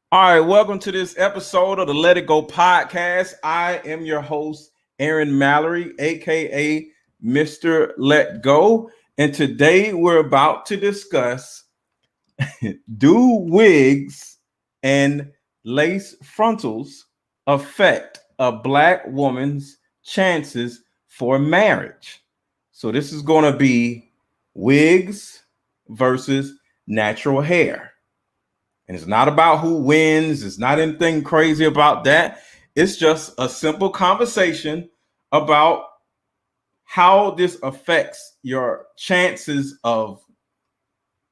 All right, welcome to this episode of the Let It Go podcast. I am your host, Aaron Mallory, aka Mr. Let Go. And today we're about to discuss, do wigs and lace frontals affect a black woman's chances for marriage? So this is going to be wigs versus natural hair. And it's not about who wins. It's not anything crazy about that. It's just a simple conversation about how this affects your chances of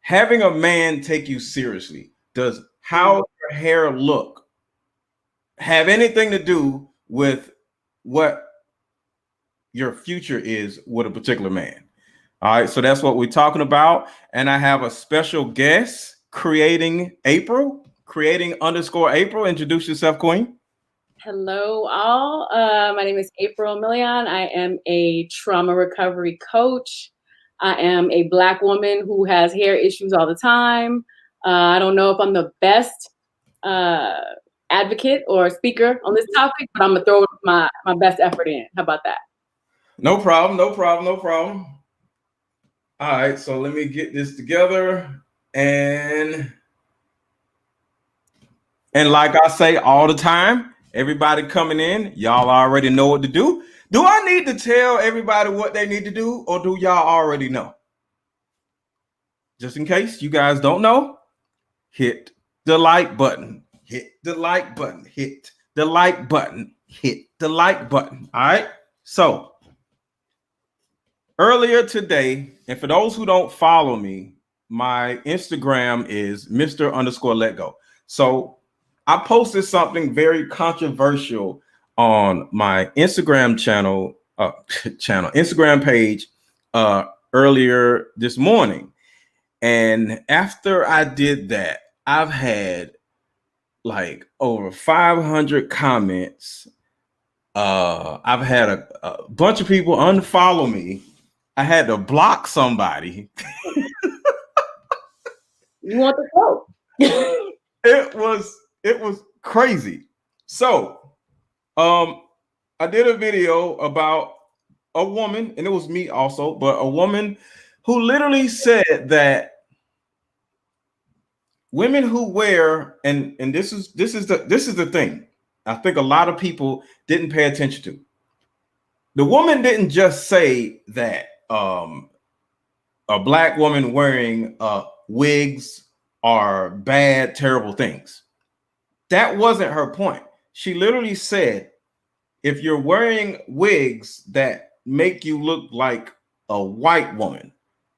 having a man take you seriously. Does how your hair look have anything to do with what your future is with a particular man? All right, so that's what we're talking about. And I have a special guest creating underscore April. Introduce yourself, Queen. Hello, all. My name is April Million. I am a trauma recovery coach. I am a Black woman who has hair issues all the time. I don't know if I'm the best uh, advocate or speaker on this topic, but I'm going to throw my best effort in. How about that? No problem, no problem, no problem. All right, so let me get this together. And like I say all the time, everybody coming in, y'all already know what to do. Do I need to tell everybody what they need to do, or do y'all already know? Just in case you guys don't know, hit the like button, hit the like button, hit the like button, hit the like button. All right. So earlier today, and for those who don't follow me, my Instagram is Mr. underscore let go. So I posted something very controversial on my Instagram Instagram page earlier this morning. And after I did that, I've had like over 500 comments. I've had a bunch of people unfollow me. I had to block somebody. You want the quote? it was crazy. So, I did a video about a woman, and it was me also, but a woman who literally said that women who wear and this is the thing I think a lot of people didn't pay attention to. The woman didn't just say that a black woman wearing wigs are bad, terrible things. That wasn't her point. She literally said, if you're wearing wigs that make you look like a white woman,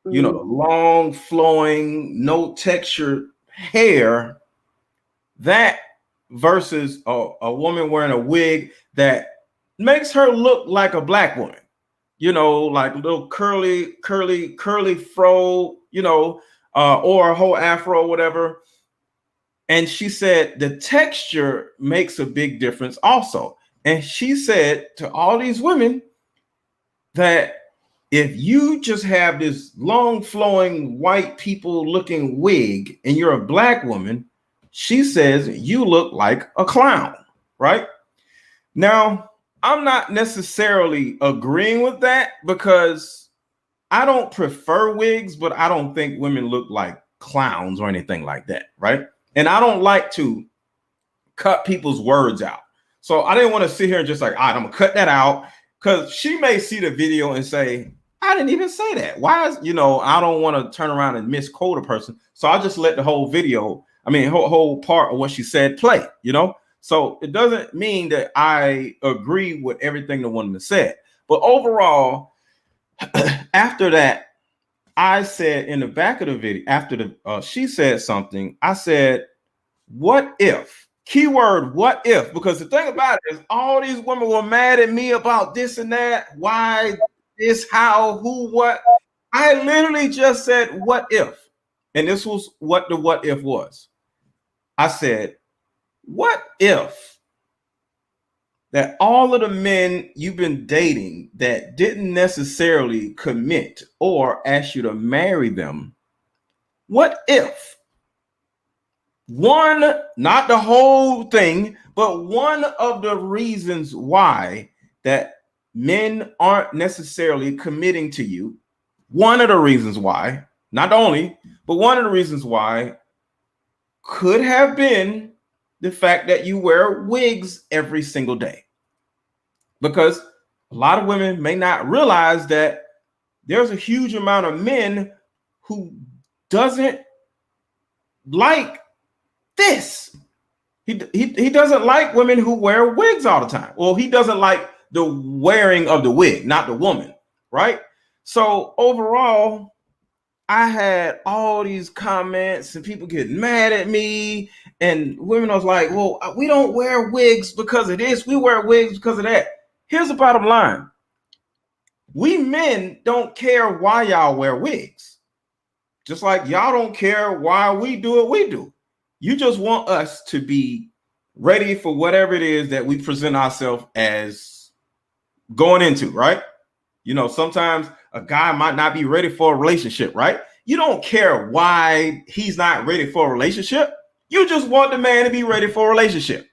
you know, long, flowing, no texture hair, that versus a woman wearing a wig that makes her look like a black woman, you know, like a little curly fro, you know, or a whole afro or whatever. And she said the texture makes a big difference also. And she said to all these women that if you just have this long flowing white people looking wig and you're a black woman, she says you look like a clown, right? Now, I'm not necessarily agreeing with that because I don't prefer wigs, but I don't think women look like clowns or anything like that, right? And I don't like to cut people's words out. So I didn't want to sit here and just like, all right, I'm gonna cut that out, because she may see the video and say, I didn't even say that. Why is, you know, I don't want to turn around and misquote a person. So I just let the whole video, whole part of what she said play, you know? So it doesn't mean that I agree with everything the woman said. But overall, after that, I said in the back of the video, after she said something, I said, what if? Keyword, what if? Because the thing about it is all these women were mad at me about this and that. Why, this, how, who, what? I literally just said, what if? And this was what the what if was. I said, what if that all of the men you've been dating that didn't necessarily commit or ask you to marry them, what if one, not the whole thing, but one of the reasons why that men aren't necessarily committing to you, one of the reasons why, not the only, but one of the reasons why could have been the fact that you wear wigs every single day. Because a lot of women may not realize that there's a huge amount of men who doesn't like this. He doesn't like women who wear wigs all the time. Well, he doesn't like the wearing of the wig, not the woman, right? So overall, I had all these comments and people getting mad at me, and women was like, well, we don't wear wigs because of this, we wear wigs because of that. Here's the bottom line. We men don't care why y'all wear wigs. Just like y'all don't care why we do what we do. You just want us to be ready for whatever it is that we present ourselves as going into, right? You know, sometimes a guy might not be ready for a relationship, right? You don't care why he's not ready for a relationship. You just want the man to be ready for a relationship.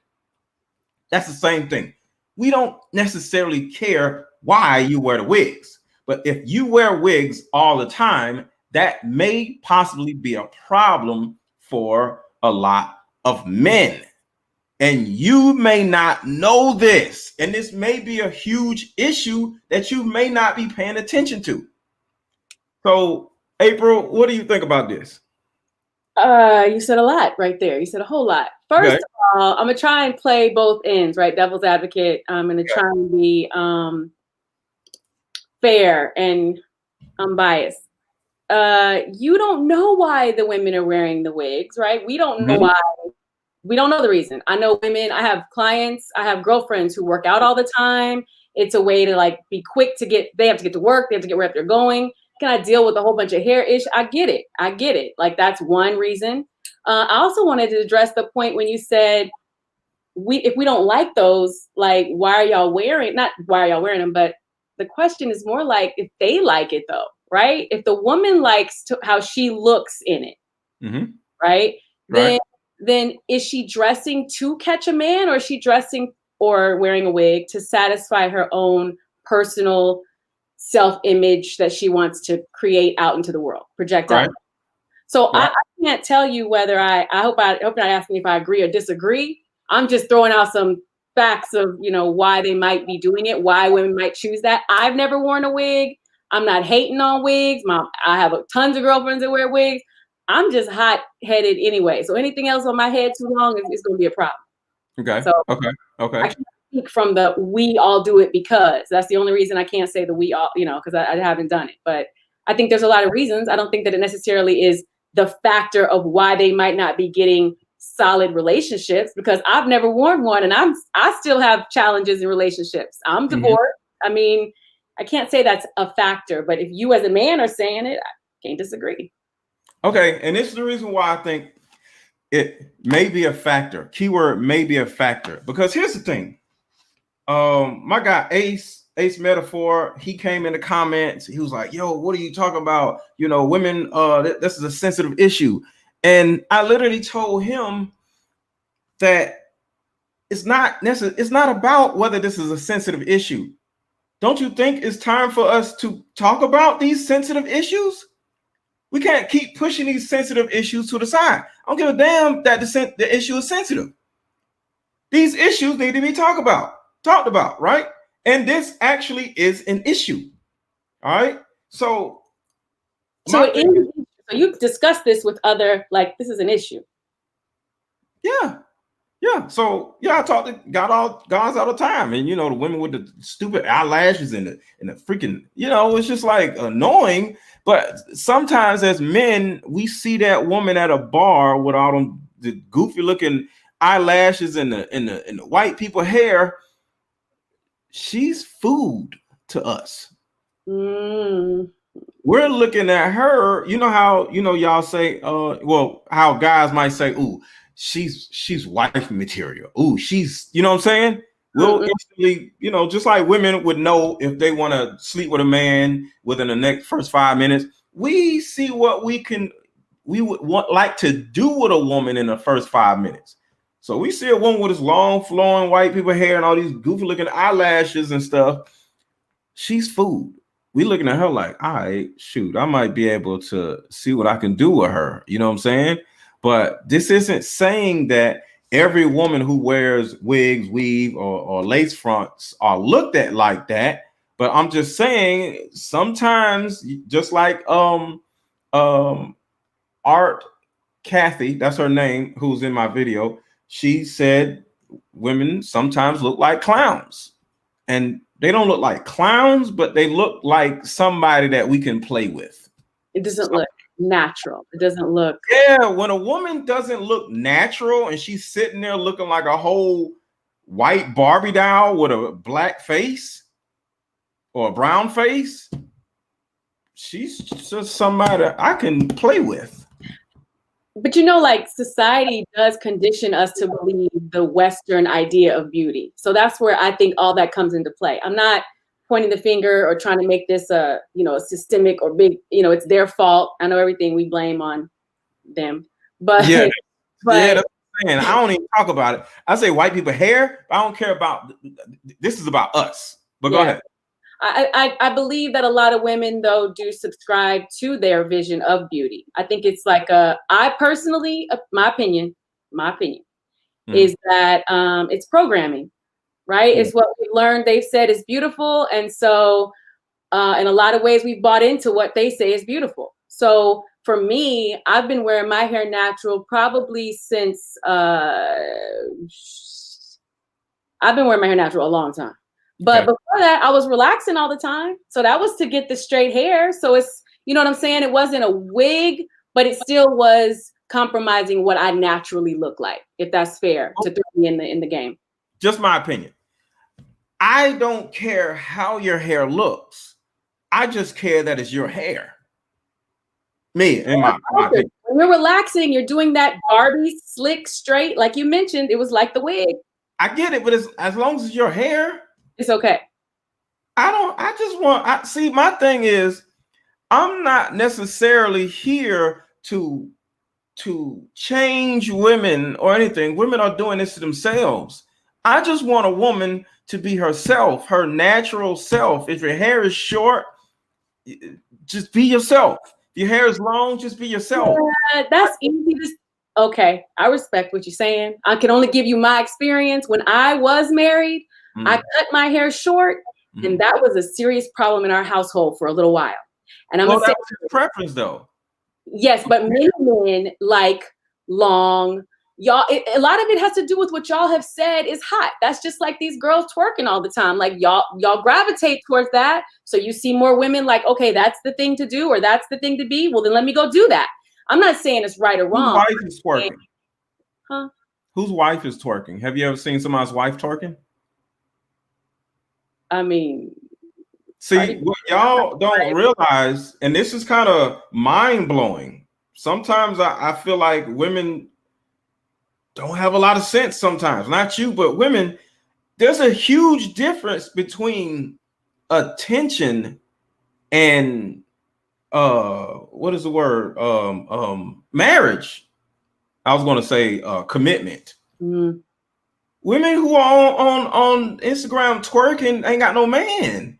That's the same thing. We don't necessarily care why you wear the wigs. But if you wear wigs all the time, that may possibly be a problem for a lot of men. And you may not know this. And this may be a huge issue that you may not be paying attention to. So, April, what do you think about this? You said a lot right there. You said a whole lot. First of all, I'm gonna try and play both ends, right? Devil's advocate. I'm gonna try and be fair and unbiased. You don't know why the women are wearing the wigs, right? We don't know why. We don't know the reason. I know women, I have clients, I have girlfriends who work out all the time. It's a way to like be quick to get, they have to get to work, they have to get where they're going. Can I deal with a whole bunch of hair ish? I get it. I get it. Like that's one reason. I also wanted to address the point when you said, if we don't like those, like, why are y'all wearing, not why are y'all wearing them, but the question is more like if they like it though, right? If the woman likes how she looks in it, right? Then is she dressing to catch a man, or is she dressing or wearing a wig to satisfy her own personal self-image that she wants to create out into the world, project out? So I can't tell you whether I hope you're not asking me if I agree or disagree. I'm just throwing out some facts of, you know, why they might be doing it, why women might choose that. I've never worn a wig. I'm not hating on wigs. I have tons of girlfriends that wear wigs. I'm just hot-headed anyway. So anything else on my head too long is going to be a problem. Okay. I can't speak from the we all do it because. That's the only reason I can't say the we all, you know, because I haven't done it. But I think there's a lot of reasons. I don't think that it necessarily is the factor of why they might not be getting solid relationships, because I've never worn one and I still have challenges in relationships. I'm divorced. I mean, I can't say that's a factor, but if you as a man are saying it, I can't disagree. Okay, and this is the reason why I think it may be a factor. Keyword may be a factor, because here's the thing. My guy Ace Metaphor, he came in the comments. He was like, "Yo, what are you talking about? You know, women. This is a sensitive issue." And I literally told him that it's not necessary. It's not about whether this is a sensitive issue. Don't you think it's time for us to talk about these sensitive issues? We can't keep pushing these sensitive issues to the side. I don't give a damn that the issue is sensitive. These issues need to be talked about, right? And this actually is an issue. All right. So you've discussed this with other, like, this is an issue. Yeah. So I talk to guys all the time, and you know, the women with the stupid eyelashes and the freaking, you know, it's just like annoying. But sometimes as men, we see that woman at a bar with all them the goofy looking eyelashes and the white people hair. She's food to us. We're looking at her. You know how, you know, y'all say, how guys might say, "Ooh, she's wife material. Ooh, she's," you know what I'm saying? We'll instantly, you know, just like women would know if they want to sleep with a man within the next first 5 minutes. We see what we can we would like to do with a woman in the first 5 minutes. So we see a woman with this long, flowing white people hair and all these goofy looking eyelashes and stuff. She's food. We looking at her like, all right, shoot, I might be able to see what I can do with her. You know what I'm saying? But this isn't saying that every woman who wears wigs, weave, or lace fronts are looked at like that. But I'm just saying sometimes, just like Art Kathy, that's her name, who's in my video, she said women sometimes look like clowns. And they don't look like clowns, but they look like somebody that we can play with. It doesn't look natural. It doesn't look. Yeah, when a woman doesn't look natural and she's sitting there looking like a whole white Barbie doll with a black face or a brown face, she's just somebody I can play with. But you know, like society does condition us to believe the Western idea of beauty. So that's where I think all that comes into play. I'm not pointing the finger or trying to make this a systemic or big, it's their fault. I know everything we blame on them. But yeah, but that's what I'm saying. I don't even talk about it. I say white people hair, but I don't care about this is about us. But go ahead. I believe that a lot of women, though, do subscribe to their vision of beauty. I think it's like I personally, my opinion is that it's programming, right? It's what we learned they've said is beautiful. And so in a lot of ways, we've bought into what they say is beautiful. So for me, I've been wearing my hair natural probably since I've been wearing my hair natural a long time. But before that, I was relaxing all the time. So that was to get the straight hair. So it's, you know what I'm saying? It wasn't a wig, but it still was compromising what I naturally look like, if that's fair to throw me in the game. Just my opinion. I don't care how your hair looks. I just care that it's your hair. Me and my opinion. When you're relaxing, you're doing that Barbie slick straight, like you mentioned. It was like the wig. I get it, but as long as it's your hair, it's okay. See, my thing is, I'm not necessarily here to change women or anything. Women are doing this to themselves. I just want a woman to be herself, her natural self. If your hair is short, just be yourself. If your hair is long, just be yourself. Yeah, that's easy to. Okay, I respect what you're saying. I can only give you my experience. When I was married, I cut my hair short, and that was a serious problem in our household for a little while. And I'm that was his preference, though. Yes, but many men like long. Y'all, a lot of it has to do with what y'all have said is hot. That's just like these girls twerking all the time. Like y'all gravitate towards that. So you see more women like, okay, that's the thing to do, or that's the thing to be. Well, then let me go do that. I'm not saying it's right or wrong. Whose wife is twerking? Huh? Whose wife is twerking? Have you ever seen somebody's wife twerking? I mean, see, what y'all don't realize, and this is kind of mind-blowing. Sometimes I feel like women don't have a lot of sense sometimes. Not you, but women. There's a huge difference between attention and what is the word? Marriage. I was going to say commitment. Women who are on Instagram twerking ain't got no man.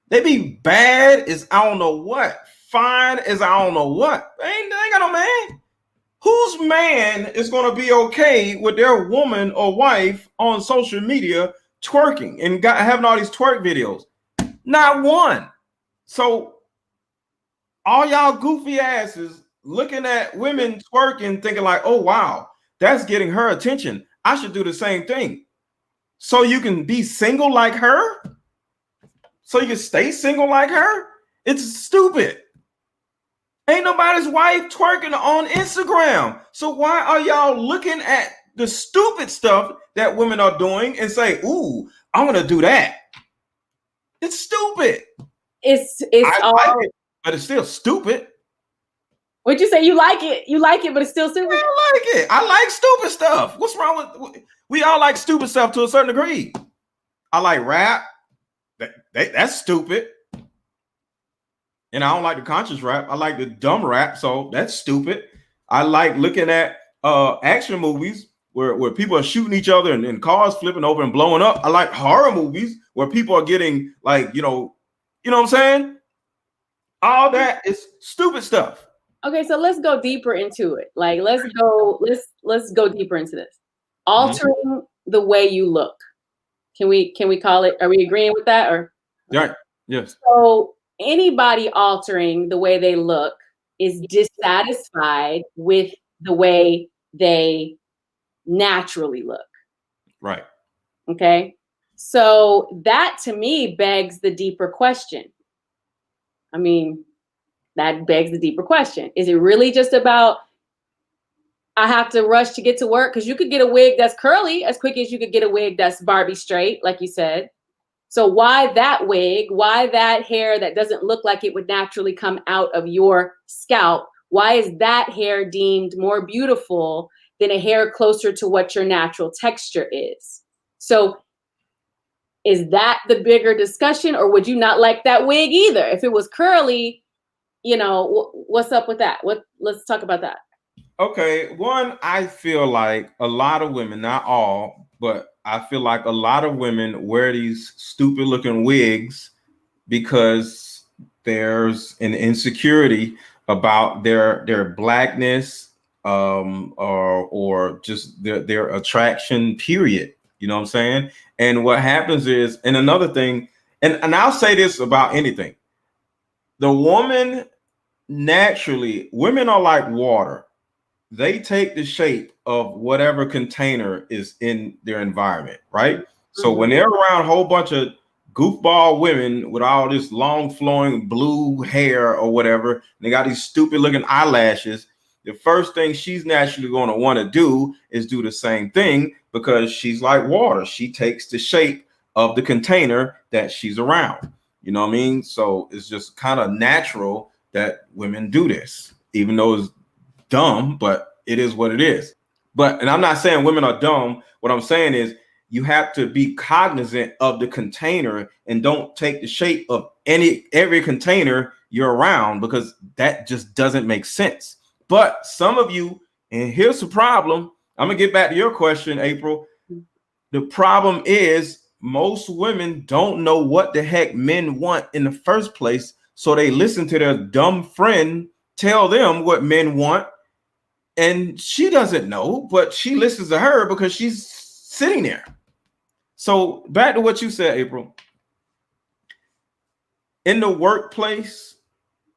They be bad as I don't know what, fine as I don't know what. They ain't got no man. Whose man is going to be okay with their woman or wife on social media twerking and having all these twerk videos? Not one. So all y'all goofy asses looking at women twerking, thinking like, oh, wow, that's getting her attention. I should do the same thing. So you can be single like her? So you can stay single like her? It's stupid. Ain't nobody's wife twerking on Instagram. So why are y'all looking at the stupid stuff that women are doing and say, ooh, I'm going to do that? It's stupid. I like it, but it's still stupid. What'd you say? You like it, but it's still stupid? I like it. I like stupid stuff. What's wrong with, we all like stupid stuff to a certain degree. I like rap. That's stupid. and I don't like the conscious rap. I like the dumb rap. So that's stupid. I like looking at action movies where people are shooting each other and cars flipping over and blowing up. I like horror movies where people are getting like, you know what I'm saying? All that is stupid stuff. Okay, so let's go deeper into it. Like let's go deeper into this. Altering the way you look. Can we call it, are we agreeing with that, or? Right. Yes. So anybody altering the way they look is dissatisfied with the way they naturally look. Right. Okay. So that to me begs the deeper question. I mean, that begs the deeper question. Is it really just about, I have to rush to get to work? Because you could get a wig that's curly as quick as you could get a wig that's Barbie straight, like you said. So why that wig? Why that hair that doesn't look like it would naturally come out of your scalp? Why is that hair deemed more beautiful than a hair closer to what your natural texture is? So is that the bigger discussion, or would you not like that wig either? If it was curly, what's up with that? Let's talk about that. Okay, one, I feel like a lot of women, not all, but I feel like a lot of women wear these stupid looking wigs because there's an insecurity about their blackness, or just their attraction, period. You know what I'm saying? And what happens is, and another thing, and I'll say this about anything. The woman, naturally, women are like water. They take the shape of whatever container is in their environment, right? So when they're around a whole bunch of goofball women with all this long flowing blue hair or whatever, and they got these stupid looking eyelashes, the first thing she's naturally going to want to do is do the same thing, because she's like water. She takes the shape of the container that she's around. You know what I mean? So it's just kind of natural that women do this, even though it's dumb, but it is what it is. And I'm not saying women are dumb. What I'm saying is you have to be cognizant of the container and don't take the shape of every container you're around, because that just doesn't make sense. But some of you, and here's the problem. I'm gonna get back to your question, April. The problem is most women don't know what the heck men want in the first place, so they listen to their dumb friend tell them what men want, and she doesn't know, but she listens to her because she's sitting there. So back to what you said, April. In the workplace,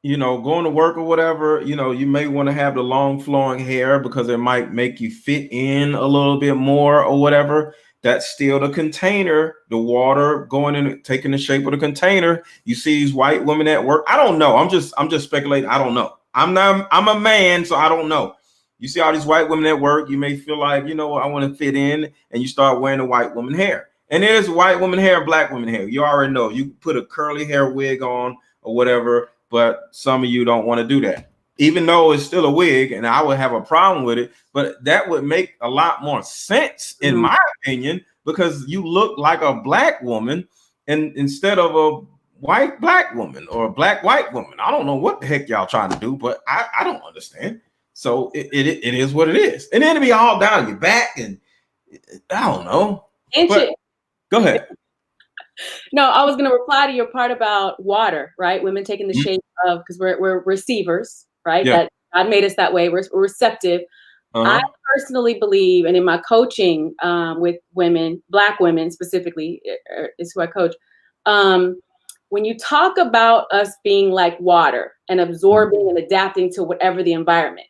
going to work or whatever, you may want to have the long flowing hair because it might make you fit in a little bit more or whatever. That's still the container, the water going in, taking the shape of the container. You see these white women at work. I don't know. I'm just speculating. I don't know. I'm a man, so I don't know. You see all these white women at work, you may feel like, I want to fit in, and you start wearing the white woman hair. And there's white woman hair and black woman hair. You already know. You put a curly hair wig on or whatever, but some of you don't want to do that. Even though it's still a wig, and I would have a problem with it, but that would make a lot more sense, in my opinion, because you look like a black woman and instead of a white black woman or a black white woman. I don't know what the heck y'all trying to do, but I don't understand. So it is what it is. And then to be all down your back, and I don't know. But go ahead. No, I was going to reply to your part about water, right? Women taking the shape of, because we're receivers, right? Yeah. That God made us that way. We're receptive. I personally believe, and in my coaching with women, Black women specifically, is who I coach. When you talk about us being like water and absorbing and adapting to whatever the environment,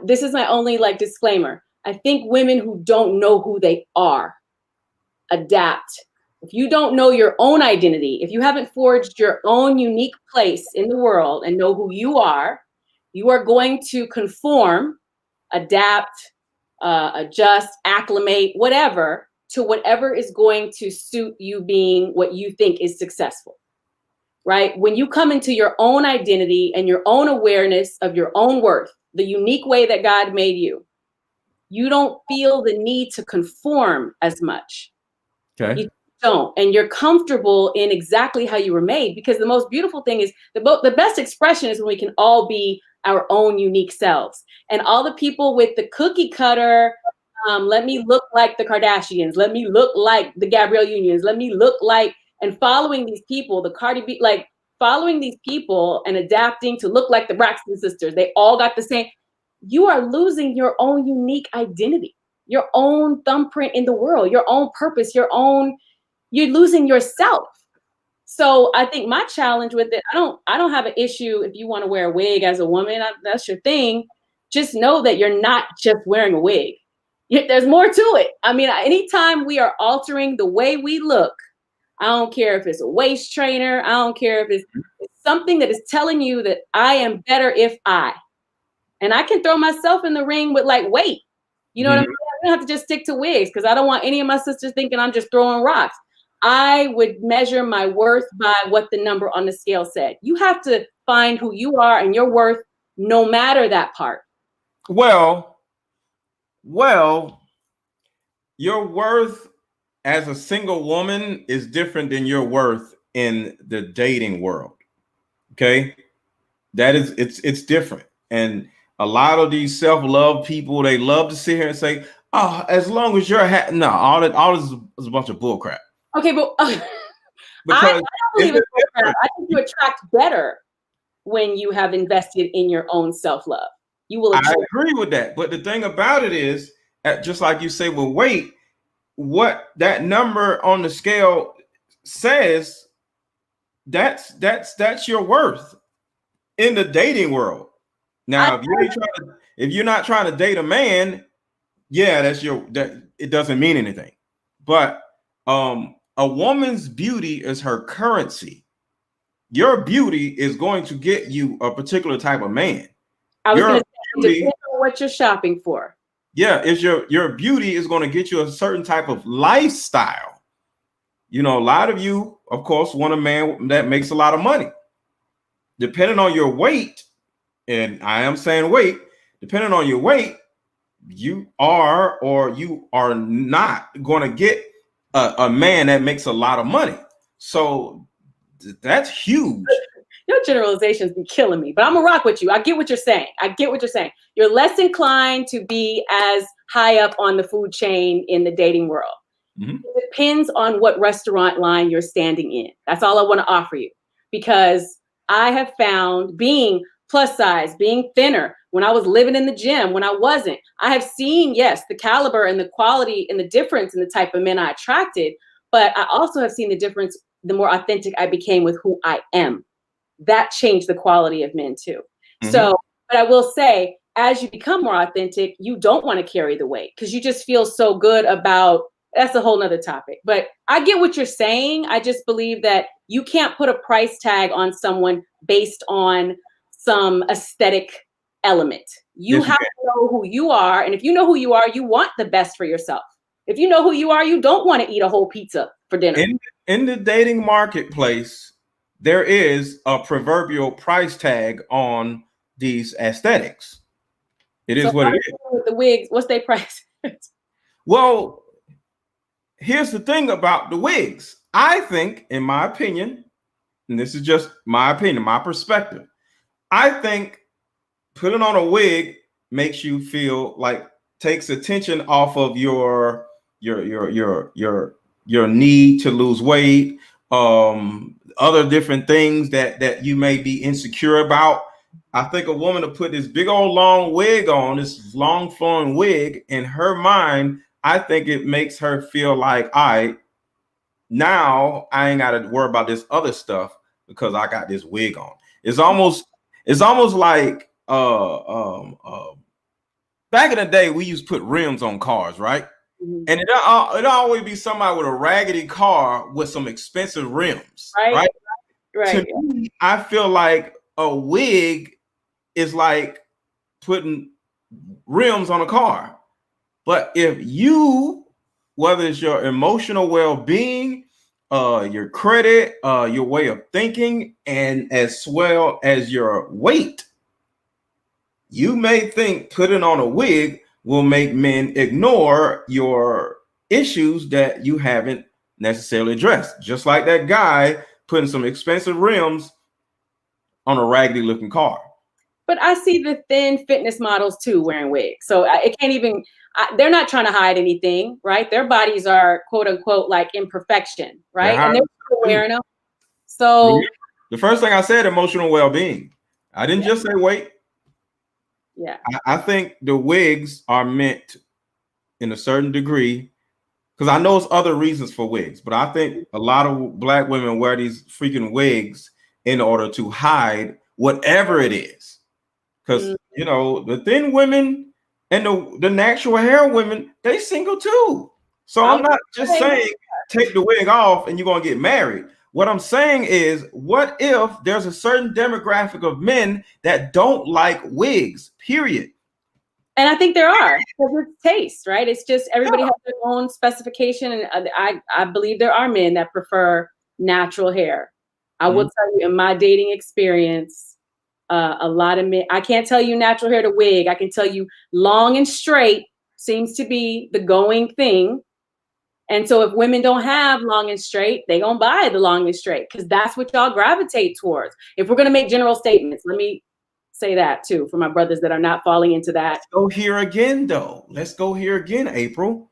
this is my only disclaimer. I think women who don't know who they are adapt. If you don't know your own identity, if you haven't forged your own unique place in the world and know who you are going to conform, adapt, adjust, acclimate, whatever, to whatever is going to suit you being what you think is successful, right? When you come into your own identity and your own awareness of your own worth, the unique way that God made you, you don't feel the need to conform as much. Okay. don't, and you're comfortable in exactly how you were made, because the most beautiful thing is the best expression is when we can all be our own unique selves. And all the people with the cookie cutter, let me look like the Kardashians, let me look like the Gabrielle Unions, let me look like, and following these people, the Cardi B, like following these people and adapting to look like the Braxton sisters, they all got the same. You are losing your own unique identity, your own thumbprint in the world, your own purpose, you're losing yourself. So I think my challenge with it, I don't have an issue if you want to wear a wig as a woman, that's your thing. Just know that you're not just wearing a wig. There's more to it. I mean, anytime we are altering the way we look, I don't care if it's a waist trainer, I don't care if it's something that is telling you that I am better if and I can throw myself in the ring with like weight. You know what I mean? I don't have to just stick to wigs, because I don't want any of my sisters thinking I'm just throwing rocks. I would measure my worth by what the number on the scale said. You have to find who you are and your worth, no matter that part. Well, your worth as a single woman is different than your worth in the dating world. Okay, it's different. And a lot of these self-love people, they love to sit here and say, "Oh, as long as you're happy." No, all this is a bunch of bull crap. Okay, but I Because don't believe it's bull crap. I think you attract better when you have invested in your own self-love. You will. I agree with that. But the thing about it is, just like you say with weight, what that number on the scale says, that's your worth in the dating world. Now, if you're not trying to date a man, yeah, that it doesn't mean anything. But a woman's beauty is her currency. Your beauty is going to get you a particular type of man. I was going to say, depending on what you're shopping for. Yeah, is your beauty is going to get you a certain type of lifestyle. You know, a lot of you, of course, want a man that makes a lot of money. Depending on your weight, and I am saying weight, depending on your weight, you are or you are not going to get a man that makes a lot of money. So that's huge. Your generalizations be killing me, but I'm gonna rock with you. I get what you're saying. You're less inclined to be as high up on the food chain in the dating world. Mm-hmm. It depends on what restaurant line you're standing in. That's all I want to offer you, because I have found, being plus size, being thinner, when I was living in the gym, when I wasn't, I have seen, yes, the caliber and the quality and the difference in the type of men I attracted, but I also have seen the difference the more authentic I became with who I am. That changed the quality of men too. Mm-hmm. So, but I will say, as you become more authentic, you don't want to carry the weight, because you just feel so good about, that's a whole nother topic. But I get what you're saying. I just believe that you can't put a price tag on someone based on some aesthetic element. You have to know who you are. And if you know who you are, you want the best for yourself. If you know who you are, you don't want to eat a whole pizza for dinner. In the dating marketplace, there is a proverbial price tag on these aesthetics. It is what it is. With the wigs, what's their price? Well, here's the thing about the wigs. I think, in my opinion, and this is just my opinion, my perspective, I think putting on a wig makes you feel like, takes attention off of your need to lose weight, other different things that you may be insecure about. I think a woman to put this big old long wig on, this long flowing wig, in her mind, I think it makes her feel like, all right, now I ain't got to worry about this other stuff because I got this wig on. It's almost like back in the day, we used to put rims on cars, right? Mm-hmm. And it'll always be somebody with a raggedy car with some expensive rims, right? To me, I feel like a wig is like putting rims on a car. But if you, whether it's your emotional well-being, your credit, your way of thinking, and as well as your weight, you may think putting on a wig will make men ignore your issues that you haven't necessarily dressed. Just like that guy putting some expensive rims on a raggedy looking car. But I see the thin fitness models too wearing wigs. So it can't even, they're not trying to hide anything, right? Their bodies are quote unquote like imperfection, right? And they're still wearing them. So the first thing I said, emotional well-being. I didn't just say weight. Yeah. I think the wigs are meant in a certain degree, because I know it's other reasons for wigs, but I think a lot of Black women wear these freaking wigs in order to hide whatever it is. Because you know, the thin women and the natural hair women, they single too. So I'm not just saying take the wig off and you're gonna get married. What I'm saying is, what if there's a certain demographic of men that don't like wigs, period? And I think there are, because it's taste, right? It's just everybody has their own specification. And I believe there are men that prefer natural hair. I will tell you, in my dating experience, a lot of men, I can't tell you natural hair to wig. I can tell you long and straight seems to be the going thing. And so if women don't have long and straight, they gonna buy the long and straight, because that's what y'all gravitate towards. If we're gonna make general statements, let me say that too for my brothers that are not falling into that. Let's go here again, though. Let's go here again, April.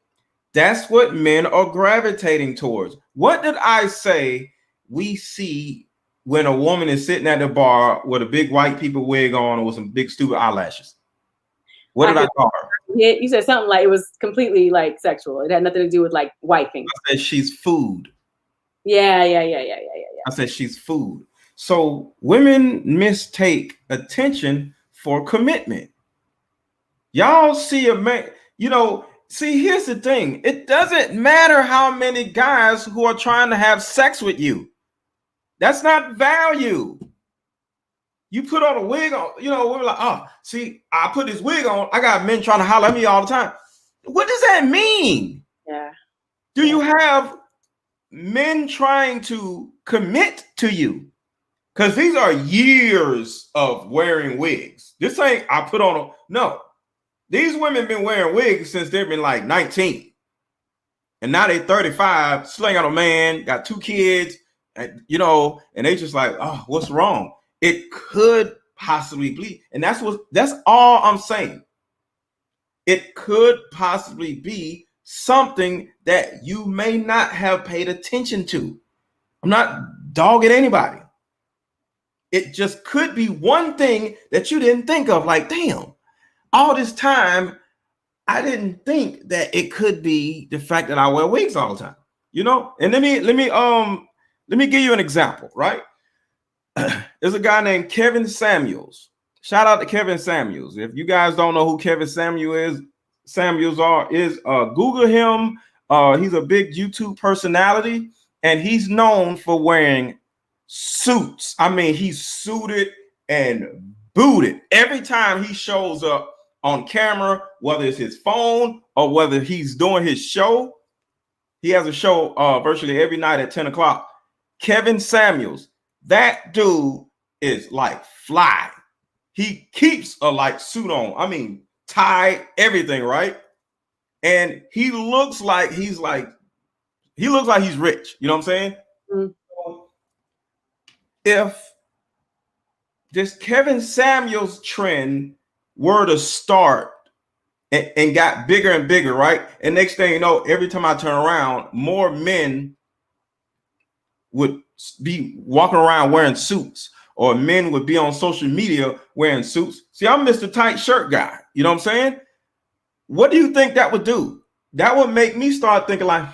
That's what men are gravitating towards. What did I say we see when a woman is sitting at the bar with a big white people wig on or with some big stupid eyelashes? What did I call her? You said something like it was completely like sexual. It had nothing to do with like wifing. I said she's food. Yeah. I said she's food. So women mistake attention for commitment. Y'all see a man, you know, see, here's the thing. It doesn't matter how many guys who are trying to have sex with you. That's not value. You put on a wig on, you know, we're like, oh, see, I put this wig on. I got men trying to holler at me all the time. What does that mean? Yeah. Do you have men trying to commit to you? Because these are years of wearing wigs. This ain't I put on a no. These women been wearing wigs since they've been like 19. And now they 35, sling on a man, got 2 kids, and you know, and they just like, oh, what's wrong? It could possibly be, and that's all I'm saying. It could possibly be something that you may not have paid attention to. I'm not dogging anybody. It just could be one thing that you didn't think of, like, damn, all this time, I didn't think that it could be the fact that I wear wigs all the time, you know? And let me give you an example, right? There's a guy named Kevin Samuels. Shout out to Kevin Samuels. If you guys don't know who Kevin Samuels is, Google him. He's a big YouTube personality, and he's known for wearing suits. I mean, he's suited and booted every time he shows up on camera, whether it's his phone or whether he's doing his show. He has a show virtually every night at 10 o'clock. Kevin Samuels, that dude is like fly. He keeps a like suit on. I mean, tie, everything, right? And he looks like he's rich. You know what I'm saying? Mm-hmm. If this Kevin Samuels trend were to start and got bigger and bigger, right? And next thing you know, every time I turn around, more men would be walking around wearing suits, or men would be on social media wearing suits. See, I'm Mr. Tight Shirt guy. You know what I'm saying? What do you think that would do? That would make me start thinking like,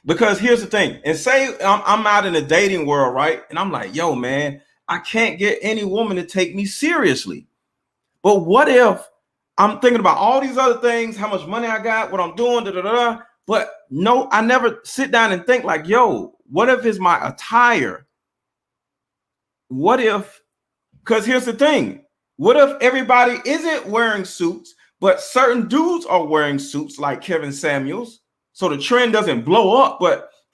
because here's the thing. And say I'm out in the dating world, right? And I'm like, yo, man, I can't get any woman to take me seriously. But what if I'm thinking about all these other things, how much money I got, what I'm doing, but no, I never sit down and think like, yo, what if it's my attire? What if, because here's the thing, what if everybody isn't wearing suits, but certain dudes are wearing suits like Kevin Samuels, so the trend doesn't blow up,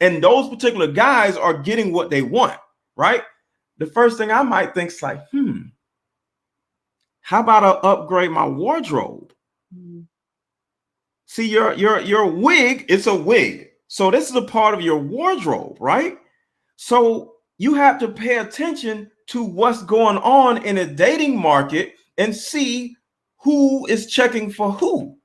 and those particular guys are getting what they want, right? The first thing I might think is like, how about I upgrade my wardrobe? See, your wig, it's a wig. So this is a part of your wardrobe, right? So you have to pay attention to what's going on in the dating market and see who is checking for who.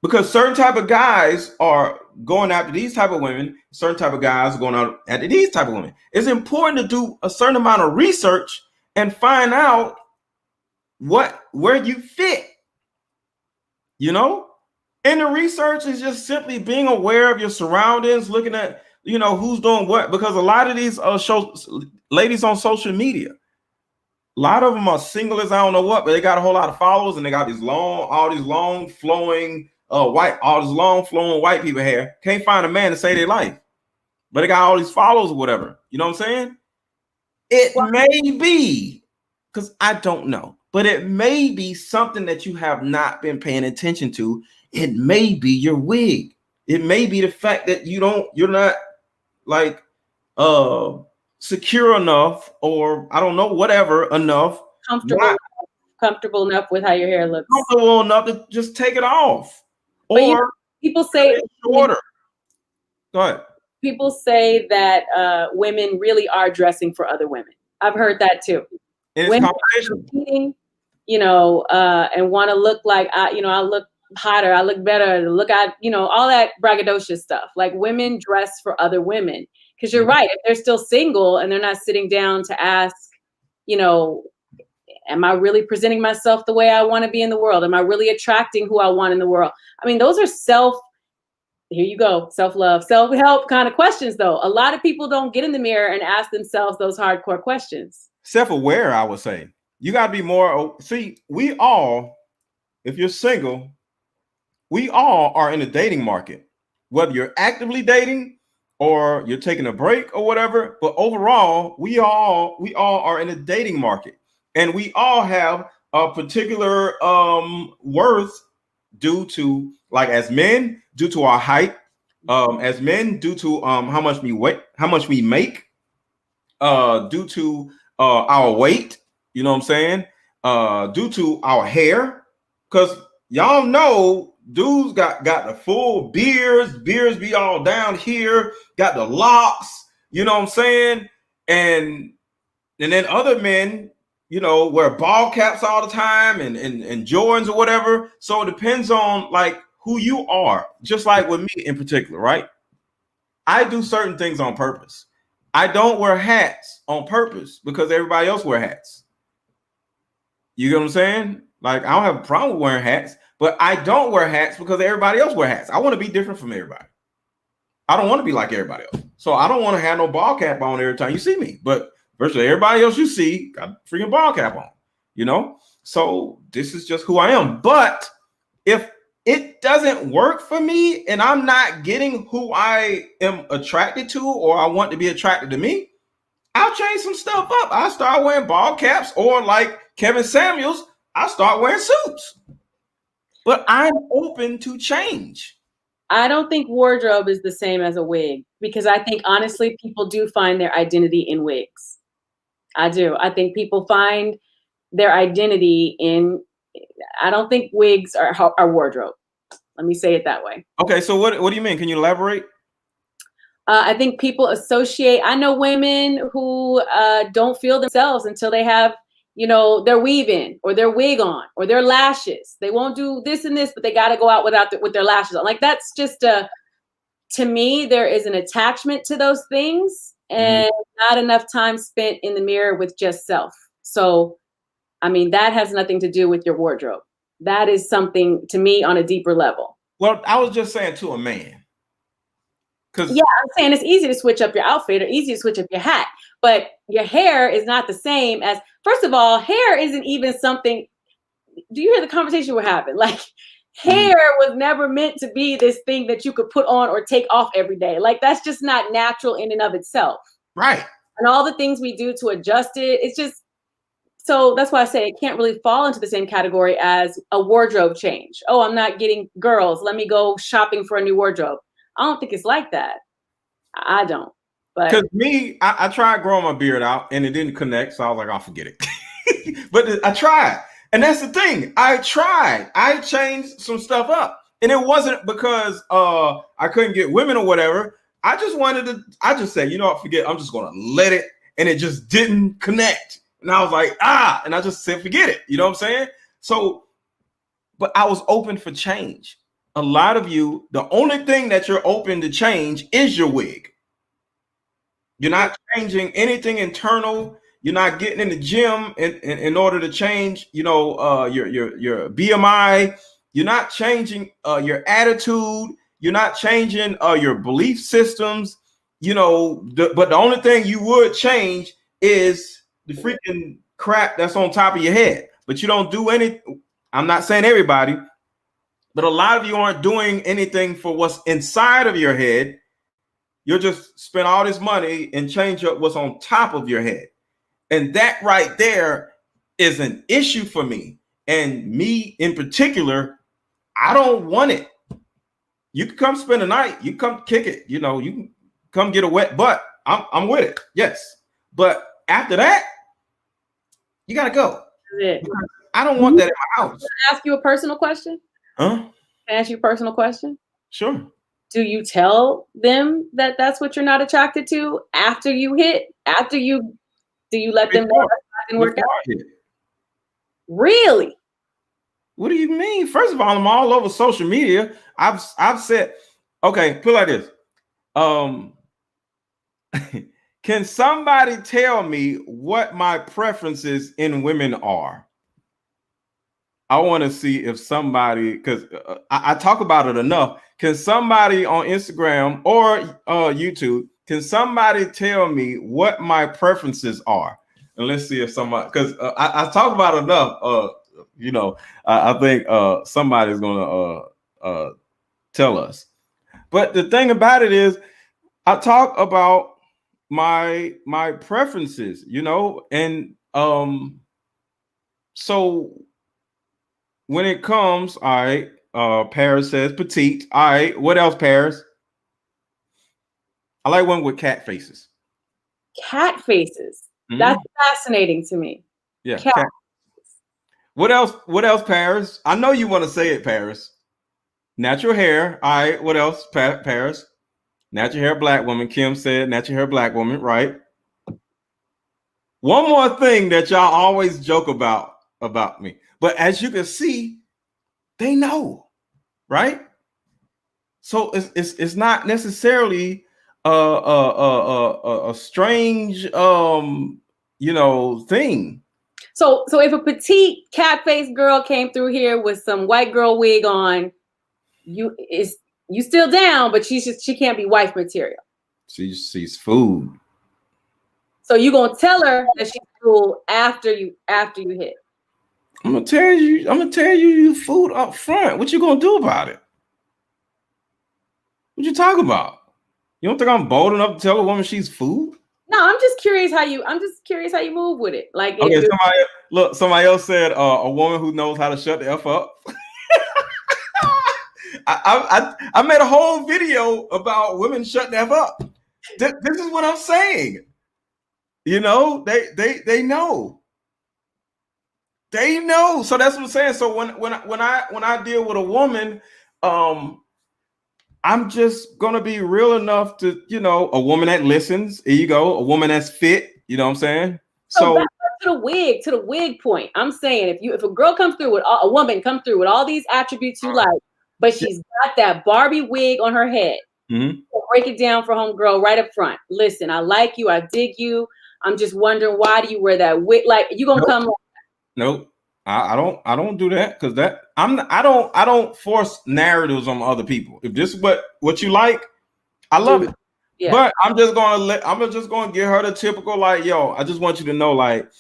Because certain type of guys are going after these type of women, certain type of guys are going out after these type of women. It's important to do a certain amount of research and find out where you fit, you know? And the research is just simply being aware of your surroundings, looking at, who's doing what, because a lot of these ladies on social media, a lot of them are single as I don't know what, but they got a whole lot of followers and they got all these long flowing white people hair. Can't find a man to save their life, but they got all these followers or whatever. You know what I'm saying? It may be, because I don't know, but it may be something that you have not been paying attention to. It may be your wig. It may be the fact that you're not like secure enough, or I don't know, whatever enough. Comfortable enough with how your hair looks. Comfortable enough to just take it off. Or people say shorter. Go ahead. People say that women really are dressing for other women. I've heard that too. And women are competing, and want to look like I look hotter, I look better, all that braggadocious stuff. Like, women dress for other women. Because you're right, if they're still single and they're not sitting down to ask, am I really presenting myself the way I want to be in the world? Am I really attracting who I want in the world? I mean, those are self-love, self-help kind of questions, though. A lot of people don't get in the mirror and ask themselves those hardcore questions. Self-aware, I would say. You got to be more. See, we all, if you're single, we all are in the dating market, whether you're actively dating or you're taking a break or whatever. But overall, we all are in a dating market, and we all have a particular worth due to, like, as men, due to our height, as men, due to how much we make, due to our weight. You know what I'm saying? Due to our hair, because y'all know dudes got the full beards be all down here, got the locks, you know what I'm saying? And then other men, wear ball caps all the time and Jordans or whatever. So it depends on like who you are. Just like with me in particular, right? I do certain things on purpose. I don't wear hats on purpose because everybody else wear hats. You get what I'm saying? Like, I don't have a problem with wearing hats, but I don't wear hats because everybody else wear hats. I want to be different from everybody. I don't want to be like everybody else. So I don't want to have no ball cap on every time you see me. But virtually everybody else you see got a freaking ball cap on, So this is just who I am. But if it doesn't work for me and I'm not getting who I am attracted to, or I want to be attracted to me, I'll change some stuff up. I start wearing ball caps, or like Kevin Samuels, I start wearing suits. But I'm open to change. I don't think wardrobe is the same as a wig, because I think, honestly, people do find their identity in wigs. I do. I think people find their identity in, I don't think wigs are wardrobe. Let me say it that way. Okay, so what do you mean? Can you elaborate? I think people associate, I know women who don't feel themselves until they have, their weave in, or their wig on, or their lashes. They won't do this and this, but they got to go out with their lashes on. Like, that's just to me, there is an attachment to those things, and not enough time spent in the mirror with just self. So, I mean, that has nothing to do with your wardrobe. That is something, to me, on a deeper level. Well, I was just saying to a man. Yeah, I'm saying it's easy to switch up your outfit, or easy to switch up your hat, but your hair is not the same as, first of all, hair isn't even something. Do you hear the conversation we're having? Like, hair was never meant to be this thing that you could put on or take off every day. Like, that's just not natural in and of itself. Right. And all the things we do to adjust it, it's just, so that's why I say it can't really fall into the same category as a wardrobe change. Oh, I'm not getting girls, let me go shopping for a new wardrobe. I don't think it's like that. I don't. But because me, I tried growing my beard out and it didn't connect, so I was like, I'll forget it. But I tried, and that's the thing. I tried. I changed some stuff up, And it wasn't because I couldn't get women or whatever. I just said, you know what, forget, I'm just gonna let it. And it just didn't connect. And I was like, and I just said, forget it. You know what I'm saying? So, but I was open for change. A lot of you, the only thing that you're open to change is your wig. You're not changing anything internal. You're not getting in the gym in order to change, your BMI. You're not changing your attitude. You're not changing your belief systems. But the only thing you would change is the freaking crap that's on top of your head. But you don't do any. I'm not saying everybody, but a lot of you aren't doing anything for what's inside of your head. You'll just spend all this money and change up what's on top of your head. And that right there is an issue for me. And me in particular, I don't want it. You can come spend the night. You come kick it. You can come get a wet butt. I'm with it. Yes. But after that, you got to go. I don't want that in my house. Can I ask you a personal question? Huh? Can I ask you a personal question? Sure. Do you tell them that that's what you're not attracted to after you hit? Do you let them know that didn't work out? Really? What do you mean? First of all, I'm all over social media. I've said, okay, put it like this. Can somebody tell me what my preferences in women are? I want to see if somebody, because I talk about it enough. Can somebody on Instagram or YouTube, can somebody tell me what my preferences are? And let's see if somebody, because I talk about it enough. I think somebody's going to tell us. But the thing about it is, I talk about my preferences, and so when it comes, all right, Paris says petite. All right, what else, Paris? I like one with cat faces. Cat faces. Mm-hmm. That's fascinating to me. Yeah. Cat. What else? What else, Paris? I know you want to say it, Paris. Natural hair. All right. What else, Paris? Natural hair, black woman. Kim said natural hair, black woman. Right. One more thing that y'all always joke about me, but as you can see, they know, right? So it's not necessarily a strange thing. So if a petite cat-faced girl came through here with some white girl wig on, you still down, but she can't be wife material. She's food. So you gonna tell her that she's cool after you hit. I'm gonna tell you food up front. What you gonna do about it? What you talking about? You don't think I'm bold enough to tell a woman she's food? No, I'm just curious how you move with it. Like, okay, somebody else said a woman who knows how to shut the F up. I made a whole video about women shutting the F up. This is what I'm saying. They know. They know. So that's what I'm saying. So when I deal with a woman, I'm just gonna be real enough to, a woman that listens. Here you go, a woman that's fit. You know what I'm saying? So back to the wig point. I'm saying if a girl comes through with a woman comes through with all these attributes you like, but she's got that Barbie wig on her head. Mm-hmm. Break it down for homegirl right up front. Listen, I like you, I dig you. I'm just wondering, why do you wear that wig? Like, you gonna come? Like nope. I don't do that, because I don't force narratives on other people. If this is what you like, I love it. Yeah. But I'm just gonna give her the typical, like, yo, I just want you to know, like,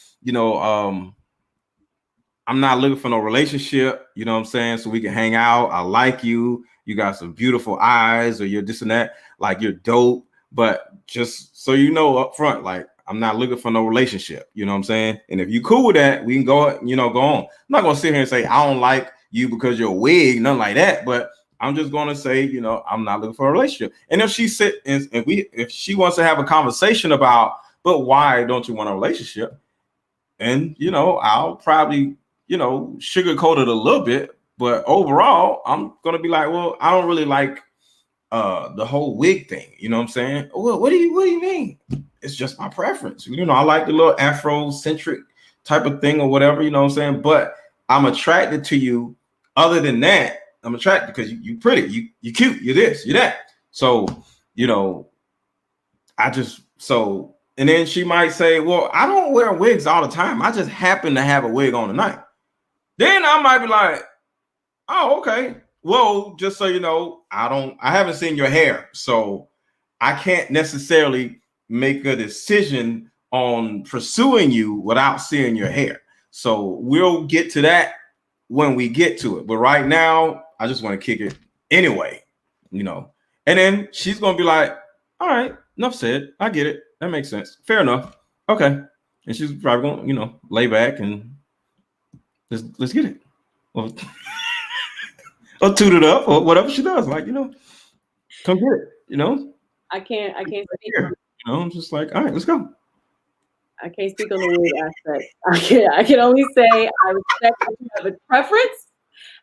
I'm not looking for no relationship, you know what I'm saying? So we can hang out. I like you. You got some beautiful eyes, or you're this and that, like, you're dope. But just so you know up front, like, I'm not looking for no relationship. You know what I'm saying? And if you cool with that, we can go on. I'm not going to sit here and say, I don't like you because you're a wig, nothing like that. But I'm just going to say, I'm not looking for a relationship. And if if she wants to have a conversation about, but why don't you want a relationship? And, I'll probably, sugarcoat it a little bit. But overall, I'm gonna be like, well, I don't really like the whole wig thing. You know what I'm saying? Well, what do you mean? It's just my preference. You know, I like the little Afrocentric type of thing or whatever, you know what I'm saying? But I'm attracted to you. Other than that, I'm attracted because you pretty, you cute, you're this, you're that. So, you know, and then she might say, well, I don't wear wigs all the time. I just happen to have a wig on tonight. Then I might be like, oh, okay. Well, just so you know, I haven't seen your hair. So I can't necessarily make a decision on pursuing you without seeing your hair. So we'll get to that when we get to it. But right now, I just want to kick it anyway, you know. And then she's going to be like, all right, enough said. I get it. That makes sense. Fair enough. Okay. And she's probably going to, you know, lay back and let's get it. Well, or toot it up or whatever she does. Like, you know, come get it, you know. I can't speak. Here, you know, I'm just like, all right, let's go. I can't speak on the wig aspect. I can only say I respect that you have a preference,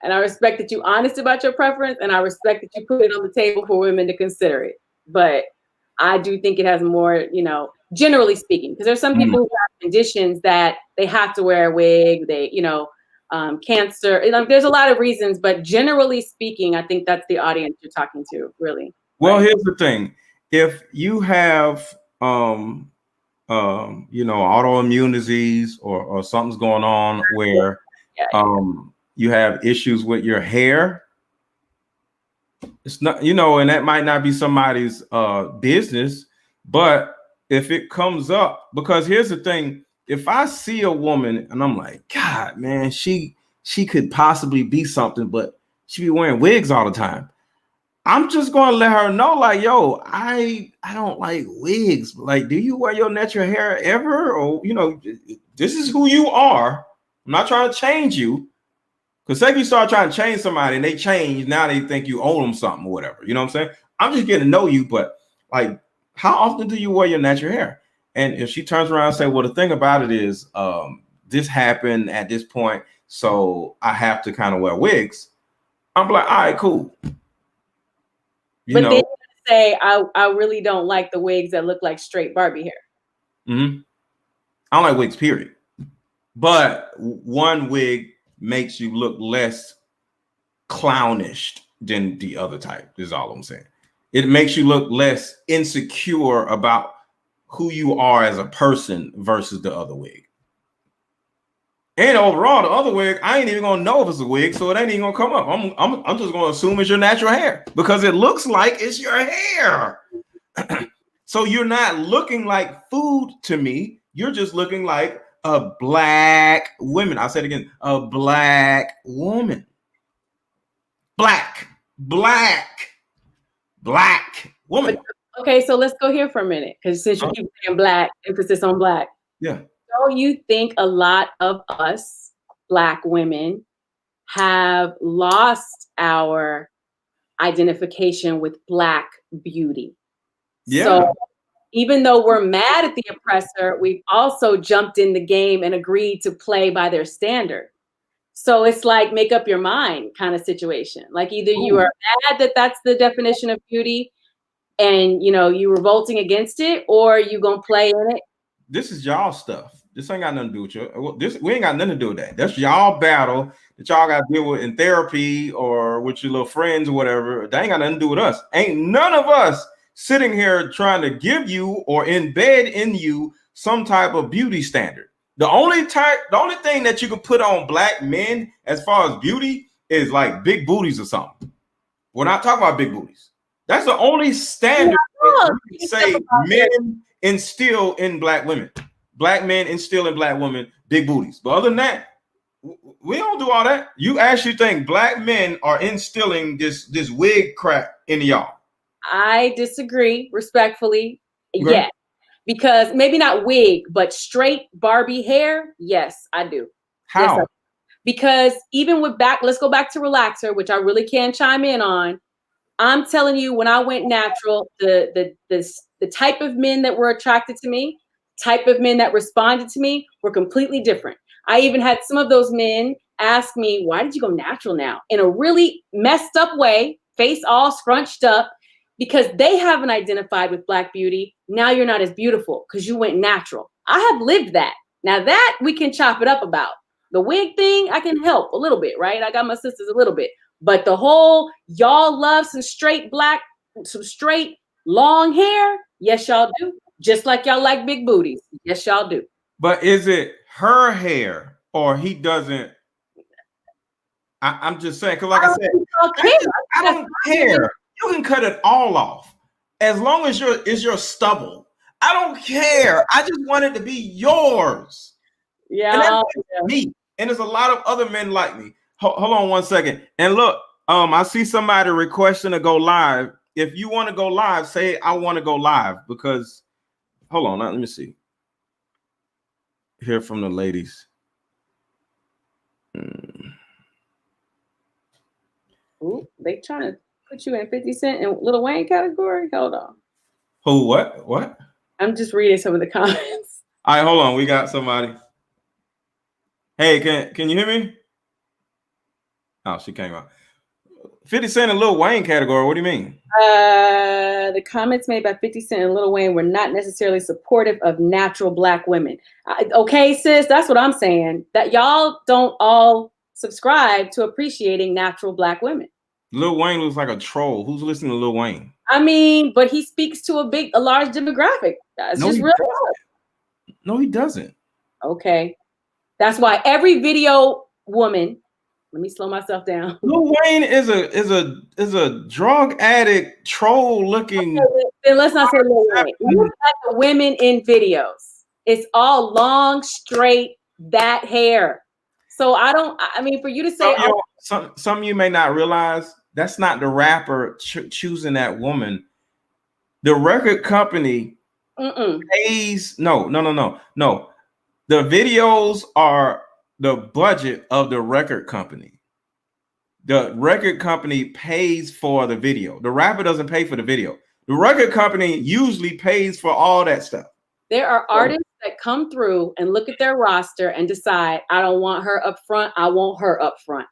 and I respect that you're honest about your preference, and I respect that you put it on the table for women to consider it. But I do think it has more, you know, generally speaking, because there's some people who have conditions that they have to wear a wig. They, you know, cancer. You know, there's a lot of reasons, but generally speaking, I think that's the audience you're talking to, really. Well, here's the thing: if you have, you know, autoimmune disease or something's going on where, you have issues with your hair, it's not, you know, and that might not be somebody's business, but if it comes up, because here's the thing: if I see a woman and I'm like, God, man, she could possibly be something, but she be wearing wigs all the time, I'm just going to let her know, like, yo, I don't like wigs. Like, do you wear your natural hair ever? Or, you know, this is who you are. I'm not trying to change you. Because say you start trying to change somebody and they change, now they think you owe them something or whatever. You know what I'm saying? I'm just getting to know you, but like, how often do you wear your natural hair? And if she turns around and say, well, the thing about it is, this happened at this point, so I have to kind of wear wigs. I'm like, all right, cool. But then say, I really don't like the wigs that look like straight Barbie hair. Mm-hmm. I don't like wigs, period. But one wig makes you look less clownish than the other type, is all I'm saying. It makes you look less insecure about who you are as a person versus the other wig. And overall, the other wig, I ain't even gonna know if it's a wig, so it ain't even gonna come up. I'm just gonna assume it's your natural hair because it looks like it's your hair. So you're not looking like food to me. You're just looking like a black woman. I'll say it again: a black woman. Black woman. But, okay, so let's go here for a minute, because since you keep saying black, emphasis on black. Yeah. So you think a lot of us Black women have lost our identification with Black beauty? Yeah. So even though we're mad at the oppressor, we've also jumped in the game and agreed to play by their standard. So it's like make up your mind kind of situation. Like either you are mad that that's the definition of beauty and, you know, you revolting against it, or you gonna play in it. This is y'all stuff. This ain't got nothing to do with you. We ain't got nothing to do with that. That's y'all battle that y'all got to deal with in therapy or with your little friends or whatever. That ain't got nothing to do with us. Ain't none of us sitting here trying to give you or embed in you some type of beauty standard. The only thing that you can put on Black men as far as beauty is like big booties or something. We're not talking about big booties. That's the only standard that you can say men instill in Black women. Black men instill in Black women big booties. But other than that, we don't do all that. You actually think Black men are instilling this wig crap into y'all? I disagree respectfully. Okay. Yeah. Because maybe not wig, but straight Barbie hair. Yes, I do. How? Yes, I do. Because even with let's go back to relaxer, which I really can chime in on. I'm telling you, when I went natural, the type of men that were attracted to me, type of men that responded to me were completely different. I even had some of those men ask me, why did you go natural now? In a really messed up way, face all scrunched up, because they haven't identified with Black beauty. Now you're not as beautiful because you went natural. I have lived that. Now that we can chop it up about. The wig thing, I can help a little bit, right? I got my sisters a little bit. But the whole y'all love some straight black, some straight long hair. Yes, y'all do. Just like y'all like big booties. Yes, y'all do. But is it her hair or he doesn't? I'm just saying, because like I said, I don't care. You can cut it all off as long as it's your stubble. I don't care. I just want it to be yours. Yeah, and that's me. And there's a lot of other men like me. Hold on one second. And look, I see somebody requesting to go live. If you want to go live, say I want to go live, because hold on, let me see. Hear from the ladies. Ooh, they trying to put you in 50 Cent and Lil Wayne category? Hold on. Who? What? I'm just reading some of the comments. All right, hold on. We got somebody. Hey, can you hear me? Oh, she came out. 50 Cent and Lil Wayne category. What do you mean? The comments made by 50 Cent and Lil Wayne were not necessarily supportive of natural Black women. Okay, sis, that's what I'm saying. That y'all don't all subscribe to appreciating natural Black women. Lil Wayne looks like a troll. Who's listening to Lil Wayne? I mean, but he speaks to a large demographic. That's just real. No, he doesn't. Okay. That's why every video woman, let me slow myself down. Lil Wayne is a drug addict, troll looking. Okay, then let's not say Lil Wayne. Look at the women in videos. It's all long, straight, that hair. So I mean, for you to say, some of you may not realize that's not the rapper choosing that woman. The record company pays. No. The videos are the budget of the record company. The record company pays for the video. The rapper doesn't pay for the video. The record company usually pays for all that stuff. There are artists that come through and look at their roster and decide, I don't want her up front. I want her up front.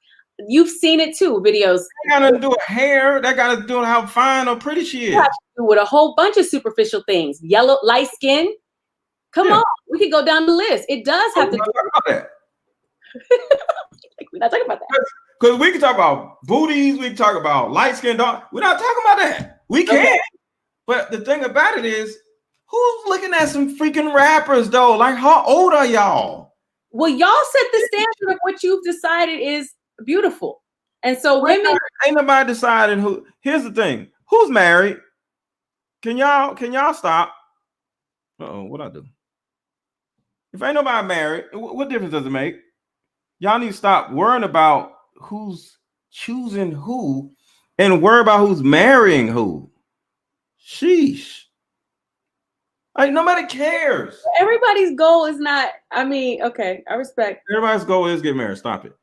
You've seen it too, videos. That got nothing to do with hair. That got to do with how fine or pretty she is. With a whole bunch of superficial things. Yellow, light skin. Come on. We can go down the list. It does have to do with that. We're not talking about that. Because we can talk about booties. We can talk about light skin. We're not talking about that. We can. Okay. But the thing about it is, who's looking at some freaking rappers though? Like, how old are y'all? Well, y'all set the standard of what you've decided is beautiful. And so women ain't nobody deciding who. Here's the thing. Who's married? Can y'all stop? What I do? If ain't nobody married, what difference does it make? Y'all need to stop worrying about who's choosing who and worry about who's marrying who. Sheesh. Like, nobody cares. Everybody's goal is not, I mean, okay, I respect. Everybody's goal is get married. Stop it.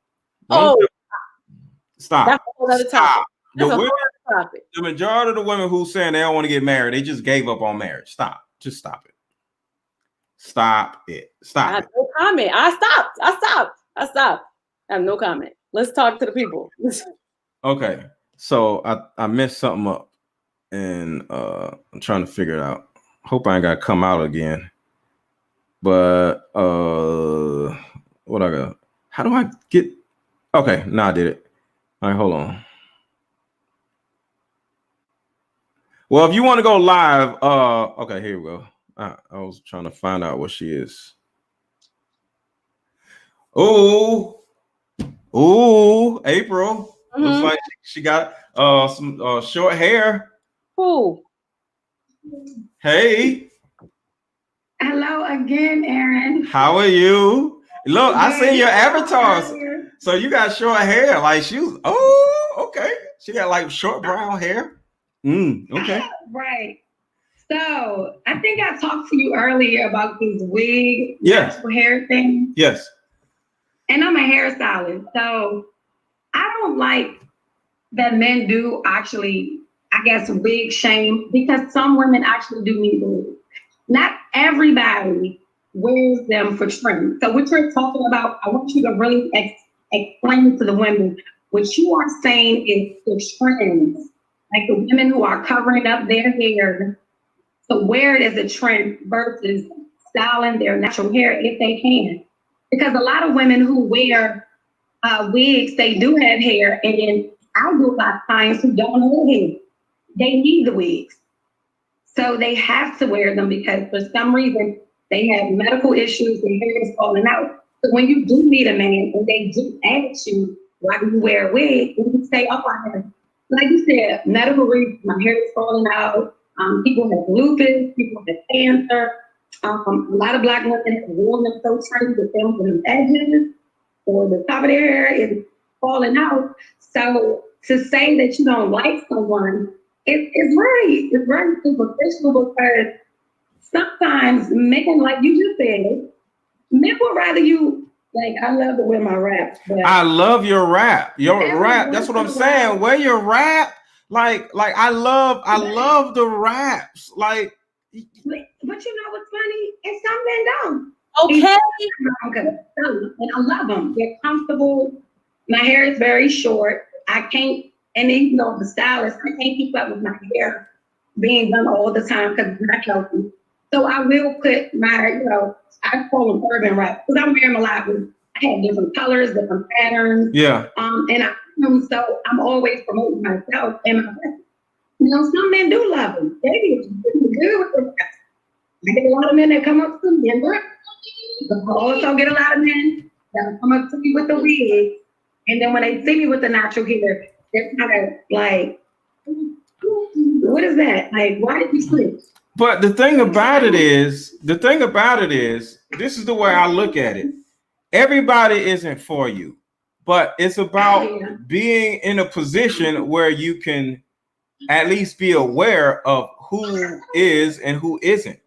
Stop. That's another topic. The majority of the women who saying they don't want to get married, they just gave up on marriage. Stop. Just stop it. Stop it. Stop. I have no comment. I stopped. I have no comment. Let's talk to the people. Okay. So I messed something up and I'm trying to figure it out. Hope I ain't got to come out again. But what I got? How do I get? Okay, I did it. All right, hold on. Well, if you want to go live, okay, here we go. I was trying to find out what she is. Oh, April. Looks like she got some short hair. Who? Hey. Hello again, Aaron. How are you? Look, I seen your avatars. So you got short hair. Like she was, okay. She got like short brown hair. Okay. Right. So I think I talked to you earlier about this wig hair thing. Yes. And I'm a hairstylist. So I don't like that men do actually, I guess, wig shame, because some women actually do need wigs. Not everybody wears them for trim. So what you're talking about, I want you to really explain to the women what you are saying is the trends, like the women who are covering up their hair to wear it as a trend versus styling their natural hair if they can. Because a lot of women who wear wigs, they do have hair, and then I do a lot of clients who don't have hair. They need the wigs. So they have to wear them because for some reason they have medical issues, their hair is falling out. So when you do meet a man and they do ask you, why do you wear a wig? And you say, oh, I have, like you said, medical reasons, my hair is falling out. People have lupus, people have cancer. A lot of Black women have worn them so tight that them from the edges or the top of their hair is falling out. So to say that you don't like someone, it's right. It's very superficial because sometimes men, like you just said, men would rather you, like, I love to wear my wrap. I love your wrap. Your wrap. That's what I'm saying. Wear your wrap. Like I love the wraps. Like, but you know what's funny? And some men don't. Okay. And I love them. They're comfortable. My hair is very short. I can't, and even though the stylist, I can't keep up with my hair being done all the time because it's not healthy. So I will put my, I call them urban wraps because I wear them a lot. I have different colors, different patterns. Yeah. So I'm always promoting myself and my wraps. Some men do love them. They be good with the wraps. I get a lot of men that come up to me and look. I also get a lot of men that come up to me with the wig. And then when they see me with the natural hair, they're kind of like, what is that? Like, why did you switch? But the thing about it is, this is the way I look at it. Everybody isn't for you, but it's about being in a position where you can at least be aware of who is and who isn't.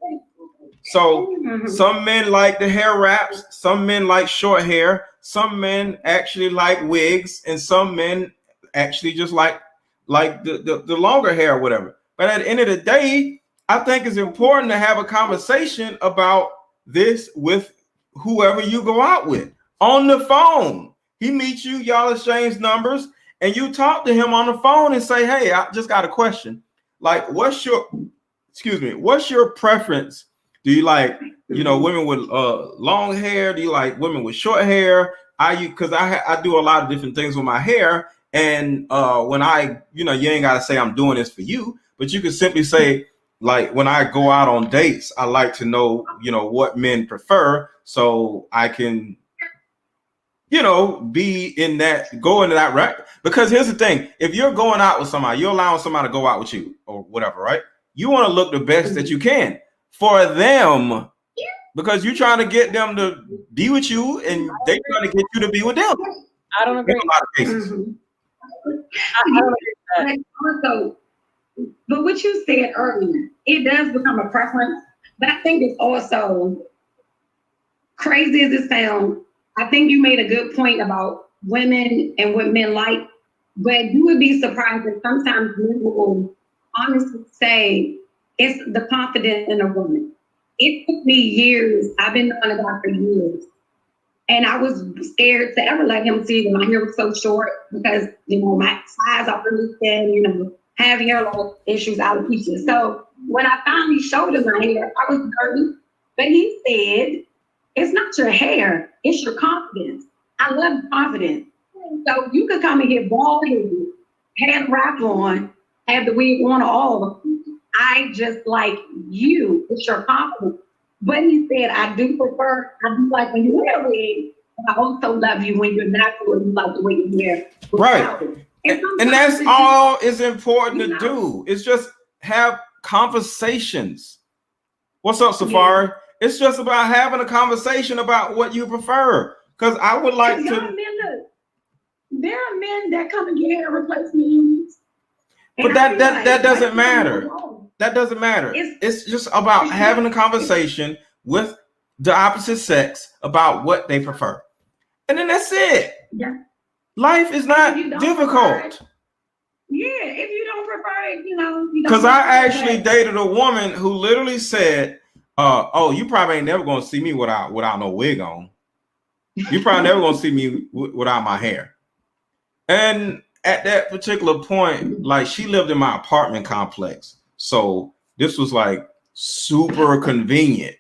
So some men like the hair wraps, some men like short hair, some men actually like wigs, and some men actually just like the longer hair or whatever. But at the end of the day, I think it's important to have a conversation about this with whoever you go out with on the phone. He meets you, y'all exchange numbers, and you talk to him on the phone and say, hey, I just got a question. Like, what's your preference? Do you like, women with long hair? Do you like women with short hair? Because I do a lot of different things with my hair. And when you ain't got to say I'm doing this for you, but you can simply say, like, when I go out on dates, I like to know, what men prefer so I can, go into that rack. Because here's the thing. If you're going out with somebody, you're allowing somebody to go out with you or whatever, right? You want to look the best that you can for them because you're trying to get them to be with you and they're trying to get you to be with them. I don't agree. In a lot of cases. I don't agree with that. Also, but what you said earlier, it does become a preference. But I think it's also crazy as it sounds. I think you made a good point about women and what men like, but you would be surprised that sometimes men will honestly say it's the confidence in a woman. It took me years. I've been on a guy for years. And I was scared to ever let him see that my hair was so short because, my size are really thin, having hair loss issues, alopecia. So when I finally showed him my hair, I was nervous. But he said, it's not your hair, it's your confidence. I love confidence. So you could come and get bald-headed, have wrap on, have the wig on all. I just like you. It's your confidence. But he said, I do like when you wear a wig, but I also love you when you're natural and you like the way you wear. Right. And that's all is important to do. It's just have conversations. What's up, Safari? Yeah. It's just about having a conversation about what you prefer. Because I would like to. There are men that come and get hair replacement units. But that doesn't matter. That doesn't matter. It's just about having a conversation with the opposite sex about what they prefer. And then that's it. Yeah. Life is not difficult. If you don't prefer it, Because I actually dated a woman who literally said, oh, you probably ain't never going to see me without no wig on. You probably never gonna see me without my hair. And at that particular point, like she lived in my apartment complex, so this was like super convenient.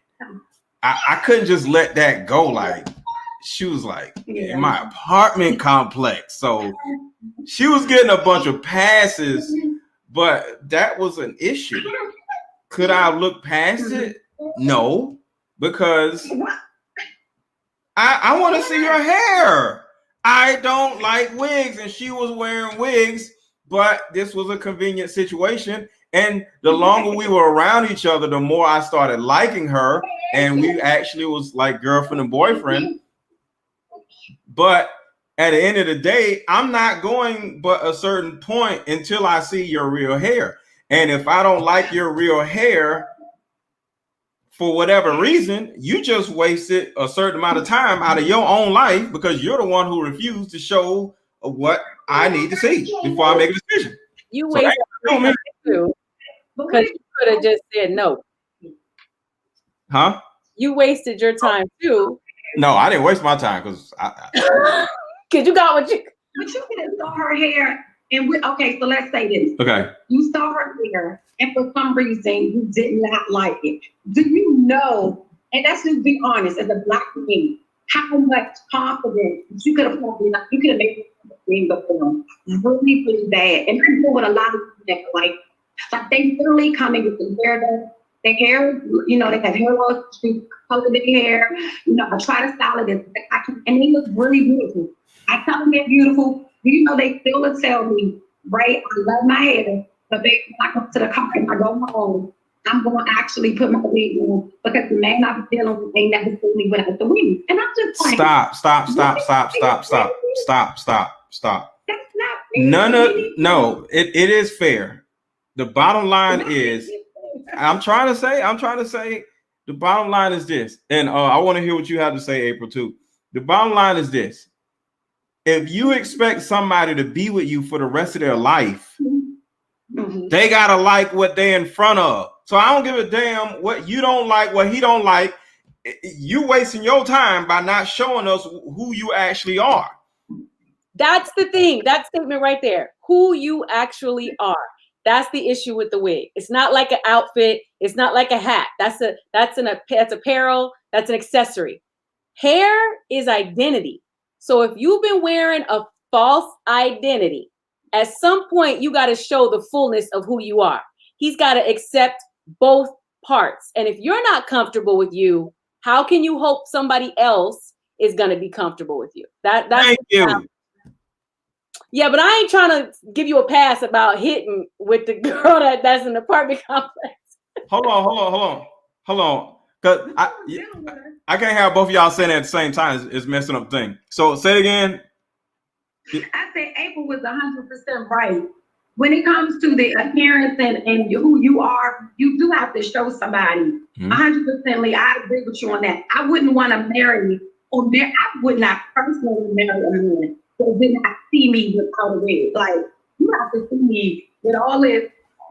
I couldn't just let that go. Like she was like in my apartment complex, so she was getting a bunch of passes, but that was an issue. Could I look past it? No, because I want to see her hair. I don't like wigs, and she was wearing wigs, but this was a convenient situation. And the longer we were around each other, the more I started liking her, and we actually was like girlfriend and boyfriend. But at the end of the day, I'm not going but a certain point until I see your real hair. And if I don't like your real hair, for whatever reason, you just wasted a certain amount of time out of your own life because you're the one who refused to show what I need to see before I make a decision. You wasted time too because you could have just said no. Huh? You wasted your time too. No, I didn't waste my time because you got what you. But you could have saw her hair, and okay, so let's say this. Okay. You saw her hair, and for some reason you did not like it. Do you know? And that's just be honest, as a Black woman, how much confidence you could have probably not. You could have made thing before, really, really bad. And I know what a lot of people like they literally come in with the hair done. The hair, you know, they have hair loss, color their hair. You know, I try to style it, and they look really beautiful. I tell them they're beautiful. You know, they still will tell me, right? I love my hair, but when I come to the car and I go home, I'm going to actually put my wig on because the man I was dealing with ain't never seen me without the wig. And I'm just like, stop. That's not fair. No, it is fair. The bottom line is, I'm trying to say, the bottom line is this, and I want to hear what you have to say, April, too. The bottom line is this. If you expect somebody to be with you for the rest of their life, they got to like what they're in front of. So I don't give a damn what you don't like, what he don't like. You wasting your time by not showing us who you actually are. That's the thing. That statement right there. Who you actually are. That's the issue with the wig. It's not like an outfit. It's not like a hat. That's apparel. That's an accessory. Hair is identity. So if you've been wearing a false identity, at some point you got to show the fullness of who you are. He's got to accept both parts. And if you're not comfortable with you, how can you hope somebody else is going to be comfortable with you? That's Thank you. Yeah, but I ain't trying to give you a pass about hitting with the girl that's in the apartment complex. Hold on. Because I can't have both of y'all saying it at the same time. It's messing up the thing. So say it again. I say April was 100% right. When it comes to the appearance and who you are, you do have to show somebody. 100%. I agree with you on that. I wouldn't want to marry I would not personally marry a man that did not see me without a wig. Like, you have to see me with all this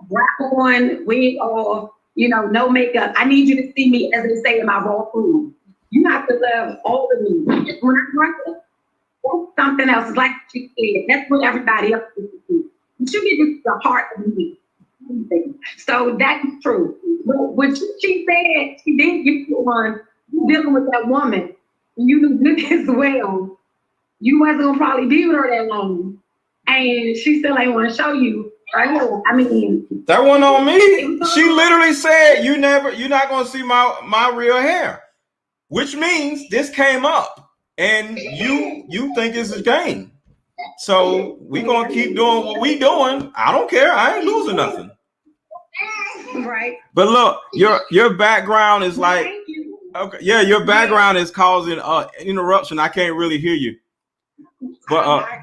wrap on, wig off, you know, no makeup. I need you to see me, as they say, in my raw food. You have to love all of me. When I dress up, that's something else. It's like she said. That's what everybody else is to do. But you get the heart of me. So that's true. But what she said, she did get you on dealing with that woman. You knew good as well. You wasn't gonna probably be with her that long. And she still ain't want to show you. I mean, that one on me. She literally said, "You're not gonna see my real hair," which means this came up, and you think it's a game. So we gonna keep doing what we doing. I don't care. I ain't losing nothing. Right. But look, your background is like, okay, yeah, your background is causing interruption. I can't really hear you. But I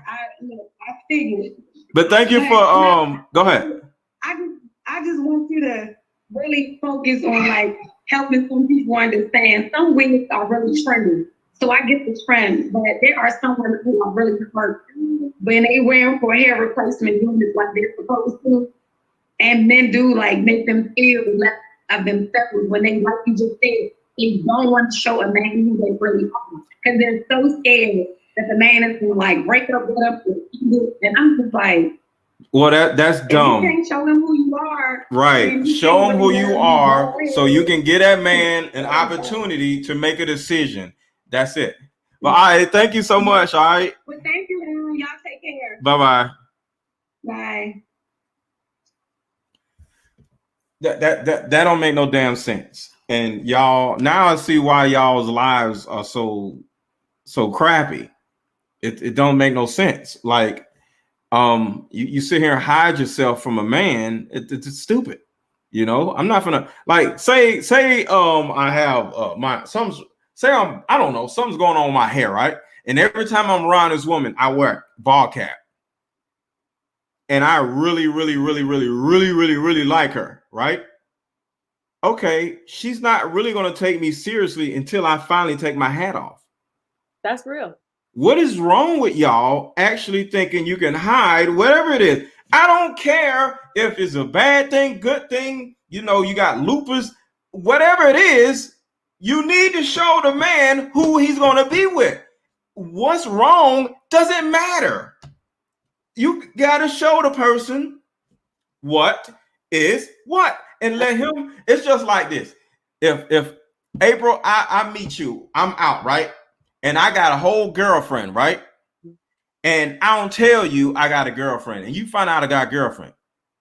figured. But thank you for go ahead. I just want you to really focus on like helping some people understand some wigs are really trendy. So I get the trend, but there are some women who are really hurt when they wear them for hair replacement units like they're supposed to. And men do like make them feel less of themselves when they, like you just said, they don't want to show a man who they really are because they're so scared that the man is going to like break up with them. And I'm just like, well, that's dumb. You can't show them who you are. Right. Show them who you are so you can give that man an opportunity to make a decision. That's it. But all right, thank you so much. All right. Well, thank you, Aaron. Y'all take care. Bye-bye. Bye. That don't make no damn sense. And y'all, now I see why y'all's lives are so crappy. It don't make no sense. Like, you sit here and hide yourself from a man. It's stupid. You know, I'm not gonna like say I have I don't know, something's going on with my hair, right? And every time I'm around this woman, I wear ball cap. And I really like her, right? Okay, she's not really gonna take me seriously until I finally take my hat off. That's real. What is wrong with y'all actually thinking you can hide whatever it is? I don't care if it's a bad thing, good thing, you know, you got lupus, whatever it is, you need to show the man who he's going to be with. What's wrong doesn't matter. You got to show the person what is what and let him. It's just like this. If April, I meet you, I'm out, right? And I got a whole girlfriend, right? And I don't tell you I got a girlfriend, and you find out I got a girlfriend.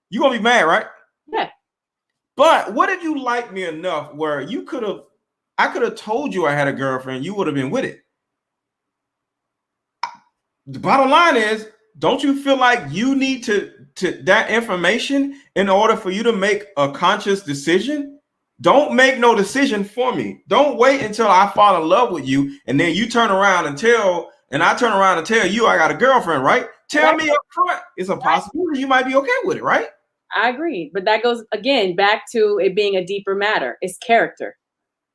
You gonna be mad, right? Yeah. But what if you like me enough where I could have told you I had a girlfriend, you would have been with it. The bottom line is, don't you feel like you need to that information in order for you to make a conscious decision? Don't make no decision for me. Don't wait until I fall in love with you and then you turn around and I turn around and tell you I got a girlfriend, right? Tell me up front. It's a possibility you might be okay with it, right? I agree. But that goes, again, back to it being a deeper matter. It's character.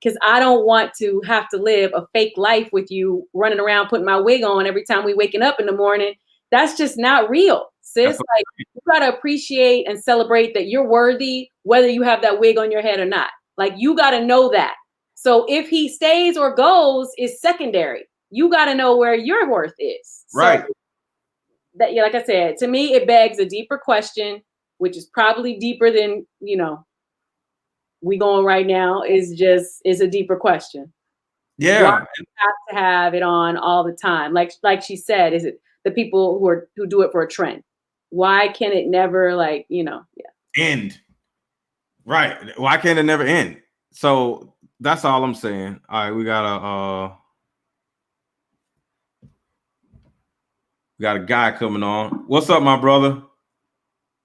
Because I don't want to have to live a fake life with you running around putting my wig on every time we waking up in the morning. That's just not real, sis. Like, you gotta appreciate and celebrate that you're worthy, whether you have that wig on your head or not. Like, you gotta know that. So if he stays or goes is secondary. You gotta know where your worth is. Right. So that, yeah, like I said, to me, it begs a deeper question, which is probably deeper than, you know, we going right now, is a deeper question. Yeah. Why do you have to have it on all the time? Like she said, is it the people who do it for a trend? Why can it never, like, you know, end? Right. Why can't it never end? So that's all I'm saying. All right, we got a guy coming on. What's up, my brother?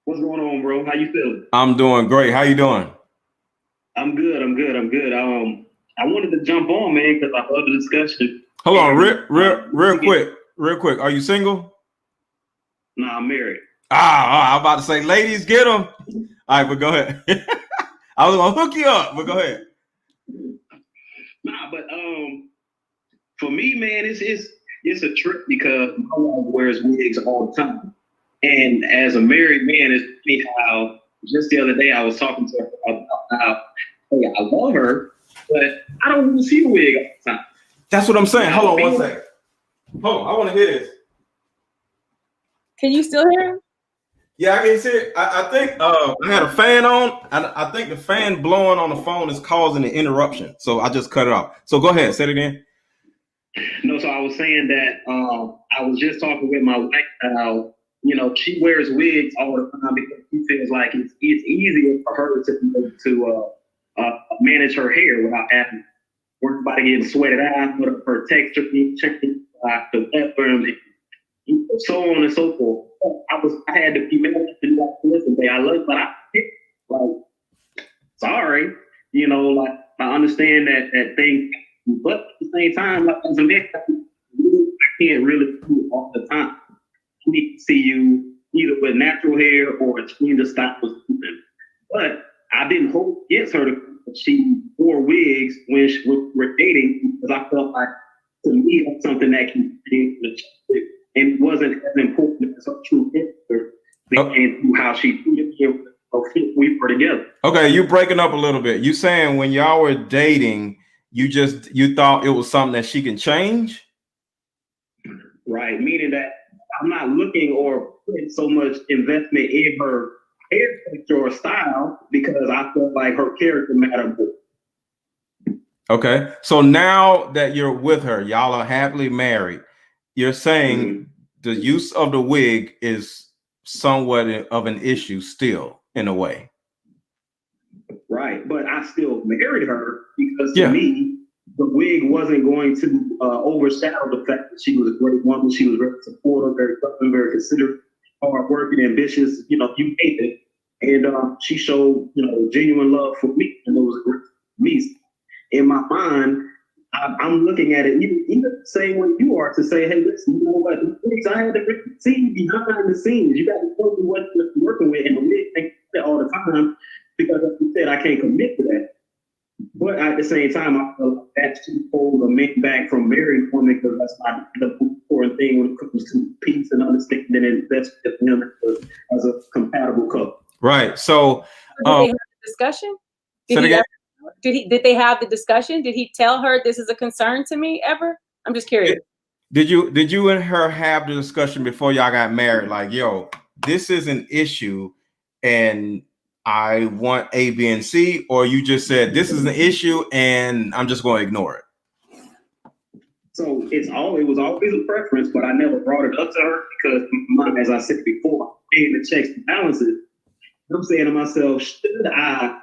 What's going on, bro? How you feeling? I'm doing great. How you doing? I'm good. I wanted to jump on, man, because I love the discussion. Hold on, real quick. Are you single? Nah, I'm married. I'm about to say, ladies, get them. All right, but go ahead. I was gonna hook you up, but go ahead. Nah, but for me, man, it's a trip because my wife wears wigs all the time, and as a married man, it's funny how just the other day I was talking to her about how, hey, I love her, but I don't want to see a wig all the time. That's what I'm saying. Hold on one second. Hold on, I want to hear this. Can you still hear him? Yeah, I can see it. I think I had a fan on. I think the fan blowing on the phone is causing an interruption. So I just cut it off. So go ahead, say it again. No, so I was saying that I was just talking with my wife how, you know, she wears wigs all the time because she feels like it's easier for her to manage her hair without having everybody getting sweated out, put up her texture, checking the wet and so on and so forth. I had to be mad to do like, listen, babe, I love, but like, sorry, you know, like I understand that thing, but at the same time, like as a man, I can't really do it all the time. I need to see you either with natural hair or a change of style or something. But I didn't hope against her that she wore wigs when we were dating because I felt like to me that's something that can be and it wasn't as important as her true character and how she treated him or we were together. Okay, you're breaking up a little bit. You saying when y'all were dating, you thought it was something that she can change. Right, meaning that I'm not looking or putting so much investment in her hair texture or style because I feel like her character mattered more. Okay, so now that you're with her, y'all are happily married. You're saying the use of the wig is somewhat of an issue still, in a way. Right, but I still married her because to me, the wig wasn't going to overshadow the fact that she was a great woman. She was very supportive, very loving, very considerate, hardworking, ambitious. You know, you name it. And she showed, genuine love for me, and it was great for me. In my mind, I'm looking at it even the same way you are to say, hey, listen, you know what? I had to see behind the scenes. You got to tell me what you're working with, and the wig ain't that all the time because, as you said, I can't commit to that. But at the same time, I feel like that's to hold a man back from marrying a woman because that's not the important thing when it comes to peace and understanding and that's him as a compatible couple. Right. So did they have a discussion? Did they have the discussion? Did he tell her this is a concern to me ever? I'm just curious. Did you and her have the discussion before y'all got married? Like, yo, this is an issue and I want A, B, and C, or you just said this is an issue and I'm just going to ignore it? So it was always a preference, but I never brought it up to her because, as I said before, paying the checks and balances. I'm saying to myself, should I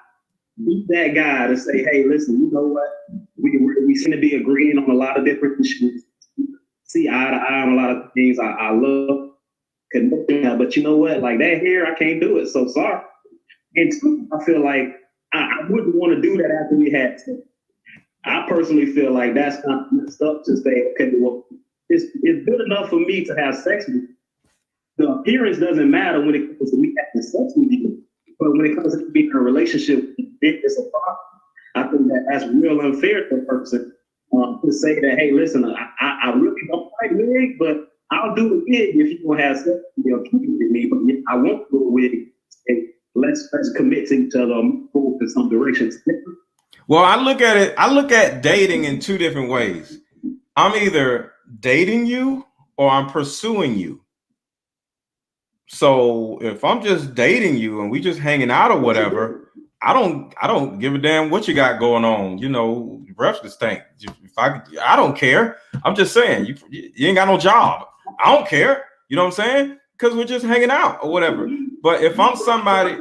be that guy to say, hey, listen, you know what? We seem to be agreeing on a lot of different issues. See eye to eye on a lot of things. I love connecting, but you know what? Like that hair, I can't do it. So sorry. And two, I feel like I wouldn't want to do that after we had sex. I personally feel like that's not messed up to say, okay, well, it's good enough for me to have sex with you. The appearance doesn't matter when it comes to me having sex with you, but when it comes to being in a relationship, it's a problem. I think that's real unfair to a person to say that, hey, listen, I really don't like wig, but I'll do a wig if you're gonna have sex with me or keep it with me, but I won't do a wig. And let's commit to each other in some directions. Well, I look at dating in two different ways. I'm either dating you or I'm pursuing you. So if I'm just dating you and we just hanging out or whatever, I don't give a damn what you got going on. Brush this thing. I don't care. I'm just saying you ain't got no job. I don't care. You know what I'm saying? Because we're just hanging out or whatever. But if I'm somebody,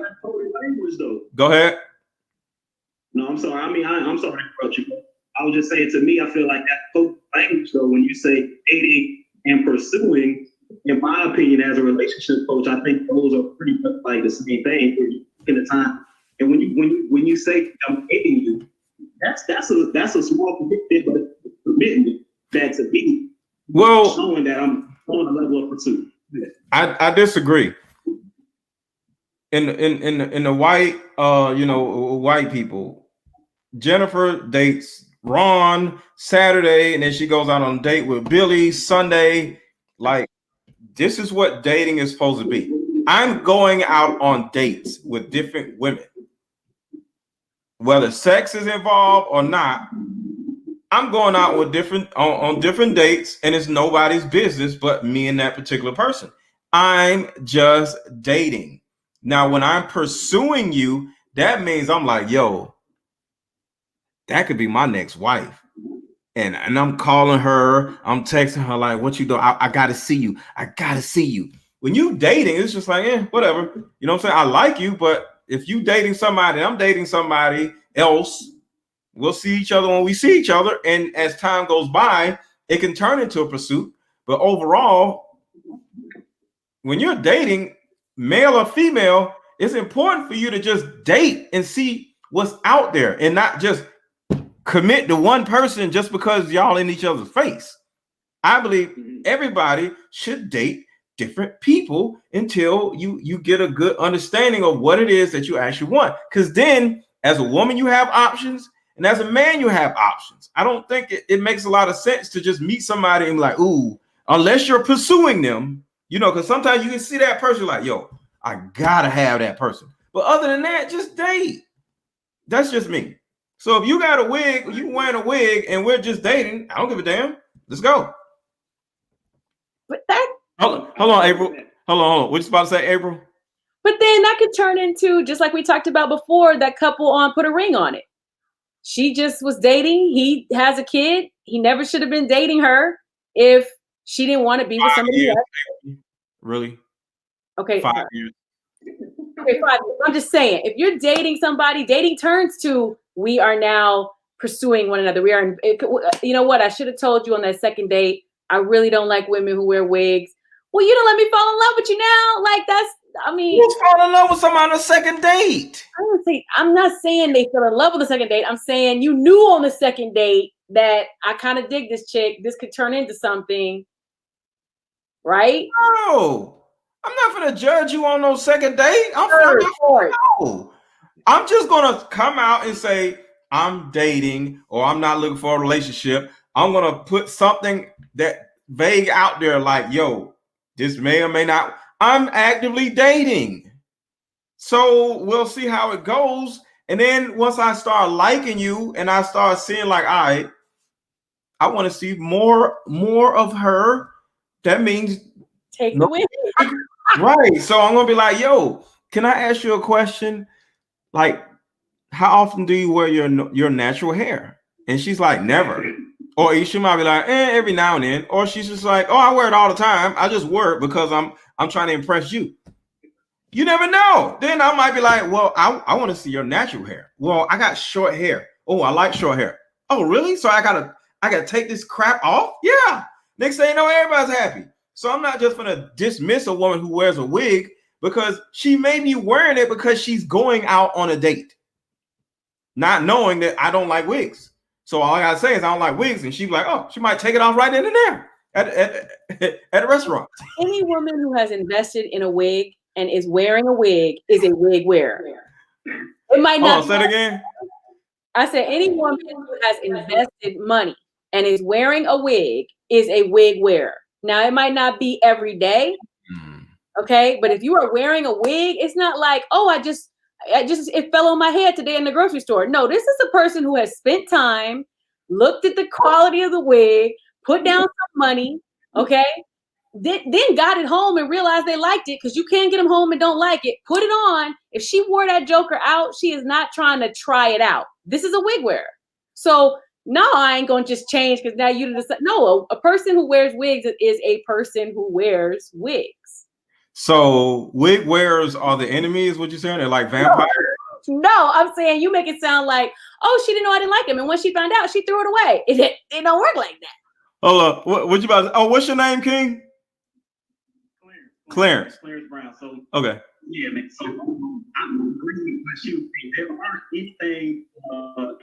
go ahead. No, I'm sorry. I mean, I'm sorry to interrupt you. I was just saying, to me, I feel like that language, though, when you say dating and pursuing, in my opinion, as a relationship coach, I think those are pretty much like the same thing in the time. And when you say I'm dating you, that's a small commitment, but commitment that to me, showing that I'm on a level of pursuit. Yeah. I disagree. In the white white people, Jennifer dates Ron Saturday and then she goes out on a date with Billy Sunday. Like, this is what dating is supposed to be. I'm going out on dates with different women. Whether sex is involved or not, I'm going out with on different dates, and it's nobody's business but me and that particular person. I'm just dating. Now, when I'm pursuing you, that means I'm like, yo, that could be my next wife. And I'm calling her, I'm texting her like, what you doing? I gotta see you. I gotta see you. When you dating, it's just like, whatever. You know what I'm saying? I like you, but if you dating somebody, I'm dating somebody else, we'll see each other when we see each other. And as time goes by, it can turn into a pursuit. But overall, when you're dating, male or female, it's important for you to just date and see what's out there and not just commit to one person just because y'all in each other's face. I believe everybody should date different people until you get a good understanding of what it is that you actually want. Because then as a woman, you have options. And as a man, you have options. I don't think it makes a lot of sense to just meet somebody and be like, ooh, unless you're pursuing them, because sometimes you can see that person like, yo, I gotta have that person. But other than that, just date. That's just me. So if you got a wig, you wearing a wig, and we're just dating, I don't give a damn. Let's go. But that hold on, April. Hold on. What you about to say, April? But then that could turn into, just like we talked about before, that couple on Put a Ring on It. She just was dating. He has a kid. He never should have been dating her if she didn't want to be with somebody else. Really? Okay. 5 years. Okay, 5 years. I'm just saying, if you're dating somebody, dating turns to we are now pursuing one another. We are, you know what? I should have told you on that second date. I really don't like women who wear wigs. Well, you don't let me fall in love with you now. Like that's, I mean, who's fall in love with somebody on a second date? I'm not saying they fell in love with the second date. I'm saying you knew on the second date that I kind of dig this chick. This could turn into something, right? No, I'm not gonna judge you on no second date. I'm just gonna come out and say I'm dating or I'm not looking for a relationship. I'm gonna put something that vague out there, like, yo, this may or may not. I'm actively dating. So we'll see how it goes. And then once I start liking you and I start seeing like, all right, I want to see more of her. That means take the win. Right. So I'm gonna be like, yo, can I ask you a question? Like, how often do you wear your natural hair? And she's like, never. Or she might be like, every now and then. Or she's just like, oh, I wear it all the time. I just wear it because I'm trying to impress you. You never know. Then I might be like, well, I want to see your natural hair. Well, I got short hair. Oh, I like short hair. Oh, really? So I gotta take this crap off? Yeah. Next thing you know, everybody's happy. So I'm not just gonna dismiss a woman who wears a wig because she may be wearing it because she's going out on a date, not knowing that I don't like wigs. So all I gotta say is I don't like wigs, and she's like, oh, she might take it off right then and there at a restaurant. Any woman who has invested in a wig and is wearing a wig is a wig wearer. It might not. Say it again. I said any woman who has invested money and is wearing a wig is a wig wearer. Now, it might not be every day, okay? But if you are wearing a wig, it's not like, oh, it fell on my head today in the grocery store. No, this is a person who has spent time, looked at the quality of the wig, put down some money, okay? Then got it home and realized they liked it, because you can't get them home and don't like it. Put it on. If she wore that joker out, she is not trying to try it out. This is a wig wearer. So no, I ain't gonna just change because now you decide. No, a person who wears wigs is a person who wears wigs. So wig wearers are the enemies? What you saying? They're like vampires? No, I'm saying you make it sound like, oh, she didn't know I didn't like him, and when she found out, she threw it away. It don't work like that. Hold up. What you about to, oh, what's your name, King? Clarence Brown. So okay. Yeah, man. So I'm agreeing with you. There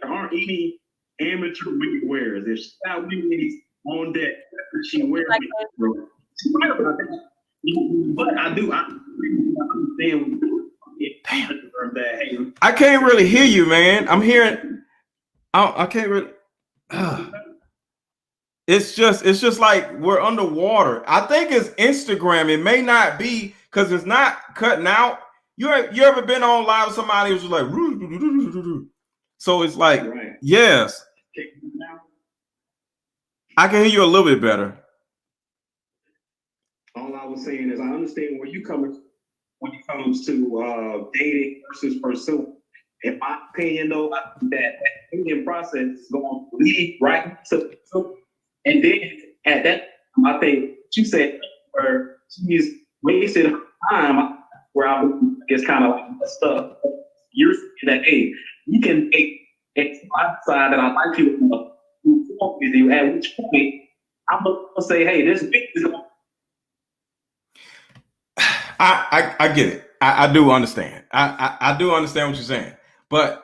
aren't any amateur wig wearers. If she's got wigs on deck, she wears it. She's right about that. But I understand that. Hey, I can't really hear you, man. I'm hearing. I can't really. It's just like we're underwater. I think it's Instagram. It may not be because it's not cutting out. You ever been on live with somebody who's just like, so it's like, right. Yes. I can hear you a little bit better. All I was saying is I understand where you coming from when it comes to dating versus pursuing. In my opinion, though, I think that dating process is going to lead right to pursuing. And then at that, I think she said where she's wasted time, where I guess kind of like stuff. You're saying that, hey, you can take X side that I like you with you, at which point I'm gonna say, hey, this big is going. I get it. I do understand. I do understand what you're saying. But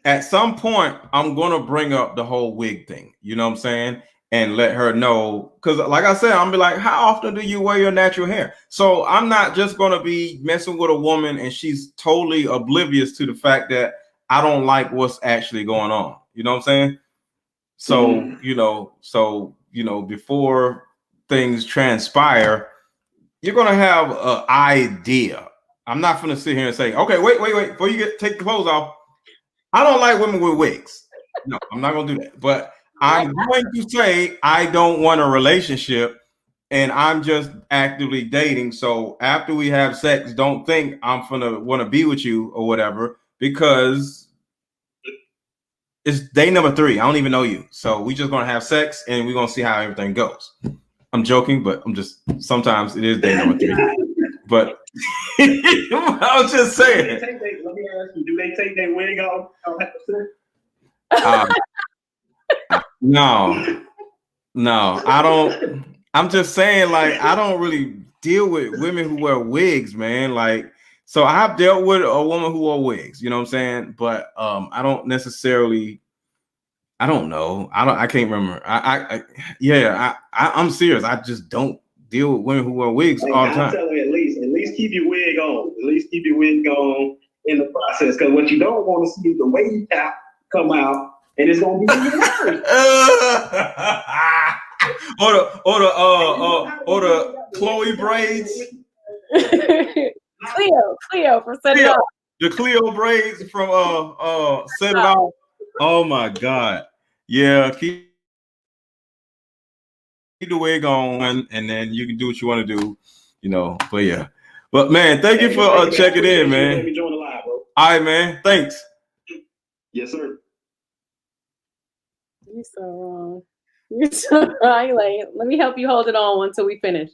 at some point, I'm gonna bring up the whole wig thing. You know what I'm saying? And let her know, because like I said, I'm gonna be like, how often do you wear your natural hair? So I'm not just gonna be messing with a woman and she's totally oblivious to the fact that I don't like what's actually going on. You know what I'm saying? So, before things transpire, you're gonna have an idea. I'm not gonna sit here and say, okay, wait, before you take the clothes off, I don't like women with wigs. No, I'm not gonna do that. But I'm going to say I don't want a relationship and I'm just actively dating. So after we have sex, don't think I'm gonna want to be with you or whatever, because it's day number 3. I don't even know you. So we just gonna have sex and we're gonna see how everything goes. I'm joking, but I'm just sometimes it is day number 3. But I was just saying. Let me ask you, do they take their wig off? No, I don't. I'm just saying, like, I don't really deal with women who wear wigs, man. Like, so I've dealt with a woman who wore wigs, you know what I'm saying? But I don't necessarily. I don't know. I can't remember. I'm serious. I just don't deal with women who wear wigs all the time. I tell her at least keep your wig on. At least keep your wig on in the process, because what you don't want to see is the wave cap come out, and it's gonna be or the Chloe braids. Cleo for Set It Off. The Cleo braids from Set It Off. Oh my God. Yeah, keep the wig on, and then you can do what you want to do, you know. But yeah. But man, thank you for checking in, man. Let me join the live, bro. All right, man. Thanks. Yes, sir. You're so wrong. You're so wrong. Like, let me help you hold it on until we finish.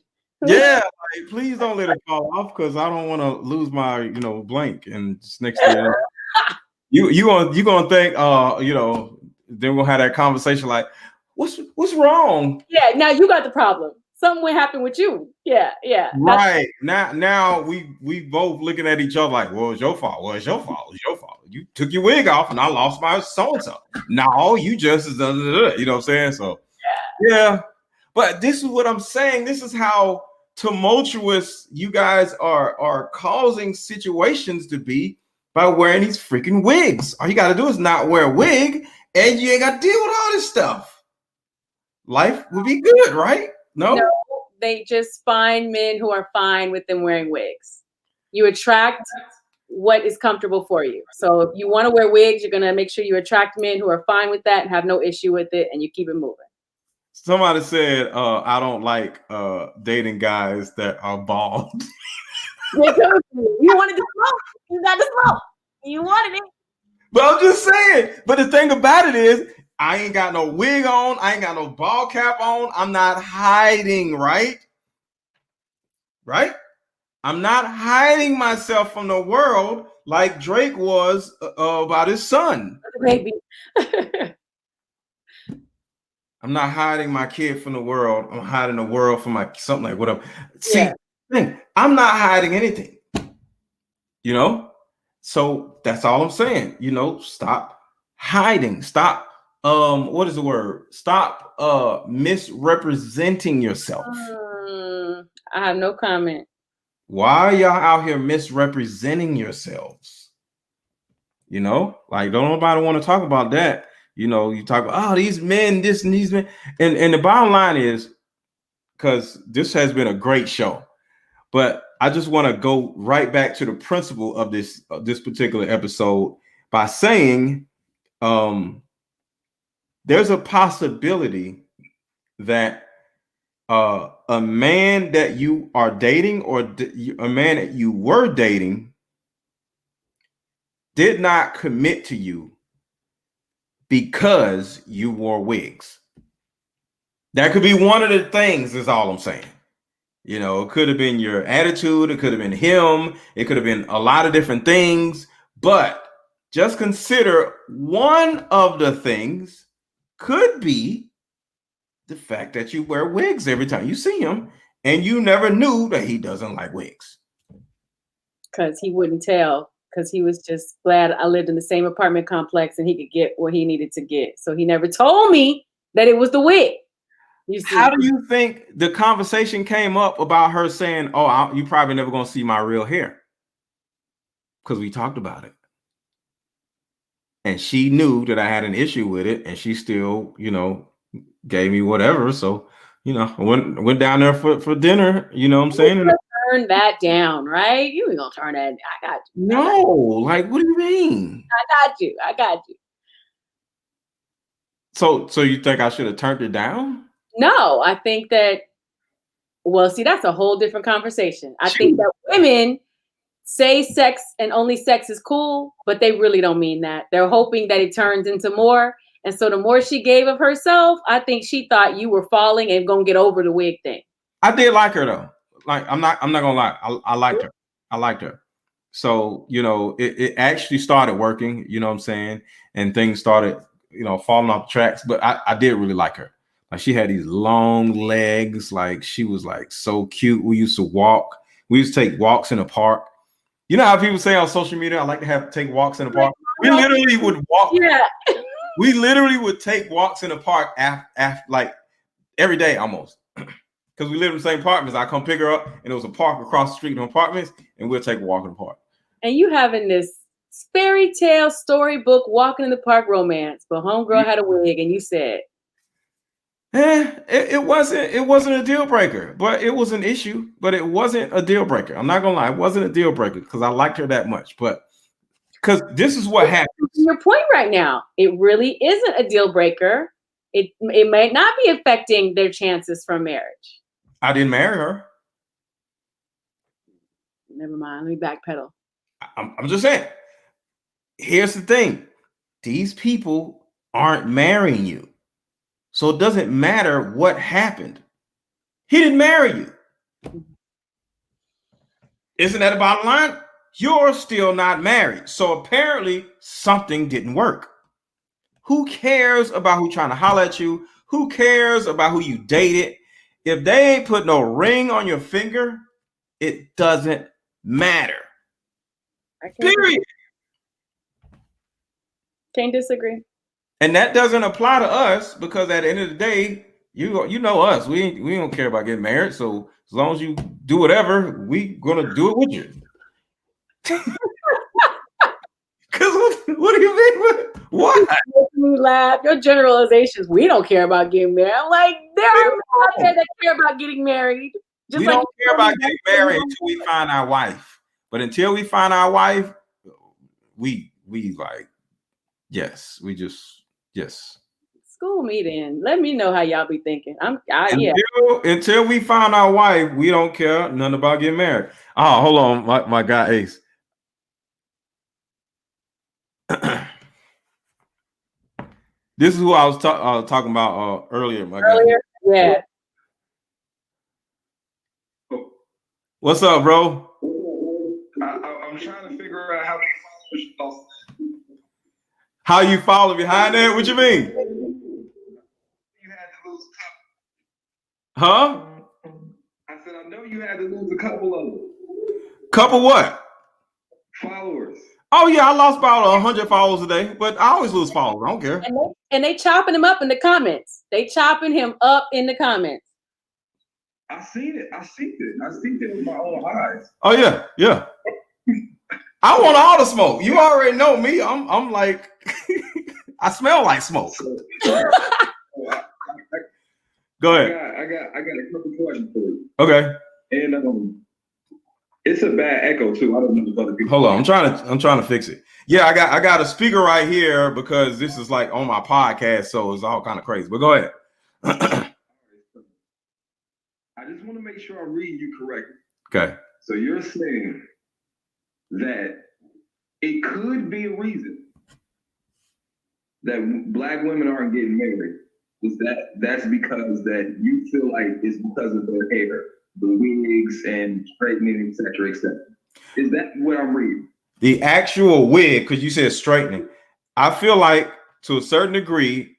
Yeah, like, please don't let it fall off, because I don't want to lose my, you know, blank and just next year. you gonna think, you know, then we'll have that conversation like, what's wrong? Yeah, now you got the problem. Something will happen with you. Yeah. Right. Now we both looking at each other like, well, it's your fault. Well, it's your fault. It's your fault. You took your wig off and I lost my so-and-so. Now you just, you know what I'm saying? So yeah. But this is what I'm saying. This is how tumultuous you guys are causing situations to be by wearing these freaking wigs. All you got to do is not wear a wig, and you ain't got to deal with all this stuff. Life would be good, right? No, they just find men who are fine with them wearing wigs. You attract what is comfortable for you. So if you want to wear wigs, you're going to make sure you attract men who are fine with that and have no issue with it, and you keep it moving. Somebody said, I don't like dating guys that are bald. You wanted to smoke. You got to smoke. You wanted it. But I'm just saying. But the thing about it is, I ain't got no wig on. I ain't got no ball cap on. I'm not hiding, right? Right? I'm not hiding myself from the world like Drake was about his son. Baby. I'm not hiding my kid from the world. I'm hiding the world from my something like whatever. See, I'm not hiding anything. You know? So that's all I'm saying. You know, stop hiding. Stop. What is the word? Stop misrepresenting yourself. I have no comment. Why are y'all out here misrepresenting yourselves? You know, like, don't nobody want to talk about that. You know, you talk about, oh, these men, this and these men. And the bottom line is, because this has been a great show, but I just want to go right back to the principle of this particular episode by saying there's a possibility that a man that you are dating or a man that you were dating did not commit to you because you wore wigs. That could be one of the things, is all I'm saying. You know, it could have been your attitude. It could have been him. It could have been a lot of different things. But just consider one of the things could be the fact that you wear wigs every time you see him, and you never knew that he doesn't like wigs. Because he wouldn't tell, because he was just glad I lived in the same apartment complex and he could get what he needed to get. So he never told me that it was the wig. You see? How do you think the conversation came up about her saying, oh, you probably never going to see my real hair? Because we talked about it. And she knew that I had an issue with it, and she still, you know, gave me whatever. So, you know, I went down there for dinner, you know what I'm saying? Turn that down, right? You ain't gonna turn that. I got you. No, like, what do you mean? I got you. So you think I should have turned it down? No, I think that. Well, see, that's a whole different conversation. I think that women say sex and only sex is cool, but they really don't mean that. They're hoping that it turns into more. And so the more she gave of herself, I think she thought you were falling and gonna get over the wig thing. I did like her though. Like I'm not gonna lie. I liked her. I liked her. So, you know, it actually started working, you know what I'm saying? And things started, you know, falling off the tracks. But I did really like her. Like she had these long legs, like she was like so cute. We used to walk, we used to take walks in the park. You know how people say on social media, I like to take walks in the park. We literally would walk. Yeah. We literally would take walks in the park after like every day almost. Because we live in the same apartments. I come pick her up and there was a park across the street from apartments and we'll take a walk in the park. And you having this fairy tale storybook walking in the park romance, but homegirl had a wig and you said, it wasn't a deal breaker, but it was an issue, but it wasn't a deal breaker. I'm not gonna lie, it wasn't a deal breaker because I liked her that much. But because this is what happens. Your point right now, it really isn't a deal breaker. It might not be affecting their chances for marriage. I didn't marry her. Never mind. Let me backpedal. I'm just saying. Here's the thing. These people aren't marrying you. So it doesn't matter what happened. He didn't marry you. Isn't that the bottom line? You're still not married. So apparently something didn't work. Who cares about who trying to holler at you? Who cares about who you dated? If they ain't put no ring on your finger, it doesn't matter. Period. Can't disagree. And that doesn't apply to us because at the end of the day, you know us. We don't care about getting married. So as long as you do whatever, we gonna do it with you. Because what do you mean? What? You laugh. Your generalizations. We don't care about getting married. I'm like, there are men out there that care about getting married. Just we don't care about getting married until we find our wife. But until we find our wife, we like, yes, we just, yes. School me then. Let me know how y'all be thinking. Until we find our wife, we don't care nothing about getting married. Oh, hold on, my guy Ace. This is who I was talking about earlier. My guy. Yeah. What's up, bro? I'm trying to figure out how you follow behind that. What you mean? You had to lose a couple. Huh? I said I know you had to lose a couple of them. Couple what? Followers. Oh yeah, I lost about 100 followers a day, but I always lose followers. I don't care. And they chopping him up in the comments. They chopping him up in the comments. I seen it. I seen it with my own eyes. Oh yeah. I want all the smoke. You already know me. I'm like, I smell like smoke. Go ahead. I got a couple questions for you. Okay. And it's a bad echo too. I don't know if other people. Hold on, I'm trying to fix it. Yeah, I got a speaker right here because this is like on my podcast, so it's all kind of crazy. But go ahead. I just want to make sure I read you correctly. Okay. So you're saying that it could be a reason that Black women aren't getting married. That's because that you feel like it's because of their hair, the wigs and straightening, etc., etc. Is that what I'm reading? The actual wig, because you said straightening. I feel like to a certain degree,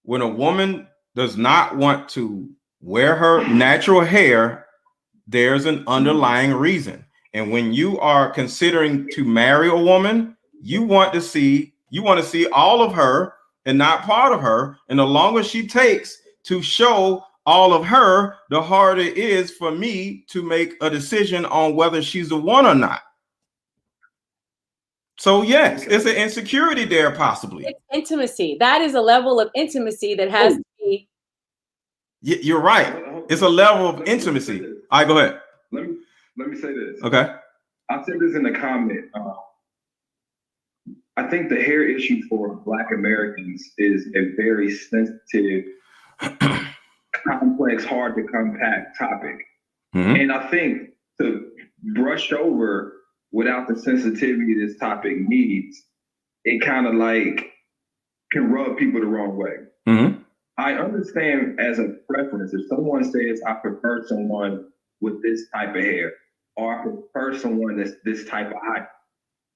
when a woman does not want to wear her natural hair, there's an underlying reason. And when you are considering to marry a woman, you want to see all of her and not part of her. And the longer she takes to show all of her, the harder it is for me to make a decision on whether she's the one or not. So yes, it's an insecurity there, possibly. It's intimacy. That is a level of intimacy that has to be. You're right. It's a level of intimacy. All right, go ahead. Let me say this. Okay. I said this in the comment. I think the hair issue for Black Americans is a very sensitive, complex, hard to compact topic. Mm-hmm. And I think to brush over without the sensitivity this topic needs, it kind of like can rub people the wrong way. Mm-hmm. I understand as a preference, if someone says, I prefer someone with this type of hair, or I prefer someone that's this type of height,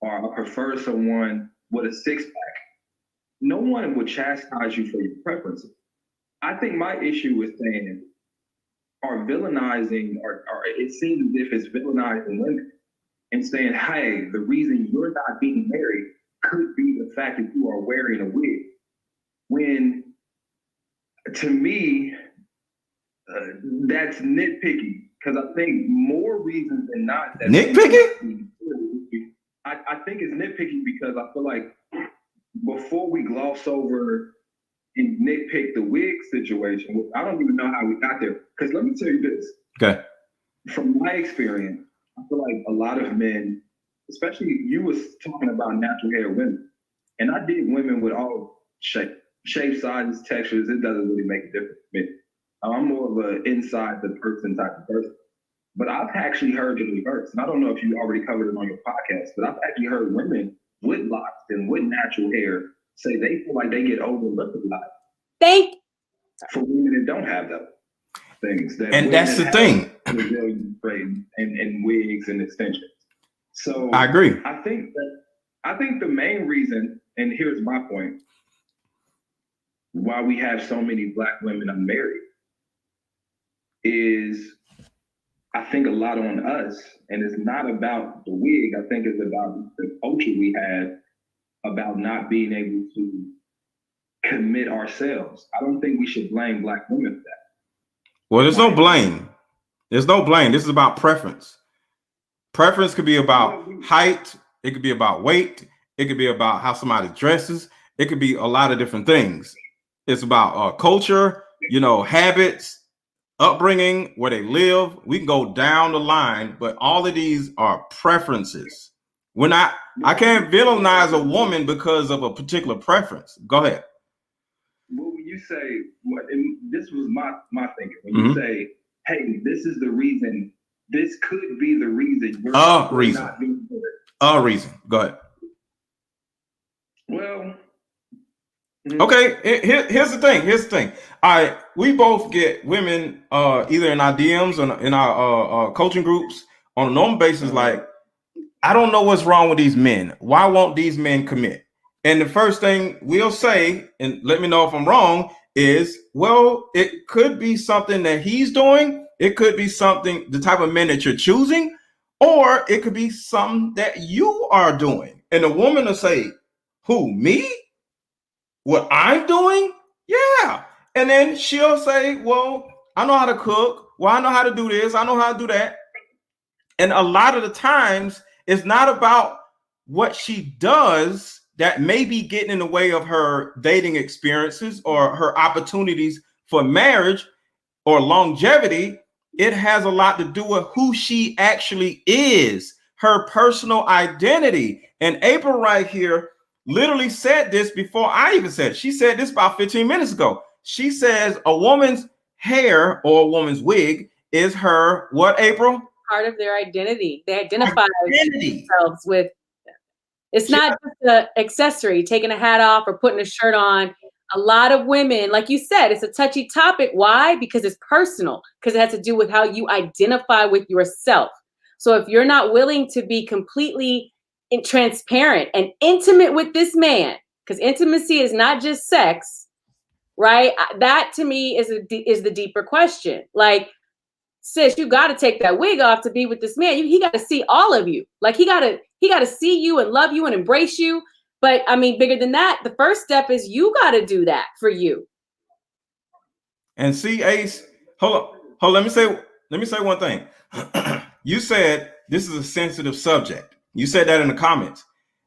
or I prefer someone with a six-pack, no one would chastise you for your preferences. I think my issue is saying, or villainizing, or it seems as if it's villainizing women and saying, hey, the reason you're not being married could be the fact that you are wearing a wig. When, to me, that's nitpicky, because I think more reasons than not that nitpicky? I think it's nitpicky because I feel like before we gloss over and nitpick the wig situation, I don't even know how we got there. Because let me tell you this. Okay. From my experience, I feel like a lot of men, especially you was talking about natural hair women, and I dig women with all shape, sizes, textures. It doesn't really make a difference to me. I'm more of an inside the person type of person. But I've actually heard the reverse. And I don't know if you already covered it on your podcast, but I've actually heard women with locks and with natural hair say they feel like they get overlooked a lot. For women that don't have those things. And that's the thing. And wigs and extensions. So I agree. I think the main reason, and here's my point, why we have so many Black women unmarried is, I think, a lot on us, and it's not about the wig. I think it's about the culture we have about not being able to commit ourselves. I don't think we should blame Black women for that. Well, there's no blame. There's no blame. This is about preference. Preference could be about height. It could be about weight. It could be about how somebody dresses. It could be a lot of different things. It's about culture, habits, upbringing, where they live. We can go down the line, but all of these are preferences. I can't villainize a woman because of a particular preference. Go ahead. Well, when you say, and this was my thinking, when you say, hey, this is the reason, this could be the reason you're not being good. A reason. Go ahead. Well, okay, here's the thing. All right, we both get women either in our DMs or in our coaching groups on a normal basis, like, I don't know what's wrong with these men. Why won't these men commit? And the first thing we'll say, and let me know if I'm wrong, is, well, it could be something that he's doing. It could be something, the type of men that you're choosing, or it could be something that you are doing. And the woman will say, who, me? What I'm doing? Yeah. And then she'll say, well, I know how to cook. Well, I know how to do this. I know how to do that. And a lot of the times, it's not about what she does that may be getting in the way of her dating experiences or her opportunities for marriage or longevity. It has a lot to do with who she actually is, her personal identity. And April right here literally said this before I even said it. She said this about 15 minutes ago. She says a woman's hair or a woman's wig is her, what, April? Part of their identity. They identify themselves with. It's not just an accessory, taking a hat off or putting a shirt on. A lot of women, like you said, it's a touchy topic. Why? Because it's personal, because it has to do with how you identify with yourself. So if you're not willing to be completely transparent and intimate with this man, because intimacy is not just sex, right? That to me is the deeper question. Like, sis, you got to take that wig off to be with this man. He got to see all of you. Like he got to see you and love you and embrace you. But I mean, bigger than that, the first step is you got to do that for you. And see, Ace, hold on. Let me say one thing. You said this is a sensitive subject. You said that in the comments.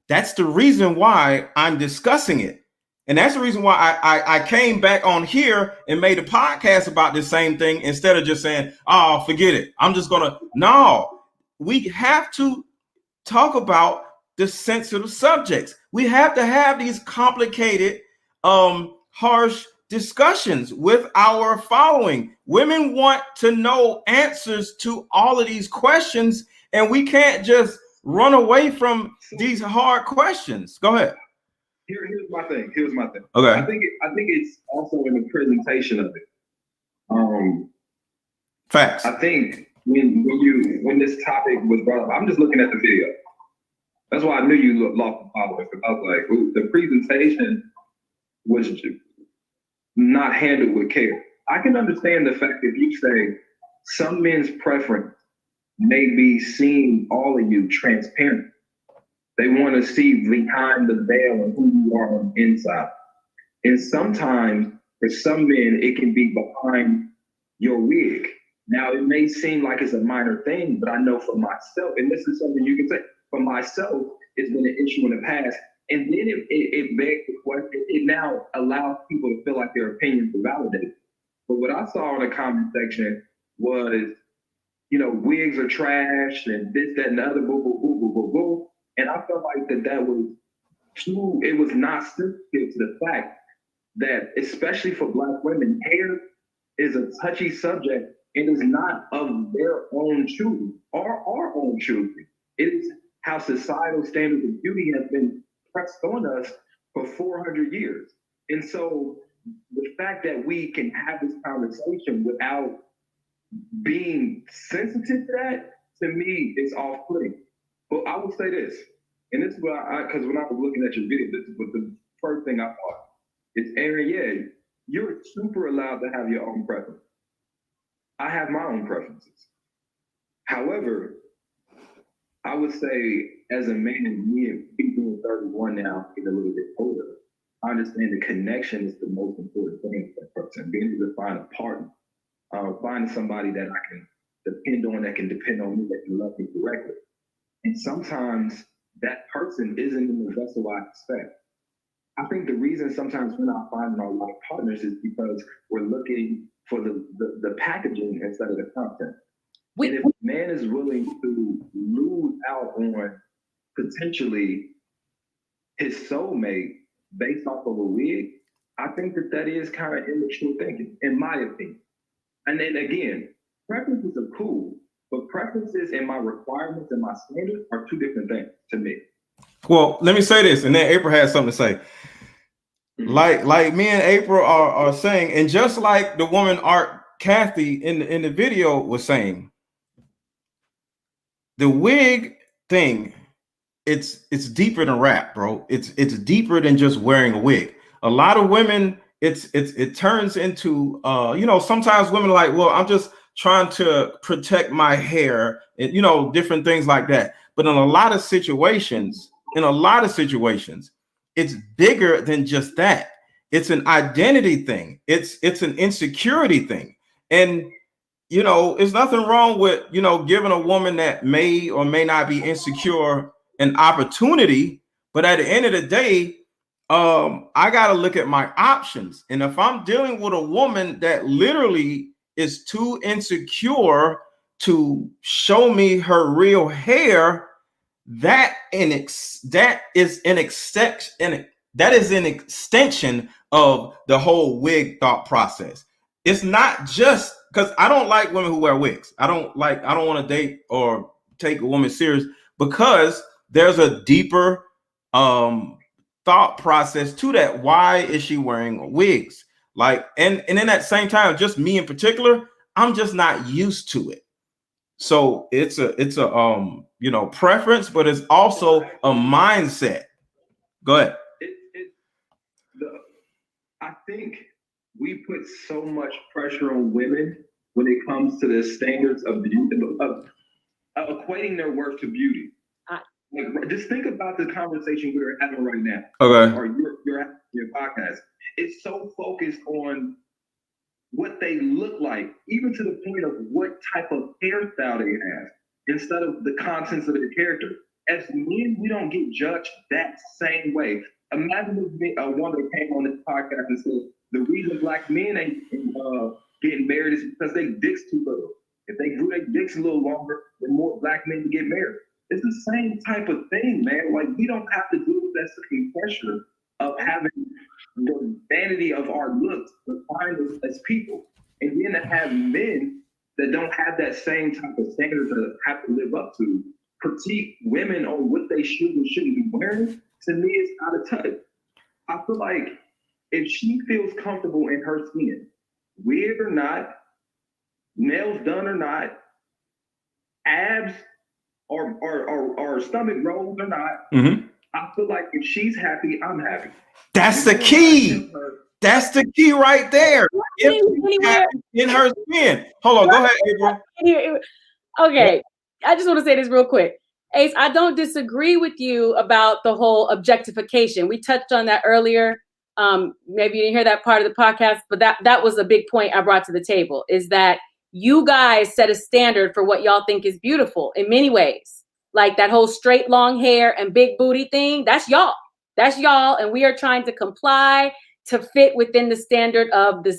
That's the reason why I'm discussing it. And that's the reason why I came back on here and made a podcast about this same thing instead of just saying, oh, forget it. I'm just going to. No, we have to talk about the sensitive subjects. We have to have these complicated, harsh discussions with our following. Women want to know answers to all of these questions, and we can't just run away from these hard questions. Go ahead. Here's my thing. Okay. I think it's also in the presentation of it. Facts. I think when this topic was brought up, I'm just looking at the video. That's why I knew you lost the followers, because I was like, ooh, the presentation was not handled with care. I can understand the fact if you say some men's preference may be seeing all of you transparent. They want to see behind the veil and who you are on the inside. And sometimes, for some men, it can be behind your wig. Now, it may seem like it's a minor thing, but I know for myself, and this is something you can say, for myself, it's been an issue in the past. And then it begs the question, it now allows people to feel like their opinions are validated. But what I saw in the comment section was, wigs are trash and this, that, and the other, boo, boo, boo, boo, boo, boo. And I felt like that was too, it was not sensitive to the fact that, especially for Black women, hair is a touchy subject. It is not of their own choosing or our own choosing. It is how societal standards of beauty have been pressed on us for 400 years. And so the fact that we can have this conversation without being sensitive to that, to me, is off-putting. But I will say this, and this is what because when I was looking at your video, this is what the first thing I thought. It's Aaron, yeah, you're super allowed to have your own preference. I have my own preferences. However, I would say as a man, me being 31 now, getting a little bit older, I understand the connection is the most important thing for that person. Being able to find a partner, finding somebody that I can depend on, that can depend on me, that can love me directly. And sometimes that person isn't in the vessel I expect. I think the reason sometimes we're not finding our life partners is because we're looking for the packaging instead of the content. And if a man is willing to lose out on potentially his soulmate based off of a wig, I think that is kind of immature thinking, in my opinion. And then again, preferences are cool, but preferences and my requirements and my standards are two different things to me. Well, let me say this, and then April has something to say. Like me and April are saying, and just like the woman Art Kathy in the video was saying, the wig thing, it's deeper than rap, bro. It's deeper than just wearing a wig. A lot of women, it turns into sometimes women are like, well, I'm just trying to protect my hair, and different things like that. But in a lot of situations, it's bigger than just that. It's an identity thing. It's an insecurity thing. And there's nothing wrong with giving a woman that may or may not be insecure an opportunity, but at the end of the day, I got to look at my options. And if I'm dealing with a woman that literally is too insecure to show me her real hair, that is an extension of the whole wig thought process. It's not just because I don't like women who wear wigs. I don't want to date or take a woman serious because there's a deeper thought process to that. Why is she wearing wigs? And in that same time, just me in particular, I'm just not used to it. So it's a preference, but it's also a mindset. Go ahead. I think we put so much pressure on women when it comes to the standards of beauty, of equating their worth to beauty. Just think about the conversation we're having right now. Okay. Or your podcast. It's so focused on what they look like, even to the point of what type of hairstyle they have, instead of the contents of the character. As men, we don't get judged that same way. Imagine if a woman came on this podcast and said, the reason Black men ain't getting married is because they dicks too little. If they grew their dicks a little longer, then more Black men would get married. It's the same type of thing, man. Like, we don't have to deal with that same pressure of having the vanity of our looks define us as people. And then to have men that don't have that same type of standard to have to live up to, critique women on what they should and shouldn't be wearing, to me, it's out of touch. I feel like if she feels comfortable in her skin, weird or not, nails done or not, abs or stomach rolls or not, I feel like if she's happy, I'm happy. That's the key. That's the key right there. In her skin. Hold on, go ahead, April. Okay, I just want to say this real quick. Ace, I don't disagree with you about the whole objectification. We touched on that earlier. Maybe you didn't hear that part of the podcast, but that was a big point I brought to the table, is that you guys set a standard for what y'all think is beautiful in many ways. Like that whole straight long hair and big booty thing, that's y'all. That's y'all, and we are trying to comply to fit within the standard of the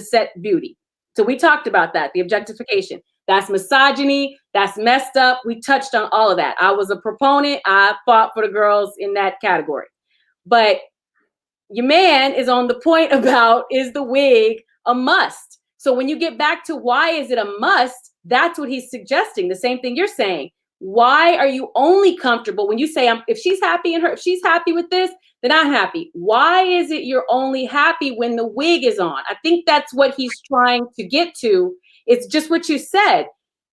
set beauty. So we talked about that, the objectification. That's misogyny. That's messed up. We touched on all of that. I was a proponent. I fought for the girls in that category. But your man is on the point about, is the wig a must? So when you get back to why is it a must, that's what he's suggesting. The same thing you're saying. Why are you only comfortable when you say, if she's happy if she's happy with this, then I'm happy. Why is it you're only happy when the wig is on? I think that's what he's trying to get to. It's just what you said.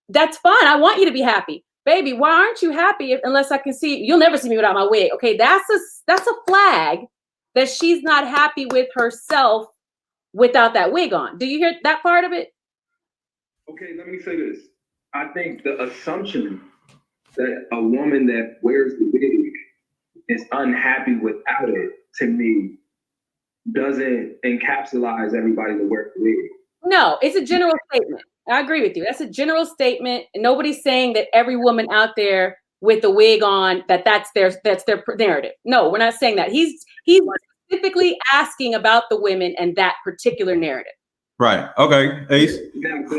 That's fine. I want you to be happy. Baby, why aren't you happy unless I can see you? You'll never see me without my wig. Okay, that's a flag that she's not happy with herself without that wig on. Do you hear that part of it? Okay, let me say this. I think the assumption that a woman that wears the wig is unhappy without it, to me, doesn't encapsulate everybody that wears the wig. No, it's a general statement. I agree with you. That's a general statement. And nobody's saying that every woman out there with the wig on, that's their narrative. No, we're not saying that. He's specifically asking about the women and that particular narrative. Right. Okay. Ace. Now, let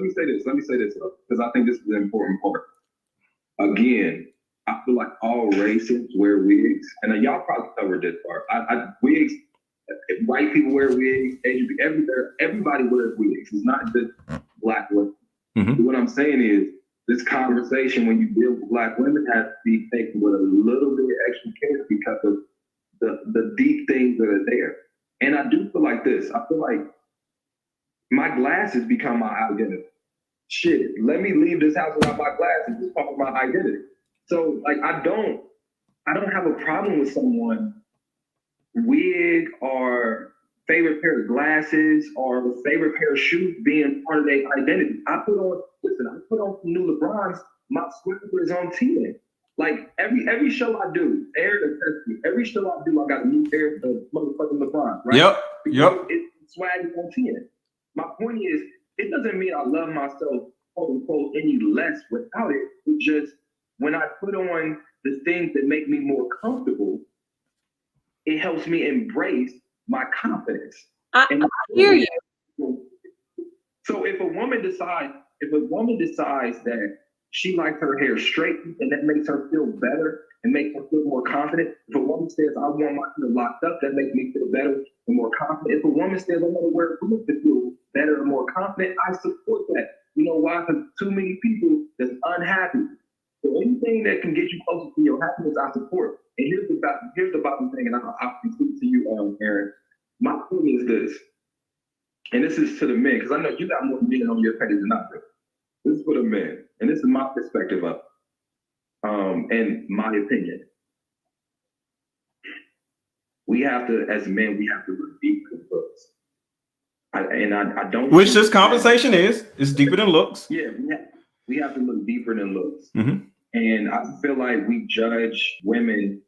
me say this, because I think this is an important part. Again, I feel like all races wear wigs, and y'all probably covered this part. Wigs, white people wear wigs, Asian people, everybody wears wigs. It's not just Black women. Mm-hmm. What I'm saying is, this conversation, when you deal with Black women, has to be taken with a little bit extra care because of the deep things that are there. And I do feel like this. I feel like my glasses become my identity. Shit, let me leave this house without my glasses. It's part of my identity. So, like, I don't have a problem with someone wig or favorite pair of glasses or favorite pair of shoes being part of their identity. I put on some new LeBrons. My sweater is on 10. Like every show I do, every show I do, I got a new pair of motherfucking LeBron, right? Yep. It's swag on 10. My point is, it doesn't mean I love myself, quote unquote, any less without it. It's just when I put on the things that make me more comfortable, it helps me embrace my confidence. I hear you. So if a woman decides that she likes her hair straight and that makes her feel better and makes her feel more confident. If a woman says, I want my hair locked up, that makes me feel better and more confident. If a woman says, I want to wear a wig to feel better and more confident, I support that. You know why? Because too many people that's unhappy. So anything that can get you closer to your happiness, I support. And here's the bottom thing, and I'll conclude to you, Aaron. My point is this, and this is to the men, because I know you got more men on your page than I do. This is for the men, and this is my perspective of and my opinion. We have to, as men, we have to look deeper than looks. I don't. Which this conversation is deeper than looks. Yeah, we have to look deeper than looks. Mm-hmm. And I feel like we judge women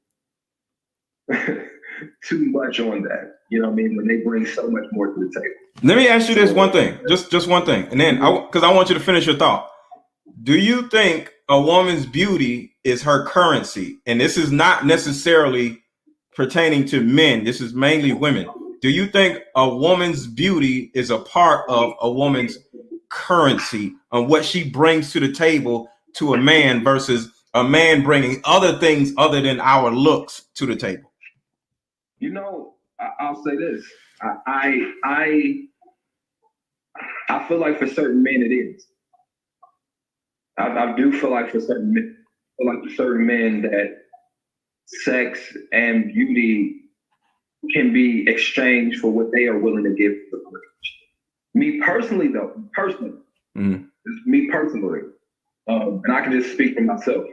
too much on that. You know what I mean? When they bring so much more to the table. Let me ask you this one thing, just one thing, and then because I want you to finish your thought. Do you think a woman's beauty is her currency? And this is not necessarily pertaining to men. This is mainly women. Do you think a woman's beauty is a part of a woman's currency and what she brings to the table to a man versus a man bringing other things other than our looks to the table? You know, I'll say this. I feel like for certain men it is. I do feel like for certain men that sex and beauty can be exchanged for what they are willing to give to the person. Me personally, though, me personally, and I can just speak for myself.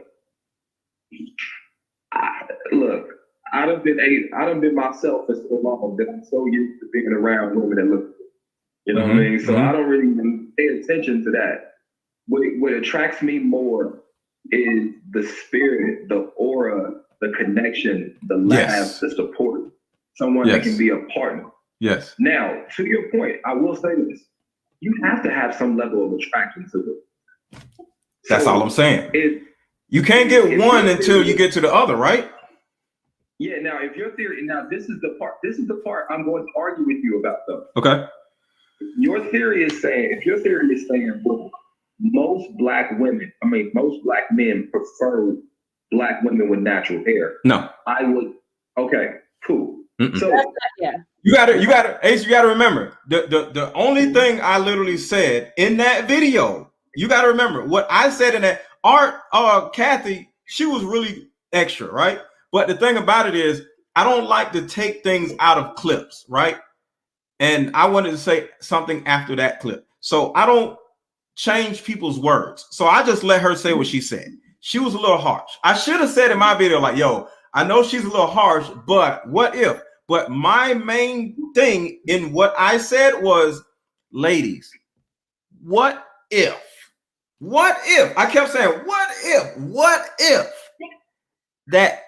Look, I done been myself for so long that I'm so used to being around women that look good. You know what I mean? So I don't really even pay attention to that. What attracts me more is the spirit, the aura, the connection, the laugh, the support. Someone that can be a partner. Yes. Now, to your point, I will say this. You have to have some level of attraction to it. That's all I'm saying. You can't get one until you get to the other, right? Yeah, now if your theory, this is the part I'm going to argue with you about though. Okay. Your theory is saying, well, most black men prefer black women with natural hair. No. I would, okay, cool. So you gotta Ace, you gotta remember the only thing I literally said in that video, you gotta remember what I said in that Kathy, she was really extra, right? But the thing about it is I don't like to take things out of clips, right? And I wanted to say something after that clip. So I don't change people's words. So I just let her say what she said. She was a little harsh. I should have said in my video, like, yo, I know she's a little harsh, but what if? But my main thing in what I said was, ladies, what if? What if? I kept saying, what if that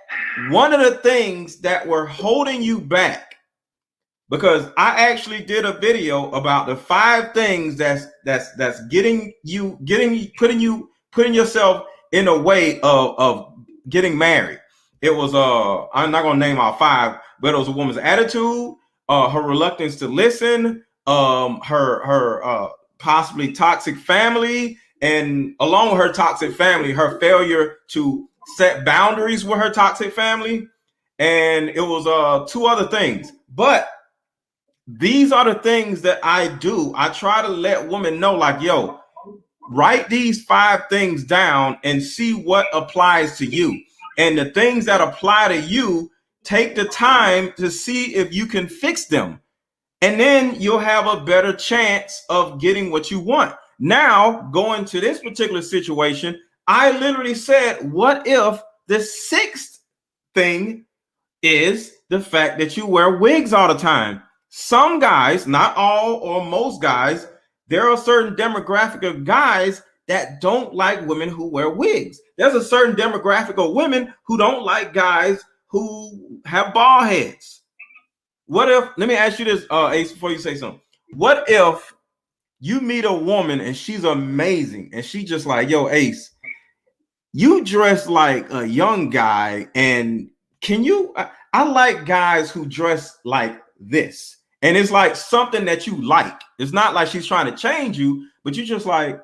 one of the things that were holding you back, because I actually did a video about the 5 things that's putting yourself in a way of getting married. It was I'm not gonna name all 5, but it was a woman's attitude, her reluctance to listen, her possibly toxic family, and along with her toxic family, her failure to set boundaries with her toxic family, and it was 2 other things. But these are the things that I do. I try to let women know, like, yo, write these 5 things down and see what applies to you. And the things that apply to you, take the time to see if you can fix them. And then you'll have a better chance of getting what you want. Now, going to this particular situation, I literally said, what if the 6th thing is the fact that you wear wigs all the time? Some guys, not all or most guys, there are a certain demographic of guys that don't like women who wear wigs. There's a certain demographic of women who don't like guys who have bald heads. What if, let me ask you this, Ace, before you say something. What if you meet a woman and she's amazing and she just like, yo, Ace, you dress like a young guy, and can you, I like guys who dress like this. And it's like something that you like. It's not like she's trying to change you, but you just like,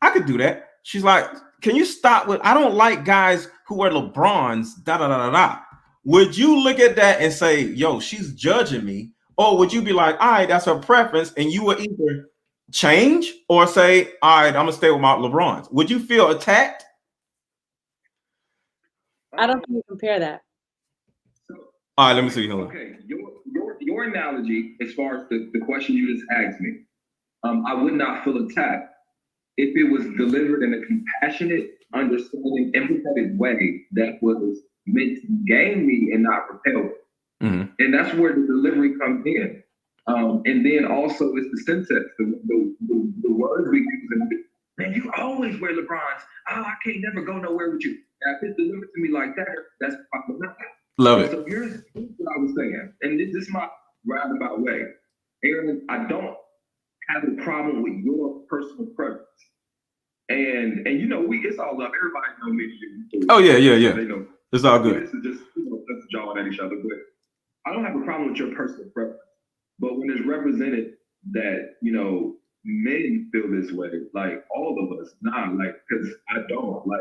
I could do that. She's like, can you stop with, I don't like guys who wear LeBrons, da da da da da. Would you look at that and say, yo, she's judging me? Or would you be like, all right, that's her preference, and you would either change or say, all right, I'm gonna stay with my LeBrons? Would you feel attacked? I don't think you compare that. All right, let me see. Okay, your analogy, as far as the question you just asked me, I would not feel attacked if it was delivered in a compassionate, understanding, empathetic way that was meant to gain me and not repel me. Mm-hmm. And that's where the delivery comes in. And then also it's the syntax, the words we use. And man, you always wear LeBrons. Oh, I can't never go nowhere with you. Now, if it's delivered to me like that, that's problematic. Love it. So here's what I was saying, and this is my roundabout way. Aaron, I don't have a problem with your personal preference. And you know, it's all love. Everybody know me. Oh yeah. They know. It's all good. This is just, let's jawing at each other. But I don't have a problem with your personal preference. But when it's represented that, you know, men feel this way, like all of us. Nah, like, because I don't. Like,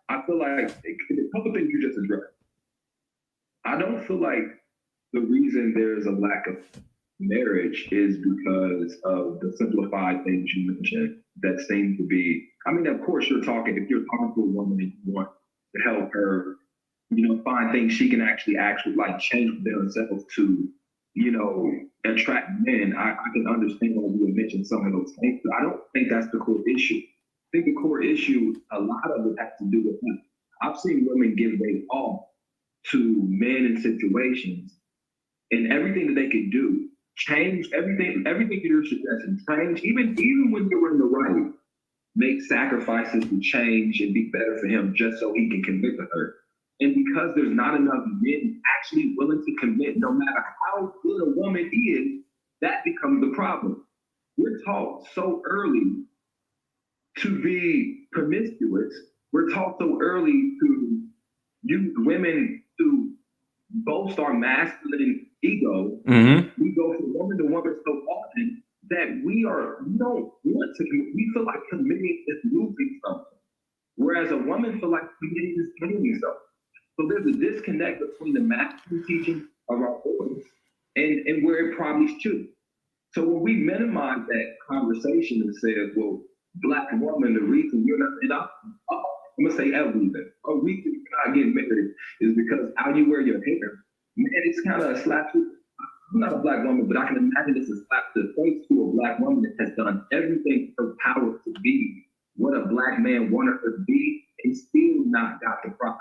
I feel like a couple things you just addressed. I don't feel like the reason there's a lack of marriage is because of the simplified things you mentioned that seem to be. I mean, of course, if you're talking to a woman and you want to help her, find things she can actually like change themselves to, attract men. I can understand why you would mention some of those things, but I don't think that's the core issue. I think the core issue, a lot of it has to do with them. I've seen women give their all to men in situations, and everything that they could do, change everything you're suggesting, change, even when they were in the right, make sacrifices to change and be better for him just so he can commit to her. And because there's not enough men actually willing to commit, no matter how good a woman is, that becomes the problem. We're taught so early to be promiscuous. We're taught so early to use women to boast our masculine ego. Mm-hmm. We go from woman to woman so often that we don't want to commit. We feel like committing is losing something. Whereas a woman feel like committing is gaining something. So there's a disconnect between the masculine teaching of our boys and where it probably should. So when we minimize that conversation and say, well, Black woman, the reason you're not, I'm gonna say everything. A reason you're not getting married is because how you wear your hair. Man, it's kind of a slap to. I'm not a Black woman, but I can imagine it's a slap to the face to a Black woman that has done everything in her power to be what a Black man wanted her to be and still not got the prize.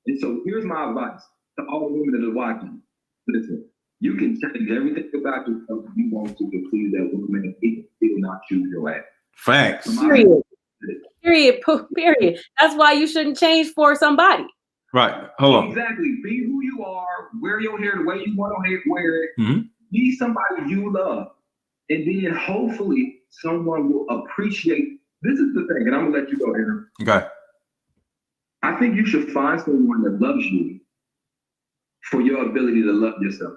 And so here's my advice to all the women that are watching. Listen, you can change everything about yourself if you want to please that woman and he can still not choose your ass. Facts. Period. That's why you shouldn't change for somebody. Right. Hold on. Exactly. Be who you are. Wear your hair the way you want to wear it. Mm-hmm. Be somebody you love. And then hopefully someone will appreciate. This is the thing, and I'm going to let you go, Aaron. Okay. I think you should find someone that loves you for your ability to love yourself.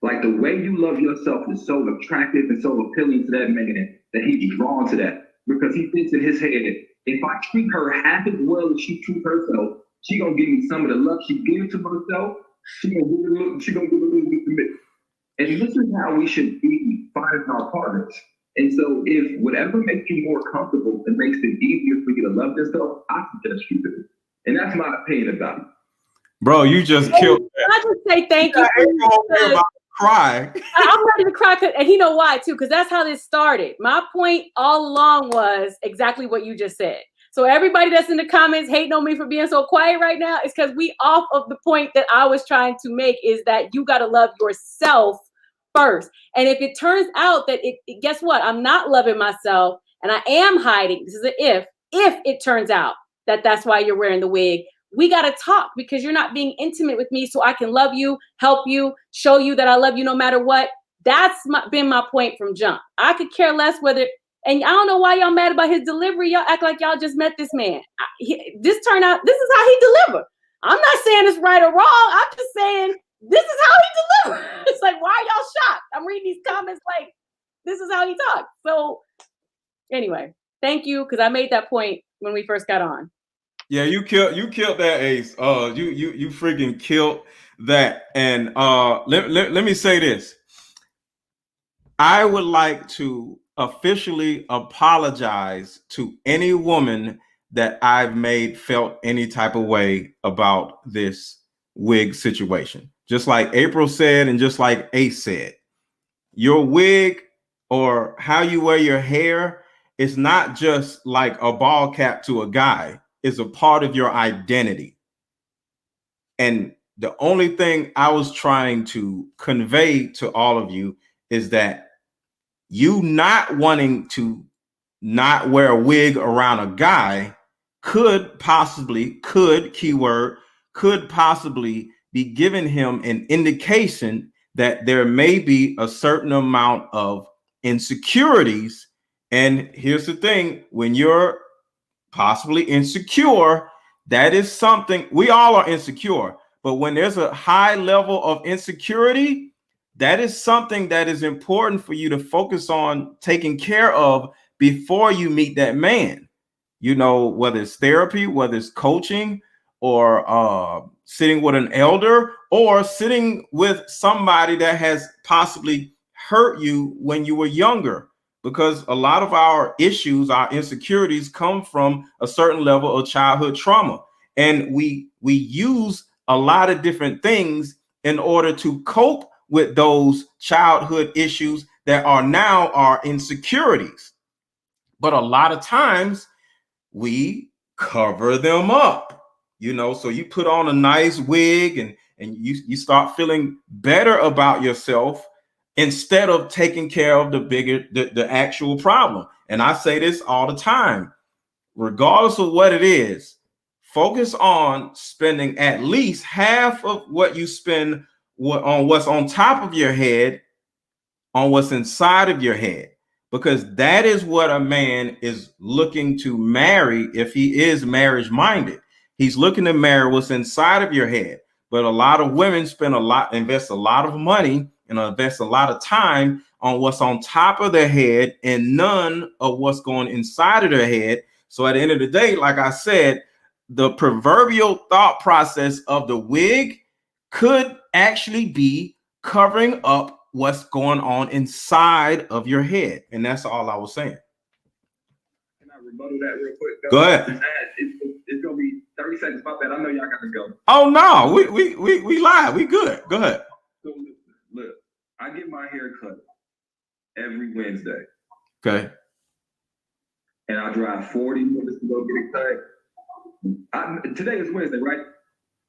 Like the way you love yourself is so attractive and so appealing to that man that he's drawn to that because he thinks in his head, if I treat her half as well as she treats herself, she gonna give me some of the love she gives to herself. She gonna give a little bit to me. And this is how we should be finding our partners. And so if whatever makes you more comfortable and makes it easier for you to love yourself, I suggest you do. And that's my opinion about it. Bro, you just killed that. I just say thank you. Cry. I'm ready to cry, and you know why too, because that's how this started. My point all along was exactly what you just said. So everybody that's in the comments hating on me for being so quiet right now is because we off of the point that I was trying to make is that you got to love yourself first. And if it turns out that guess what? I'm not loving myself and I am hiding. This is an if it turns out that that's why you're wearing the wig. We got to talk because you're not being intimate with me so I can love you, help you, show you that I love you no matter what. That's been my point from jump. I could care less whether, and I don't know why y'all mad about his delivery. Y'all act like y'all just met this man. This is how he delivered. I'm not saying it's right or wrong. I'm just saying this is how he delivered. It's like, why are y'all shocked? I'm reading these comments like, this is how he talks. So anyway, thank you, because I made that point when we first got on. Yeah, you killed that, Ace. You freaking killed that. And let me say this. I would like to officially apologize to any woman that I've made felt any type of way about this wig situation. Just like April said, and just like Ace said, your wig or how you wear your hair is not just like a ball cap to a guy. Is a part of your identity. And the only thing I was trying to convey to all of you is that you not wanting to not wear a wig around a guy could possibly be giving him an indication that there may be a certain amount of insecurities. And here's the thing, when you're possibly insecure, that is something, we all are insecure, but when there's a high level of insecurity, that is something that is important for you to focus on taking care of before you meet that man. You know, whether it's therapy, whether it's coaching, or sitting with an elder, or sitting with somebody that has possibly hurt you when you were younger. Because a lot of our issues, our insecurities come from a certain level of childhood trauma. And we use a lot of different things in order to cope with those childhood issues that are now our insecurities. But a lot of times we cover them up, you know. So you put on a nice wig and you start feeling better about yourself instead of taking care of the actual problem. And I say this all the time, regardless of what it is, focus on spending at least half of what you spend on what's on top of your head on what's inside of your head, because that is what a man is looking to marry. If he is marriage minded, he's looking to marry what's inside of your head. But a lot of women invest a lot of money and invest a lot of time on what's on top of their head and none of what's going inside of their head. So at the end of the day, like I said, the proverbial thought process of the wig could actually be covering up what's going on inside of your head. And that's all I was saying. Can I rebuttal that real quick? Go ahead. It's gonna be 30 seconds about that. I know y'all gotta go. Oh no, we live. We good. Go ahead. So look, I get my hair cut every Wednesday. Okay. And I drive 40 minutes to go get it cut. Today is Wednesday, right?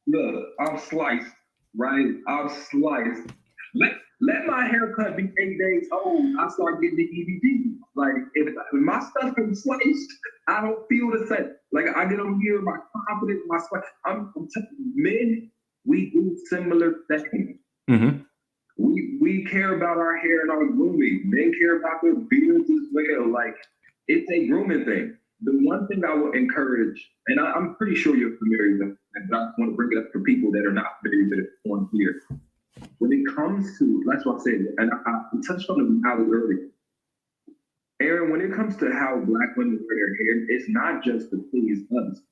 Look, I'm sliced, right? I'm sliced. Let my haircut be 8 days old. I start getting the EBD. Like if my stuff is sliced, I don't feel the same. Like I get on here, my confidence, my slice. I'm men, we do similar things. Mm-hmm. We care about our hair and our grooming. Men care about their beards as well. Like it's a grooming thing. The one thing I would encourage, and I'm pretty sure you're familiar with, and I want to bring it up for people that are not familiar with it on here. When it comes to, that's what I said, and I touched on it earlier. Aaron, when it comes to how Black women wear their hair, it's not just to please us.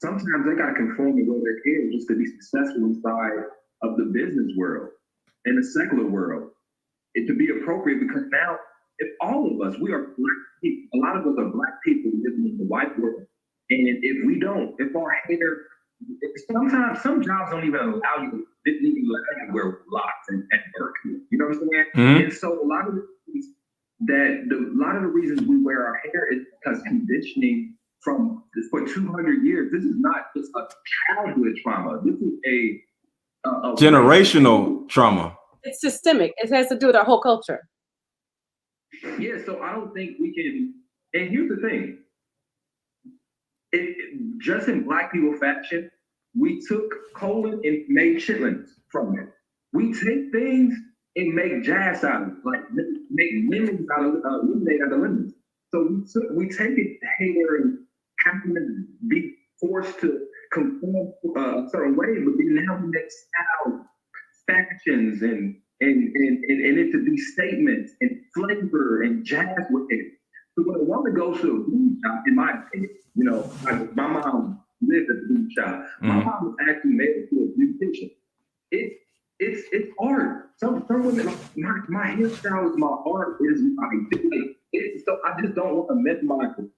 Sometimes they got to conform to wear their hair just to be successful inside of the business world and the secular world. It to be appropriate, because now, if all of us, we are Black people, a lot of us are Black people living in the white world. And if we don't, if our hair, sometimes some jobs don't even allow you to wear locks and work. You know what I'm saying? Mm-hmm. And so a lot of the reasons we wear our hair is because conditioning for 200 years. This is not just a childhood trauma. This is a generational trauma. It's systemic. It has to do with our whole culture. Yeah, so I don't think we can. And here's the thing. Just in Black people fashion, we took colon and made chitlins from it. We take things and make jazz out of it, like make lemons out of lemonade out of lemons. So we take it hair and have to be forced to conform a certain way, but then now we make style, fashions, and it to be statements and flavor and jazz with it. So when a woman goes to a food shop, in my opinion, you know, my mom lived at the food shop. My mom was actually married to a beautician. It's art. Some women, my hairstyle is my art, is my identity. So I just don't want to minimize it.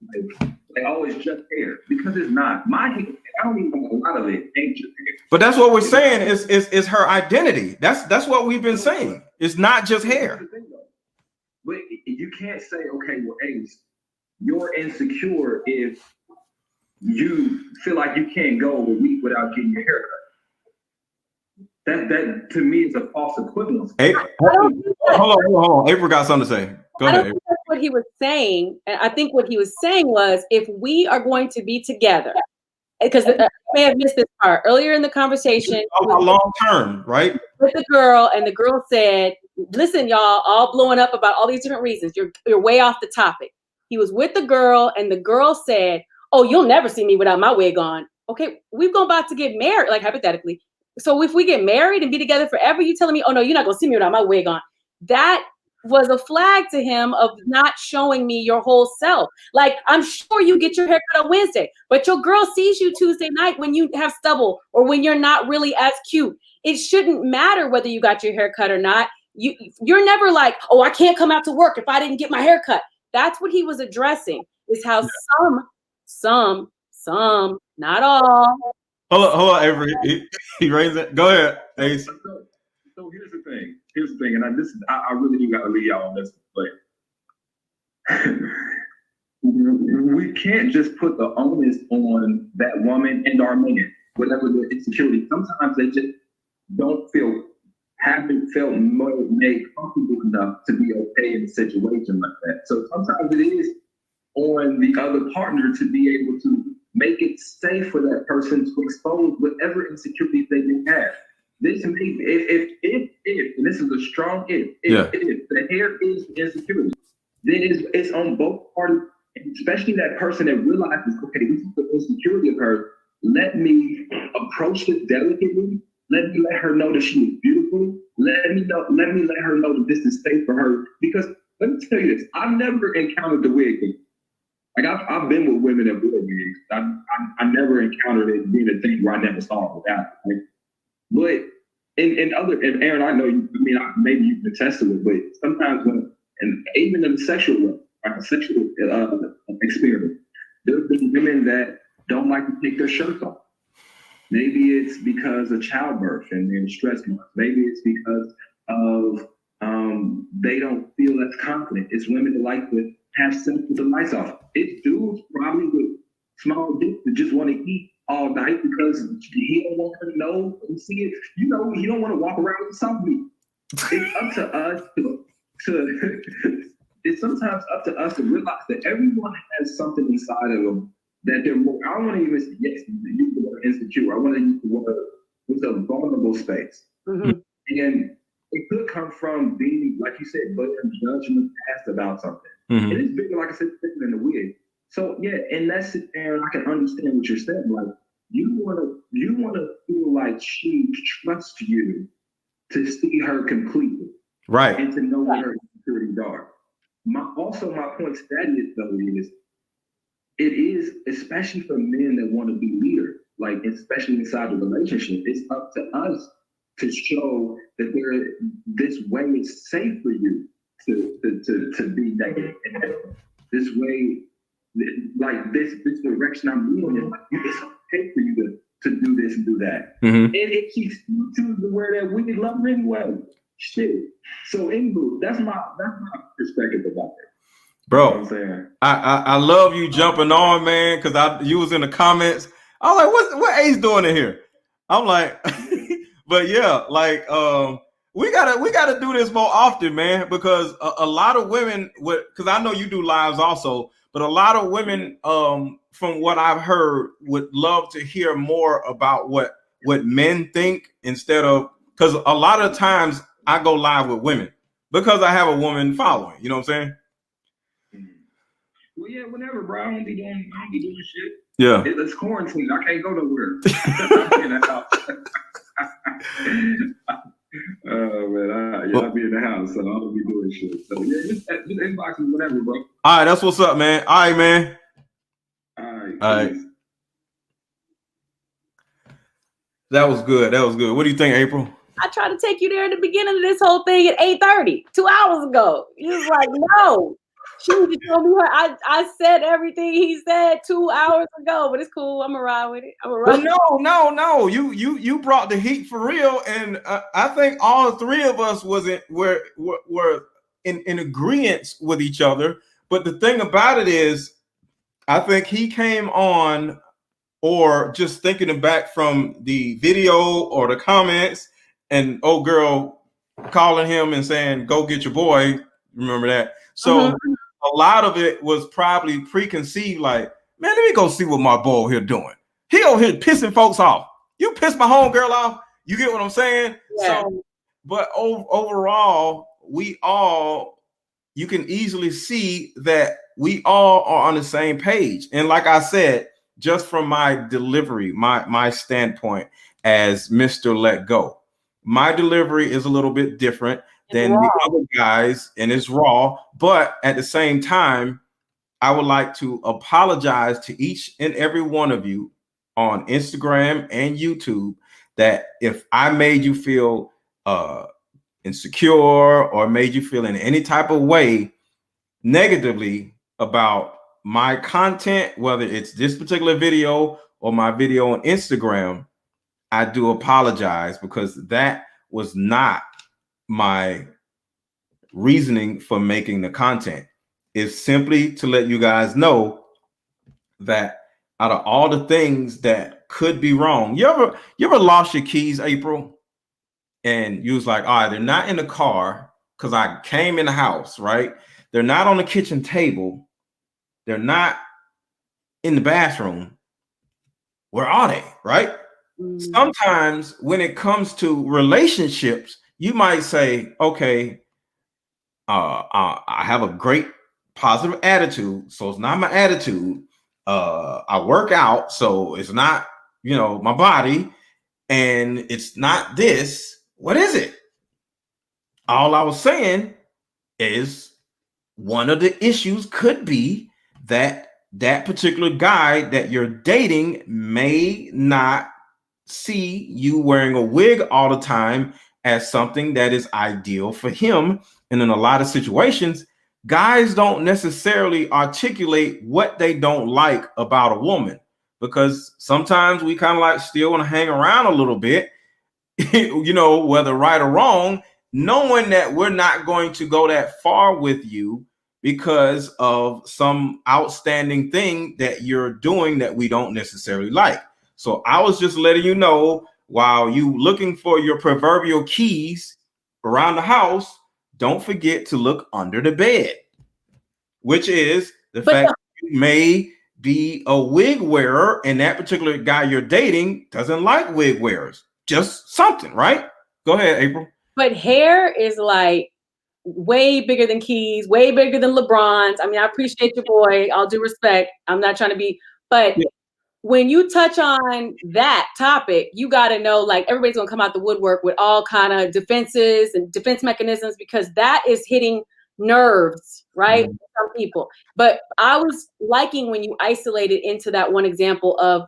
Like always just hair, because it's not my hair. I don't even know a lot of it ain't just hair. But that's what we're saying is her identity. That's what we've been saying. It's not just hair. But you can't say, okay, well, Ace, you're insecure if you feel like you can't go a week without getting your hair cut. That to me is a false equivalence. Hey, hold on. April got something to say. Go ahead. I don't think that's what he was saying. And I think what he was saying was, if we are going to be together, because I may have missed this part earlier in the conversation. Long term, right? With the girl, and the girl said, listen, y'all, all blowing up about all these different reasons. You're way off the topic. He was with the girl, and the girl said, oh, you'll never see me without my wig on. Okay, we've gone about to get married, like hypothetically. So if we get married and be together forever, you telling me, oh no, you're not gonna see me without my wig on. That was a flag to him of not showing me your whole self. Like, I'm sure you get your haircut on Wednesday, but your girl sees you Tuesday night when you have stubble or when you're not really as cute. It shouldn't matter whether you got your hair cut or not. You're never like, oh, I can't come out to work if I didn't get my hair cut. That's what he was addressing, is how some, not all. Hold on, Avery. He raised it. Go ahead, Ace. So here's the thing. And I really do gotta leave y'all on this, but we can't just put the onus on that woman and our men, whatever the insecurity. Sometimes they just haven't felt made comfortable enough to be okay in a situation like that. So sometimes it is on the other partner to be able to make it safe for that person to expose whatever insecurities they may have. This may, if, and this is a strong if the hair is insecurity, then it's on both parties, especially that person that realizes, okay, this is the insecurity of her. Let me approach this delicately. Let me let her know that she is beautiful. Let me let her know that this is safe for her. Because let me tell you this, I've never encountered the wig thing. Like I've been with women that wear wigs. I never encountered it being a thing where I never saw it without it. Right? But and Aaron, I know you. I mean, maybe you've been tested with, but sometimes and even in the sexual way, like a sexual experiment, there's been women that don't like to take their shirts off. Maybe it's because of childbirth and then stress marks. Maybe it's because of they don't feel as confident. It's women that like to have sex with the lights off. It's dudes probably with small dicks that just want to eat all night because he don't want her to know and see it. You know, he don't want to walk around with soft meat. It's up to us to it's sometimes up to us to realize that everyone has something inside of them that they're more. I don't want to even use the word insecure. I want to use the word with a vulnerable space. Mm-hmm. And it could come from being, like you said, but judgment passed about something. Mm-hmm. It is bigger, like I said, bigger than the wig. So yeah, and that's it, Aaron. I can understand what you're saying. Like you wanna feel like she trusts you to see her completely, right, and to know what her insecurities are. My point to that is though is it is especially for men that want to be leaders, like especially inside the relationship. It's up to us to show that this way is safe for you to be negative. This way, like this direction I'm moving in, like, it's okay for you to do this and do that. Mm-hmm. And it keeps you choosing to wear that wicked love anyway. Shit. So that's my perspective about it. Bro, you know what I'm saying? I love you jumping on, man, because you was in the comments. I was like, what Ace doing in here? I'm like, but yeah, like we gotta do this more often, man, because a lot of women because I know you do lives also, but a lot of women from what I've heard would love to hear more about what men think instead of, because a lot of times I go live with women because I have a woman following, you know what I'm saying? Well, yeah, whenever, bro. I don't be doing shit. Yeah. It's quarantine. I can't go nowhere. I'm in the house. Oh, man. I'll be in the house, so I don't be doing shit. So, yeah, just inbox me, whatever, bro. All right, that's what's up, man. All right, man. All right. That was good. What do you think, April? I tried to take you there in the beginning of this whole thing at 8:30, 2 hours ago. You was like, no. She just told me I said everything he said 2 hours ago, but it's cool. I'm gonna ride with it. Well, no. You brought the heat for real, and I think all three of us were in agreement with each other. But the thing about it is, I think he came on, or just thinking back from the video or the comments, and old girl calling him and saying, "Go get your boy." Remember that? So. Mm-hmm. A lot of it was probably preconceived, like, man, let me go see what my boy here doing. He over here pissing folks off. You piss my homegirl off. You get what I'm saying? Yeah. So, but overall, you can easily see that we all are on the same page. And like I said, just from my delivery, my standpoint, as MrLetGo. My delivery is a little bit different than the other guys, and it's raw. But at the same time, I would like to apologize to each and every one of you on Instagram and YouTube that if I made you feel insecure or made you feel in any type of way negatively about my content, whether it's this particular video or my video on Instagram, I do apologize, because that was not my reasoning for making the content. It's simply to let you guys know that out of all the things that could be wrong, you ever lost your keys, April? And you was like, all right, they're not in the car because I came in the house, right? They're not on the kitchen table. They're not in the bathroom. Where are they, right? Sometimes when it comes to relationships, you might say, okay, I have a great positive attitude, so it's not my attitude. I work out, so it's not, my body, and it's not this. What is it? All I was saying is one of the issues could be that particular guy that you're dating may not see you wearing a wig all the time as something that is ideal for him. And in a lot of situations, guys don't necessarily articulate what they don't like about a woman, because sometimes we kind of like still want to hang around a little bit, whether right or wrong, knowing that we're not going to go that far with you because of some outstanding thing that you're doing that we don't necessarily like. So I was just letting you know, while you looking for your proverbial keys around the house, don't forget to look under the bed, which is the fact that you may be a wig wearer and that particular guy you're dating doesn't like wig wearers. Just something, right? Go ahead, April. But hair is like way bigger than keys, way bigger than LeBron's. I mean, I appreciate your boy, all due respect. I'm not trying to be, but when you touch on that topic, you got to know, like, everybody's going to come out the woodwork with all kind of defenses and defense mechanisms, because that is hitting nerves, right? Some people. But I was liking when you isolated into that one example of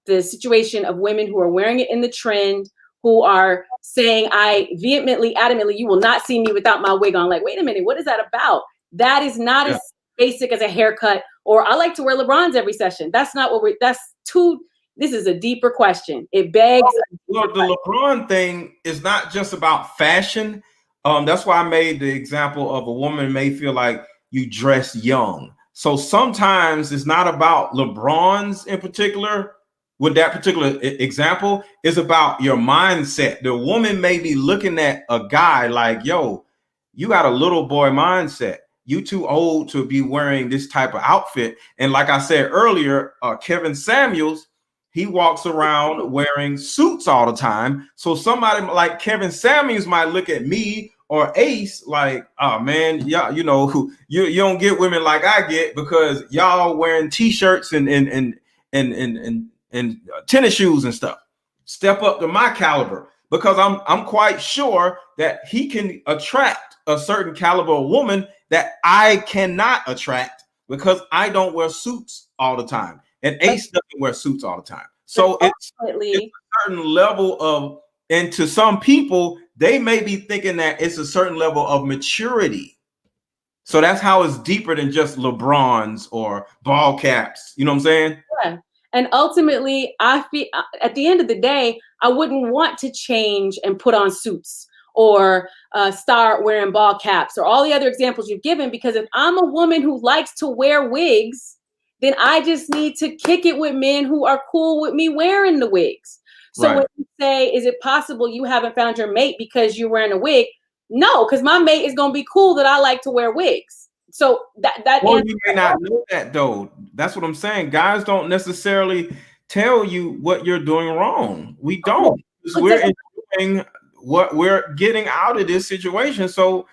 the situation of women who are wearing it in the trend, who are saying, I vehemently, adamantly, you will not see me without my wig on. Like, wait a minute, what is that about? That is not as basic as a haircut, or I like to wear LeBron's every session. That's not what this is a deeper question. It begs. Well, the LeBron thing is not just about fashion. That's why I made the example of a woman may feel like you dress young. So sometimes it's not about LeBron's in particular. With that particular example, is about your mindset. The woman may be looking at a guy like, yo, you got a little boy mindset. You too old to be wearing this type of outfit. And like I said earlier, Kevin Samuels, he walks around wearing suits all the time. So somebody like Kevin Samuels might look at me or Ace like, oh man, yeah, you don't get women like I get because y'all wearing t-shirts and tennis shoes and stuff. Step up to my caliber, because I'm quite sure that he can attract a certain caliber of woman that I cannot attract, because I don't wear suits all the time, and Ace doesn't wear suits all the time. So it's a certain level of, and to some people, they may be thinking that it's a certain level of maturity. So that's how it's deeper than just LeBron's or ball caps. You know what I'm saying? Yeah. And ultimately, I feel at the end of the day, I wouldn't want to change and put on suits or start wearing ball caps or all the other examples you've given, because if I'm a woman who likes to wear wigs, then I just need to kick it with men who are cool with me wearing the wigs. So when you say, is it possible you haven't found your mate because you're wearing a wig? No, because my mate is going to be cool that I like to wear wigs. So that well, you may not know that though. That's what I'm saying. Guys don't necessarily tell you what you're doing wrong. We don't. We're enjoying what we're getting out of this situation. So,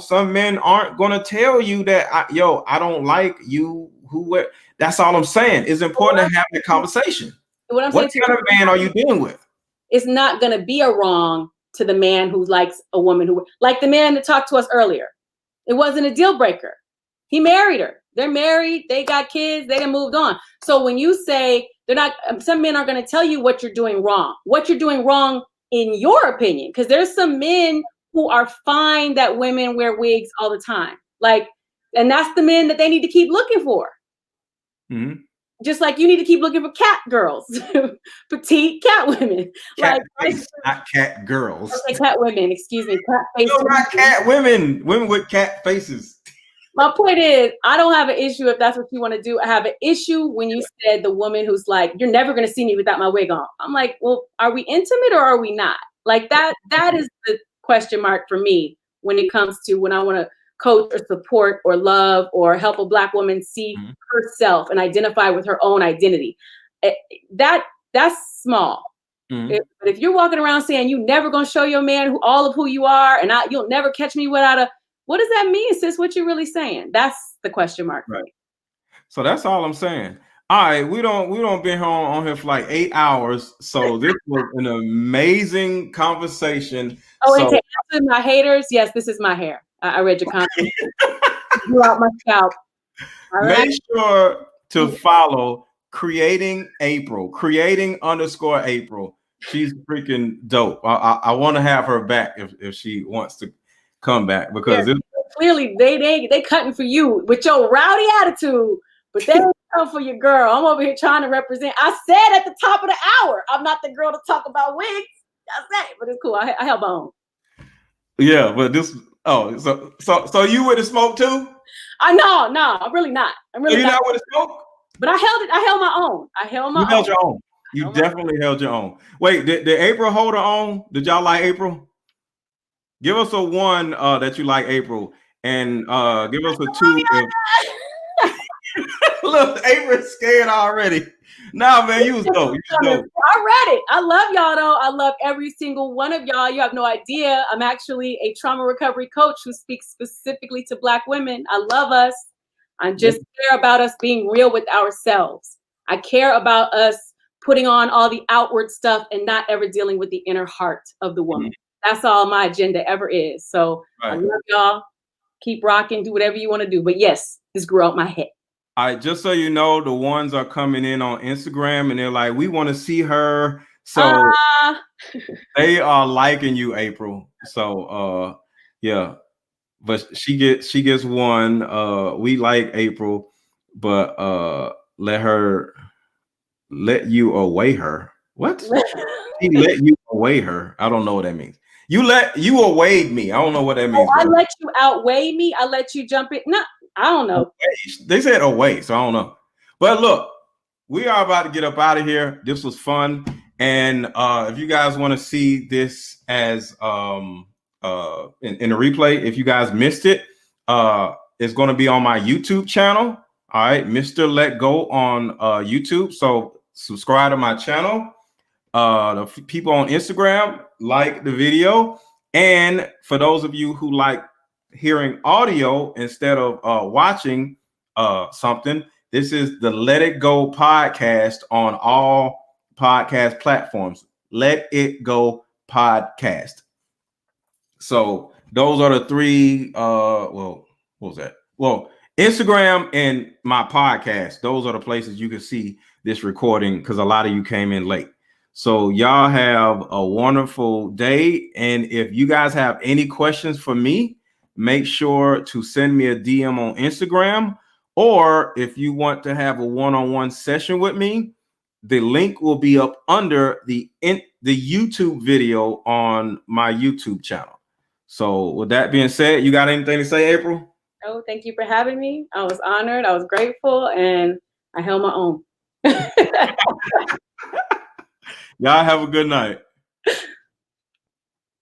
some men aren't going to tell you that, I don't like you. That's all I'm saying. It's important to have that conversation. What kind of man are you dealing with? it's not going to be a wrong to the man who likes a woman who, like the man that talked to us earlier. It wasn't a deal breaker. He married her. They're married. They got kids. They done moved on. So when you say they're not, some men are going to tell you what you're doing wrong. What you're doing wrong in your opinion, because there's some men who are fine that women wear wigs all the time. Like, and that's the men that they need to keep looking for. Mm-hmm. Just like you need to keep looking for cat girls, petite cat women. Cat like face, not cat girls. Okay, cat women, excuse me. Cat face. No, not cat women. Women with cat faces. My point is, I don't have an issue if that's what you want to do. I have an issue when you said the woman who's like, you're never going to see me without my wig on. I'm like, well, are we intimate or are we not? Like that is the question mark for me when it comes to when I want to coach or support or love or help a Black woman see herself and identify with her own identity. That's small. But if you're walking around saying you never going to show your man all of who you are and you'll never catch me without a, what does that mean, sis? What you really saying? That's the question mark. Right. So that's all I'm saying. All right, we don't been on here for like 8 hours. So this was an amazing conversation. Oh, and to answer my haters, yes, this is my hair. I read your comment. Grew out my scalp. Make sure to follow creating April, _April. She's freaking dope. I want to have her back if she wants to come back, because clearly they cutting for you with your rowdy attitude, but they don't come for your girl. I'm over here trying to represent. I said at the top of the hour, I'm not the girl to talk about wigs. That's it, but it's cool. I held my own. Yeah, but this. Oh, so you with the smoke too? No, I'm really not. I'm really not with the smoke. But I held my own. You held your own. You definitely held your own. Wait, did April hold her own? Did y'all like April? Give us a 1 that you like April, and give us a 2. Look, April's scared already. Nah, man, you was dope. I read it. I love y'all though. I love every single one of y'all. You have no idea. I'm actually a trauma recovery coach who speaks specifically to Black women. I love us. I just care about us being real with ourselves. I care about us putting on all the outward stuff and not ever dealing with the inner heart of the woman. That's all my agenda ever is. So I love y'all. Keep rocking. Do whatever you want to do. But yes, this grew out my head. All right, just so you know, the ones are coming in on Instagram and they're like, we want to see her. So they are liking you, April. So yeah. But she gets 1. We like April, but let you away her. What? He let you away her. I don't know what that means. You awayed me. I don't know what that means. I let you outweigh me. I let you jump in. No, I don't know. They said away, so I don't know. But look, we are about to get up out of here. This was fun. And if you guys want to see this as in the replay, if you guys missed it, it's going to be on my YouTube channel. All right, MrLetGo on YouTube. So subscribe to my channel. The people on Instagram, like the video. And for those of you who like hearing audio instead of watching something, this is the Let It Go podcast on all podcast platforms. Let It Go podcast. So those are the 3 what was that? Well, Instagram and my podcast. Those are the places you can see this recording, because a lot of you came in late. So y'all have a wonderful day. And if you guys have any questions for me, make sure to send me a DM on Instagram. Or if you want to have a one-on-one session with me, the link will be up under the YouTube video on my YouTube channel. So with that being said, you got anything to say, April? Oh, thank you for having me. I was honored. I was grateful, and I held my own. Y'all have a good night.